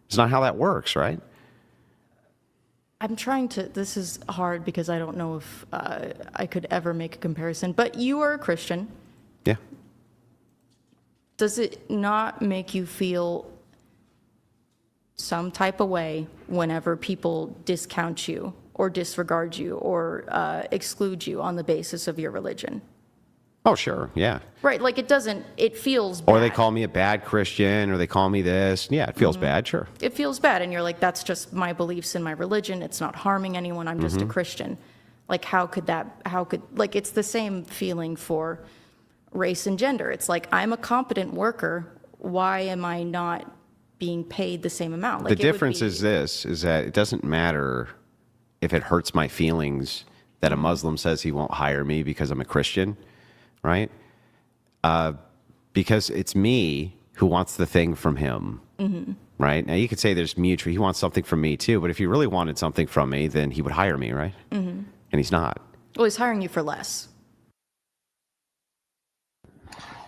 It's not how that works, right? I'm trying to, this is hard because I don't know if I could ever make a comparison, but you are a Christian. Yeah. Does it not make you feel some type of way whenever people discount you or disregard you or exclude you on the basis of your religion? Oh, sure. Yeah. Right, like it feels bad. Or they call me a bad Christian or they call me this. Yeah, it feels bad. Sure. It feels bad, and you're like, that's just my beliefs and my religion. It's not harming anyone. I'm just a Christian. Like, like, it's the same feeling for race and gender. It's like, I'm a competent worker. Why am I not being paid the same amount? Like, The difference is that it doesn't matter if it hurts my feelings that a Muslim says he won't hire me because I'm a Christian, right? Because it's me who wants the thing from him, right? Now, you could say there's mutual. He wants something from me too, but if he really wanted something from me, then he would hire me, right? And he's not. Well, he's hiring you for less.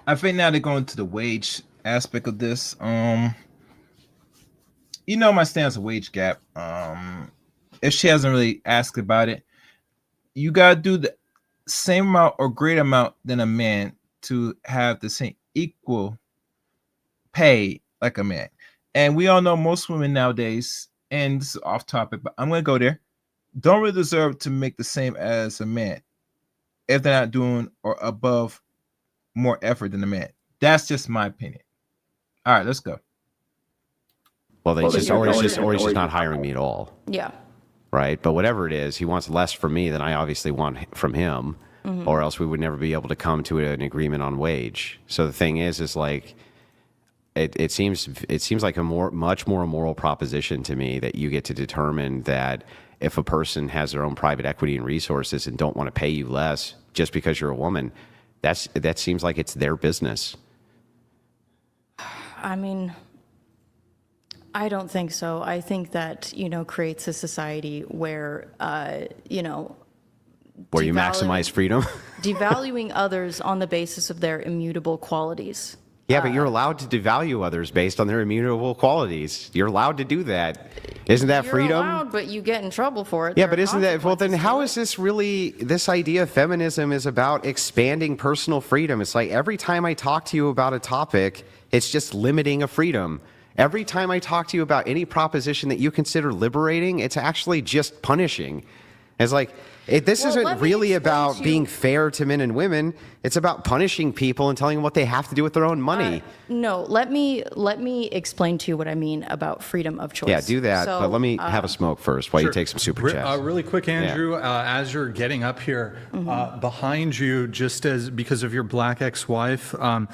I think now they're going to the wage aspect of this. You know my stance on wage gap. If she hasn't really asked about it, you gotta do the same amount or greater amount than a man to have the same equal pay like a man. And we all know most women nowadays, and this is off topic, but I'm gonna go there, don't really deserve to make the same as a man if they're not doing or above more effort than a man. That's just my opinion. All right, let's go. Well, he's just not hiring me at all, Yeah. right? But whatever it is, he wants less from me than I obviously want from him, or else we would never be able to come to an agreement on wage. So the thing is like, it seems like a much more moral proposition to me that you get to determine that if a person has their own private equity and resources and don't want to pay you less just because you're a woman, that seems like it's their business. I mean, I don't think so. I think that, creates a society where, Where you maximize freedom. devaluing others on the basis of their immutable qualities. Yeah, but you're allowed to devalue others based on their immutable qualities. You're allowed to do that. Isn't that You're freedom? allowed, but you get in trouble for it. Yeah, There but are isn't that, well, then consequences how to is this really, this idea of feminism is about expanding personal freedom. It's like every time I talk to you about a topic, it's just limiting a freedom. Every time I talk to you about any proposition that you consider liberating, it's actually just punishing. It's like, this Well, isn't let me really explain about to you- being fair to men and women. It's about punishing people and telling them what they have to do with their own money. No, let me explain to you what I mean about freedom of choice. Yeah, do that. So, But let me have a smoke first while you Sure. take some super chats. Really quick, Andrew, as you're getting up here, behind you, just as because of your black ex-wife, and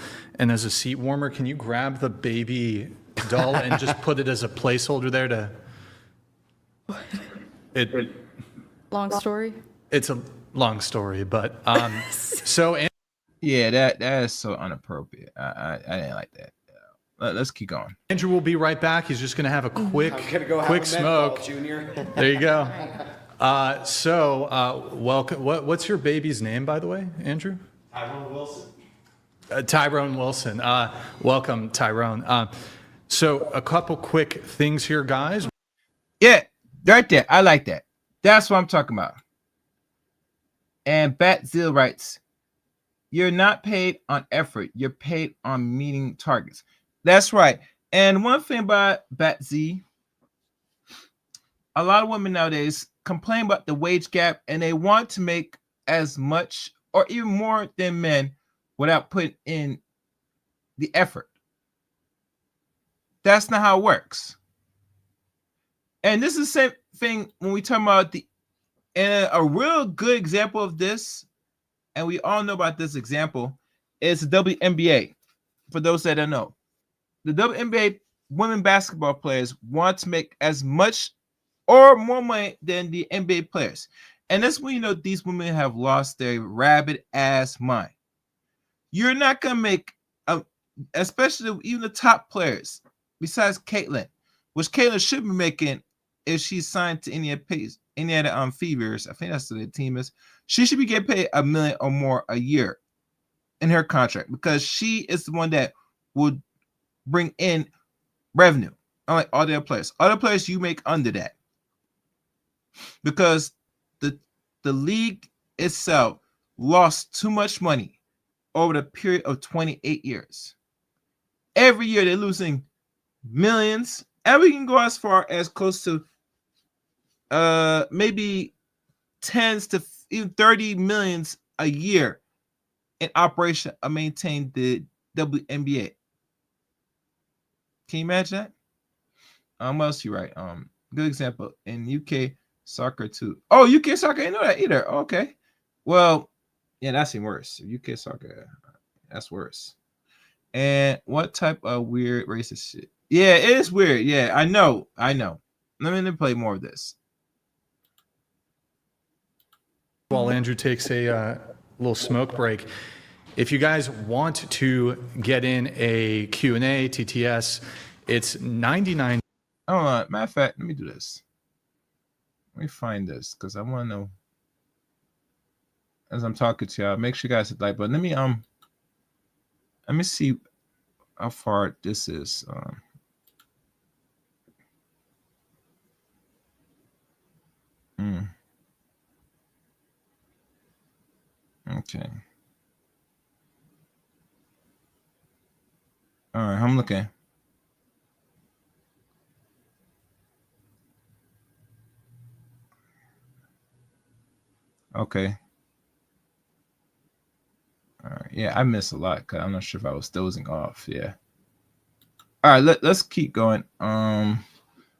as a seat warmer, can you grab the baby doll and just put it as a placeholder there to? long story. It's a long story, but so. Yeah, that is so inappropriate. I didn't like that. Let's keep going. Andrew will be right back. He's just going to have a quick smoke. Junior. There you go. Welcome. What's your baby's name, by the way, Andrew? Tyrone Wilson. Tyrone Wilson. Welcome, Tyrone. So a couple quick things here, guys. Yeah, right there. I like that. That's what I'm talking about. And Bat Zeal writes, you're not paid on effort. You're paid on meeting targets. That's right. And one thing about Bat Z, a lot of women nowadays complain about the wage gap and they want to make as much or even more than men without putting in the effort. That's not how it works. And this is the same thing when we talk about and a real good example of this, and we all know about this example, is the WNBA. For those that don't know, the WNBA women basketball players want to make as much or more money than the NBA players. And that's when you know these women have lost their rabid ass mind. You're not going to make, especially even the top players, besides Caitlyn, which Caitlyn should be making if she's signed to Indiana Fevers. I think that's what the team is. She should be getting paid $1 million or more a year in her contract because she is the one that would bring in revenue, unlike all the other players. Other players you make under that because the league itself lost too much money over the period of 28 years. Every year they're losing millions, and we can go as far as close to maybe tens to even 30 millions a year in operation to maintain the WNBA. Can you imagine that? What else you write? Good example in UK soccer too. Oh, UK soccer, I didn't know that either. Okay. Well, yeah, that's even worse. UK soccer, that's worse. And what type of weird racist shit? Yeah, it is weird. Yeah, I know. Let me play more of this. While Andrew takes a little smoke break, if you guys want to get in a Q&A, TTS, it's 99. Oh, matter of fact, let me do this. Let me find this because I want to know as I'm talking to y'all. Make sure you guys hit like button. Let me see how far this is. Okay. All right, I'm looking. Okay. All right. Yeah, I missed a lot because I'm not sure if I was dozing off. Yeah. All right, let's keep going. I'm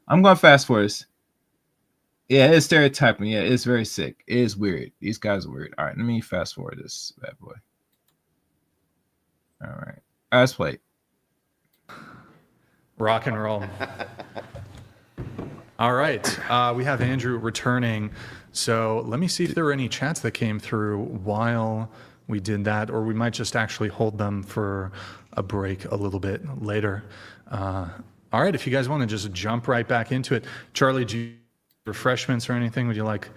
going fast forward this. Yeah, it's stereotyping. Yeah, it's very sick. It is weird. These guys are weird. All right, let me fast forward this bad boy. All right. Let's play. Rock and roll. All right. We have Andrew returning. So let me see if there were any chats that came through while we did that, or we might just actually hold them for a break a little bit later. All right. If you guys want to just jump right back into it. Charlie, do you refreshments or anything? Would you like,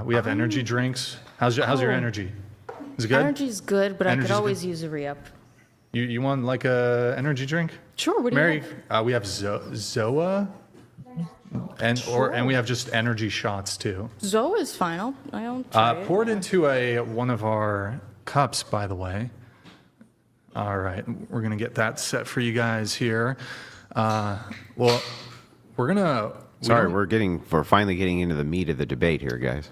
we have energy drinks. How's your energy? Is it good? Energy's good, but Energy's I could always good. use a re-up. You want like a energy drink? Sure, what do Mary, you have? we have Zoa, and we have just energy shots too. Zoa is fine. I'll try it. Pour it into one of our cups, by the way. All right, we're gonna get that set for you guys here. Well, we're gonna. We're finally getting into the meat of the debate here, guys.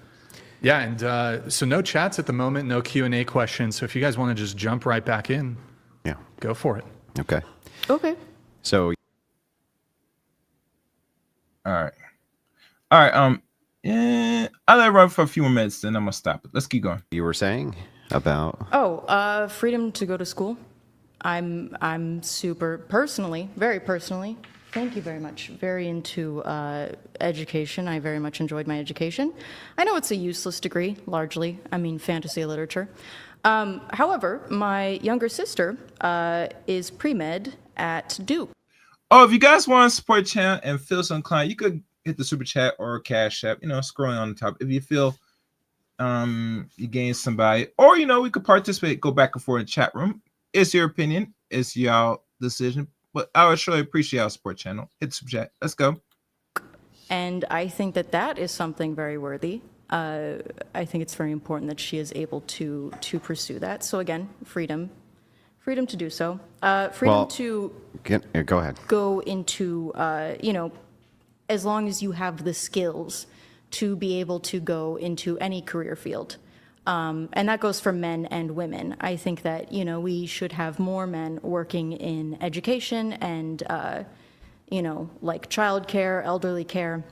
Yeah, and so no chats at the moment, no Q&A questions. So if you guys want to just jump right back in, Yeah. go for it. Okay. Okay. So All right. Yeah, I'll let it run for a few more minutes, then I'm gonna stop it. Let's keep going. you were saying about Freedom to go to school. I'm super personally, very personally, thank you very much, very into education. I very much enjoyed my education. I know it's a useless degree, largely. I mean, fantasy literature. However, my younger sister is pre-med at Duke. Oh, if you guys want to support the channel and feel so inclined, you could hit the super chat or cash app, scrolling on the top. If you feel you gain somebody, or we could participate, go back and forth in the chat room. It's your opinion, it's y'all decision. But I would surely appreciate our support channel. Hit the super chat. Let's go. And I think that is something very worthy. I think it's very important that she is able to pursue that. So again, freedom to do so. Freedom to go ahead. Go into, as long as you have the skills to be able to go into any career field. And that goes for men and women. I think that, we should have more men working in education and, like childcare, elderly care.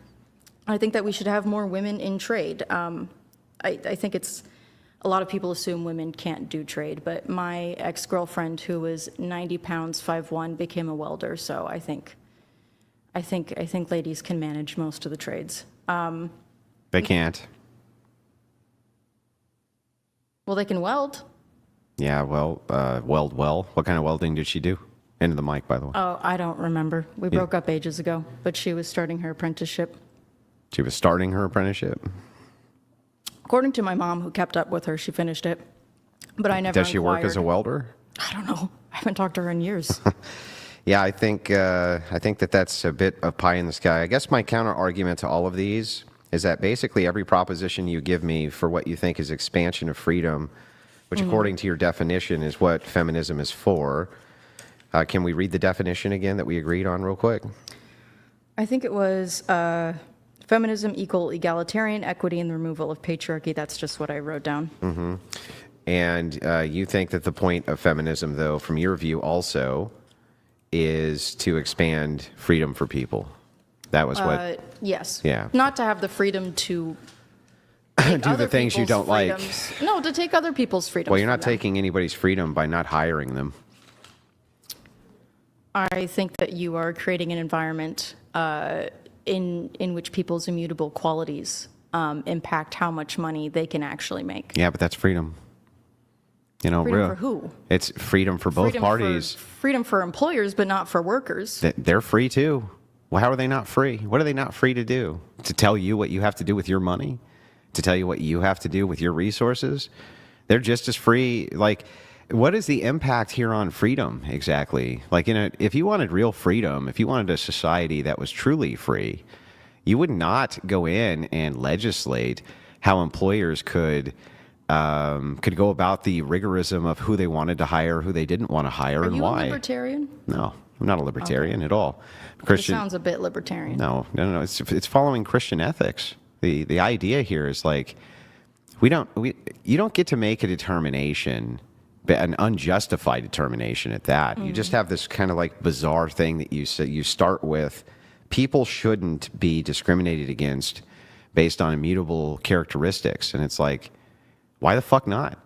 I think that we should have more women in trade. I think it's, a lot of people assume women can't do trade, but my ex-girlfriend, who was 90 pounds, 5'1", became a welder. So I think ladies can manage most of the trades. They can't. Well, they can weld. Yeah, well, weld well. What kind of welding did she do? Into the mic, by the way. Oh, I don't remember. We broke up ages ago, but she was starting her apprenticeship. She was starting her apprenticeship? According to my mom, who kept up with her, she finished it. But I never Does she work as a welder? I don't know. I haven't talked to her in years. Yeah, I think that that's a bit of pie in the sky. I guess my counter argument to all of these is that basically every proposition you give me for what you think is expansion of freedom, which according to your definition is what feminism is for. Can we read the definition again that we agreed on real quick? I think it was feminism equal egalitarian equity and the removal of patriarchy. That's just what I wrote down. Mm-hmm. And you think that the point of feminism, though, from your view also, is to expand freedom for people. That was what... Yes. Yeah. Not to have the freedom to do the things you don't like. No, to take other people's freedom. Well, you're not taking anybody's freedom by not hiring them. I think that you are creating an environment in which people's immutable qualities impact how much money they can actually make. Yeah, but that's freedom. Freedom for who? It's freedom for both parties. Freedom for employers, but not for workers. They're free too. Well, how are they not free? What are they not free to do? To tell you what you have to do with your money? To tell you what you have to do with your resources? They're just as free. Like, what is the impact here on freedom exactly? Like, if you wanted real freedom, if you wanted a society that was truly free, you would not go in and legislate how employers could go about the rigorism of who they wanted to hire, who they didn't want to hire, and why. Are you a libertarian? No, I'm not a libertarian at all. Christian. It sounds a bit libertarian. No. It's following Christian ethics. The idea here is like, you don't get to make a determination, an unjustified determination at that. You just have this kind of like bizarre thing that you start with. People shouldn't be discriminated against based on immutable characteristics, and it's like, why the fuck not?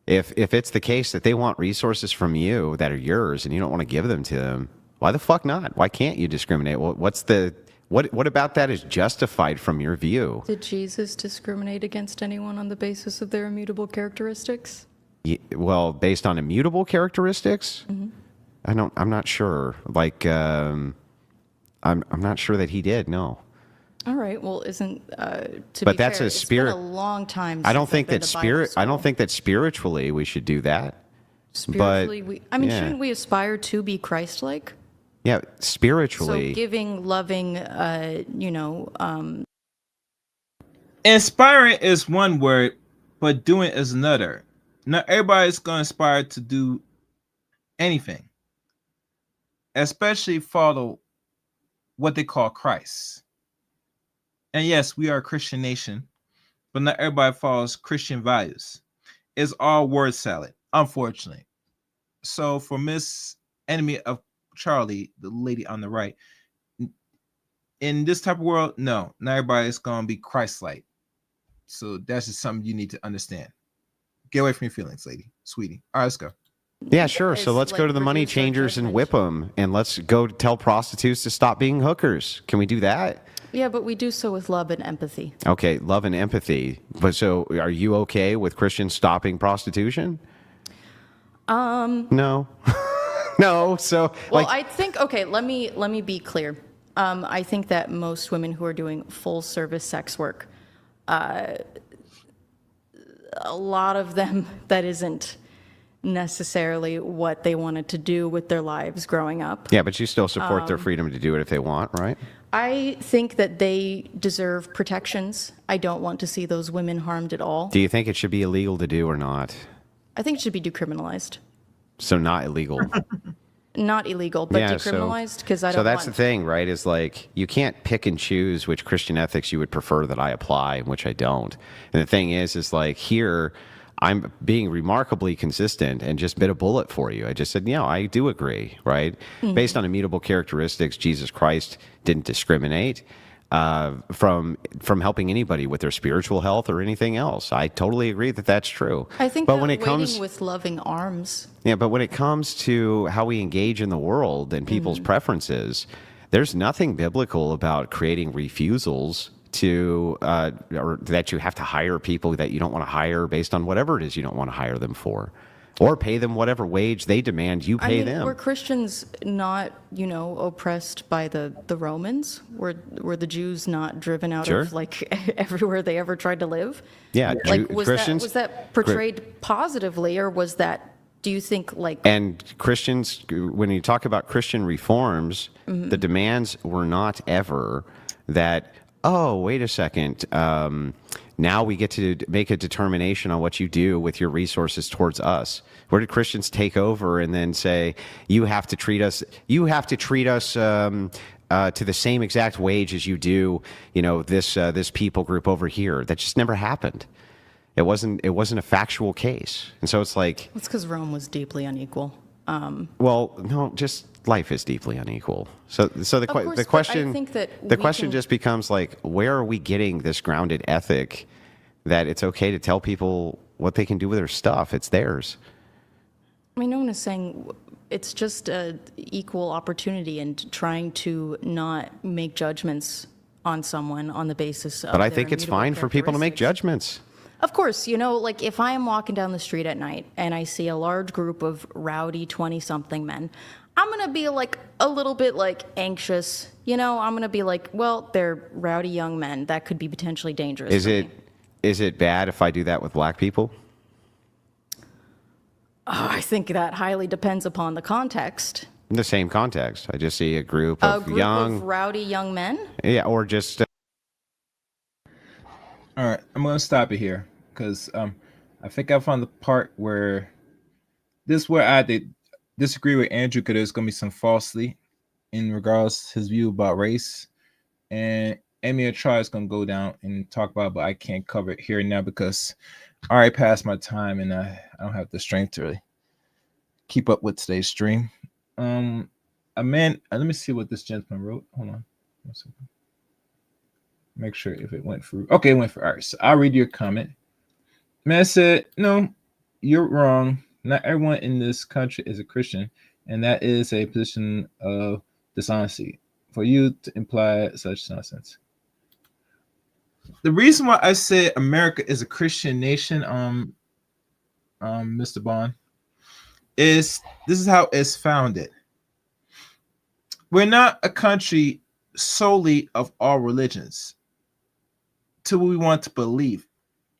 If it's the case that they want resources from you that are yours and you don't want to give them to them, why the fuck not? Why can't you discriminate? What about that is justified from your view? Did Jesus discriminate against anyone on the basis of their immutable characteristics? Well, based on immutable characteristics, I'm not sure. Like, I'm not sure that he did. No. All right. Well, isn't but that's a spirit. It's been a long time. I don't think that I don't think that spiritually we should do that. Spiritually, shouldn't we aspire to be Christ-like? Yeah, spiritually. So giving, loving, Inspiring is one word, but doing is another. Not everybody's going to aspire to do anything, especially follow what they call Christ. And yes, we are a Christian nation, but not everybody follows Christian values. It's all word salad, unfortunately. So for Miss Enemy of Charlie, the lady on the right, in this type of world, no, not everybody's going to be Christ-like. So that's just something you need to understand. Get away from your feelings, lady, sweetie. All right, let's go. Yeah, sure. So let's go to the money changers and whip them, and let's go tell prostitutes to stop being hookers. Can we do that? Yeah, but we do so with love and empathy. Okay, love and empathy. But so are you okay with Christians stopping prostitution? No. No. So Well, I think, okay, let me be clear. I think that most women who are doing full service sex work, a lot of them, that isn't necessarily what they wanted to do with their lives growing up. yeah, but you still support their freedom to do it if they want, right? I think that they deserve protections. I don't want to see those women harmed at all. Do you think it should be illegal to do or not? I think it should be decriminalized. So not illegal. Not illegal, but Yeah, decriminalized, because I don't So that's want... the thing, right? Is like you can't pick and choose which Christian ethics you would prefer that I apply and which I don't. And the thing is like here, I'm being remarkably consistent and just bit a bullet for you. I just said, yeah, I do agree, right? Based on immutable characteristics, Jesus Christ didn't discriminate from helping anybody with their spiritual health or anything else. I totally agree that that's true. I think but that when it waiting comes, with loving arms... yeah, but when it comes to how we engage in the world and people's preferences, there's nothing biblical about creating refusals to, or that you have to hire people that you don't want to hire based on whatever it is you don't want to hire them for, or pay them whatever wage they demand you pay them. Were Christians not, oppressed by the Romans? Were the Jews not driven out Sure. of like everywhere they ever tried to live? Yeah, Like was Christians that portrayed positively, or was that? Do you think like? and Christians, when you talk about Christian reforms, the demands were not ever that. Oh, wait a second. Now we get to make a determination on what you do with your resources towards us. Where did Christians take over and then say, you have to treat us to the same exact wage as you do, this people group over here? That just never happened. It wasn't a factual case. And so it's like, It's because Rome was deeply unequal. well, no, just life is deeply unequal. So the course, but I question think that the we question can- just becomes like, where are we getting this grounded ethic that it's okay to tell people what they can do with their stuff? It's theirs. I mean, no one is saying it's just a equal opportunity and trying to not make judgments on someone on the basis of. But I their think it's immutable fine for people to make characteristics. judgments. Of course, like if I am walking down the street at night and I see a large group of rowdy 20-something men, I'm going to be like a little bit like anxious. I'm going to be like, well, they're rowdy young men. That could be potentially dangerous. Is it bad if I do that with black people? Oh, I think that highly depends upon the context. In the same context. I just see a group A of group young, of rowdy young men? yeah, or just All right, I'm gonna stop it here because I think I found the part where this is where I did disagree with Andrew because there's gonna be some falsely in regards to his view about race, and Amy Achar is gonna go down and talk about it, but I can't cover it here and now because I already passed my time and I don't have the strength to really keep up with today's stream. Let me see what this gentleman wrote. Hold on. 1 second. Make sure if it went through. Okay, it went through. All right, so I'll read your comment. Man said, no, you're wrong. Not everyone in this country is a Christian, and that is a position of dishonesty for you to imply such nonsense. The reason why I say America is a Christian nation, Mr. Bond, is this is how it's founded. We're not a country solely of all religions to what we want to believe.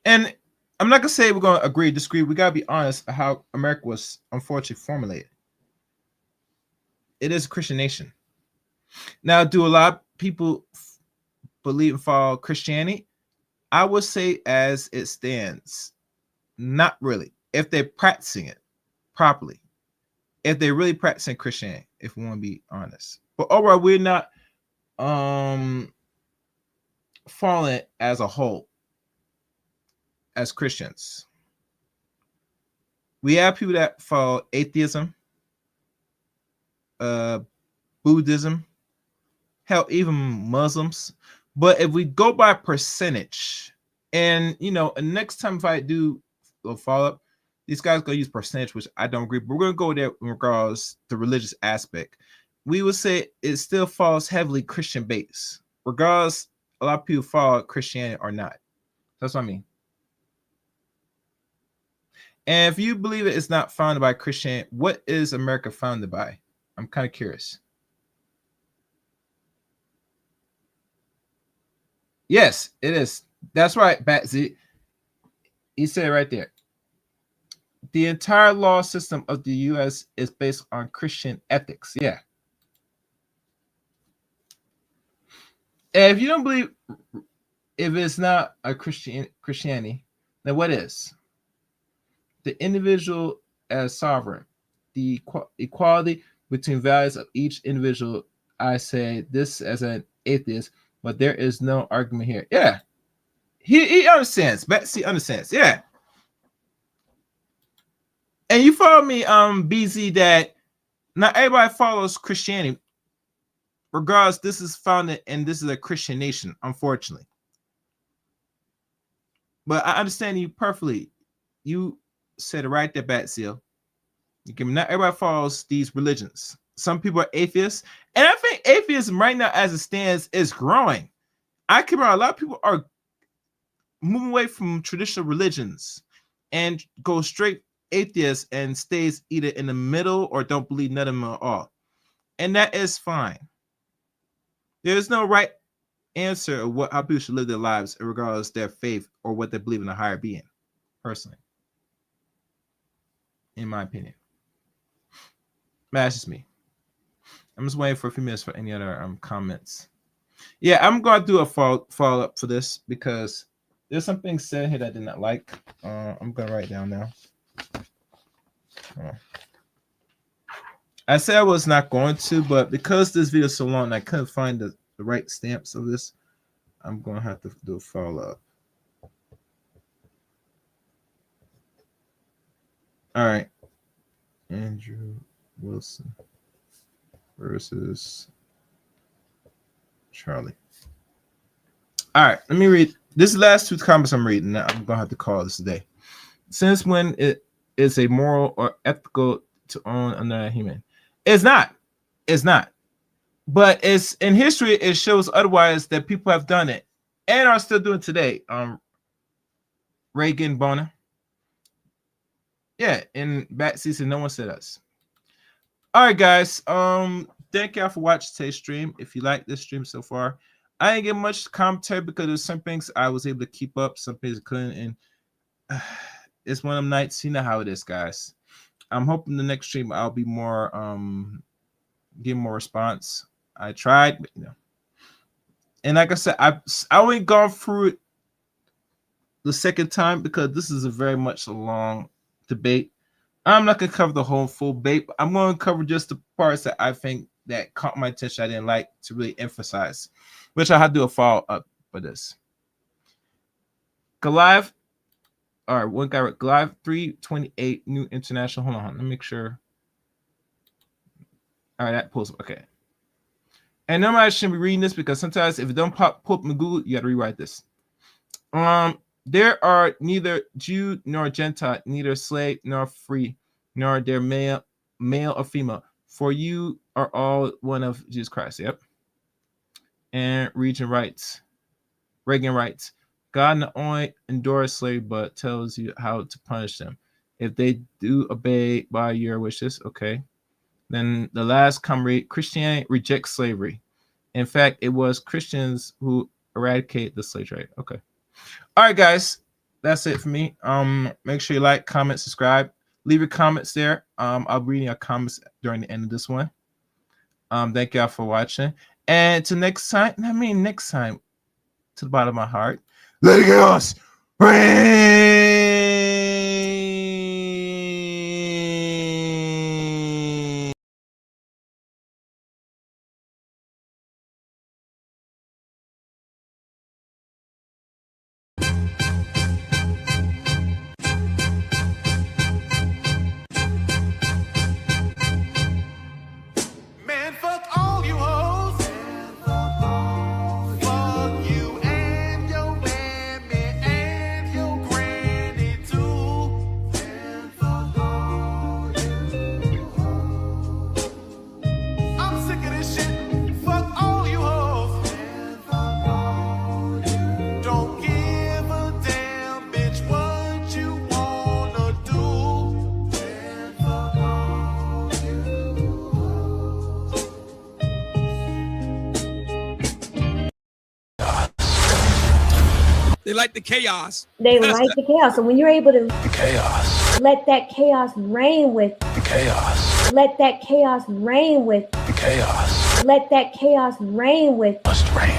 And I'm not gonna say we're gonna agree, disagree. We gotta be honest how America was unfortunately formulated. It is a Christian nation. Now, do a lot of people believe and follow Christianity? I would say as it stands, not really. If they're practicing it properly, if they're really practicing Christianity, if we want to be honest. But overall, we're not fallen as a whole as Christians. We have people that follow atheism, Buddhism, hell, even Muslims. But if we go by percentage, and next time if I do a follow up, these guys gonna use percentage, which I don't agree. But we're gonna go there in regards to religious aspect. We would say it still falls heavily Christian based. regardless, a lot of people follow Christianity or not. That's what I mean. And if you believe it's not founded by Christianity, what is America founded by? I'm kind of curious. Yes, it is. That's right, Batsy. He said it right there. The entire law system of the U.S. is based on Christian ethics. Yeah. And if you don't believe, if it's not a Christianity, then what is? The individual as sovereign, the equality between values of each individual. I say this as an atheist, but there is no argument here. Yeah. He understands. Betsy understands. Yeah. And you follow me, BZ, that not everybody follows Christianity. Regardless, this is founded and this is a Christian nation, unfortunately. But I understand you perfectly. You said it right there, Batsiel. Not everybody follows these religions. Some people are atheists. And I think atheism right now, as it stands, is growing. I can remember a lot of people are moving away from traditional religions and go straight atheist and stays either in the middle or don't believe none of them at all. And that is fine. There's no right answer of how people should live their lives regardless of their faith or what they believe in a higher being, personally. In my opinion. That's just me. I'm just waiting for a few minutes for any other comments. Yeah, I'm going to do a follow-up for this because there's something said here that I did not like. I'm going to write it down now. I said I was not going to, but because this video is so long, I couldn't find the right stamps of this. I'm going to have to do a follow-up. All right. Andrew Wilson versus Charlie. All right, let me read. This is the last two comments I'm reading. Now I'm going to have to call this today. Since when it is a moral or ethical to own another human? It's not. It's not. But it's in history, it shows otherwise that people have done it and are still doing it today. Reagan, Bona. Yeah, in back season, no one said us. All right, guys. Thank y'all for watching today's stream. If you like this stream so far, I didn't get much commentary because there's some things I was able to keep up, some things I couldn't, and it's one of them nights. You know how it is, guys. I'm hoping the next stream I'll be more give more response. I tried, but and like I said, I only gone through it the second time because this is a very much a long debate. I'm not gonna cover the whole full debate, but I'm going to cover just the parts that I think that caught my attention I didn't like to really emphasize, which I had to do a follow-up for this. Goliath, all right, one guy, Goliath 328 New International. Hold on, let me make sure. All right, that pulls up. Okay. And normally I shouldn't be reading this because sometimes if it don't pull up in Google, you got to rewrite this. There are neither Jew nor Gentile, neither slave nor free, nor there male or female. For you are all one of Jesus Christ. Yep. And Reagan writes, God not only endures slavery, but tells you how to punish them. If they do obey by your wishes, okay. Then the last comment, Christianity rejects slavery. In fact, it was Christians who eradicated the slave trade. Okay. All right, guys. That's it for me. Make sure you like, comment, subscribe. Leave your comments there. I'll be reading your comments during the end of this one. Thank y'all for watching. And to next time, next time, to the bottom of my heart, let it go. Man, fuck all you hoes. Fuck you and your mammy and your granny. They like the chaos. They like the chaos. So when you're able to Chaos. let that chaos reign with you, Chaos. let that chaos reign with you, Chaos. let that chaos reign with you, Must reign.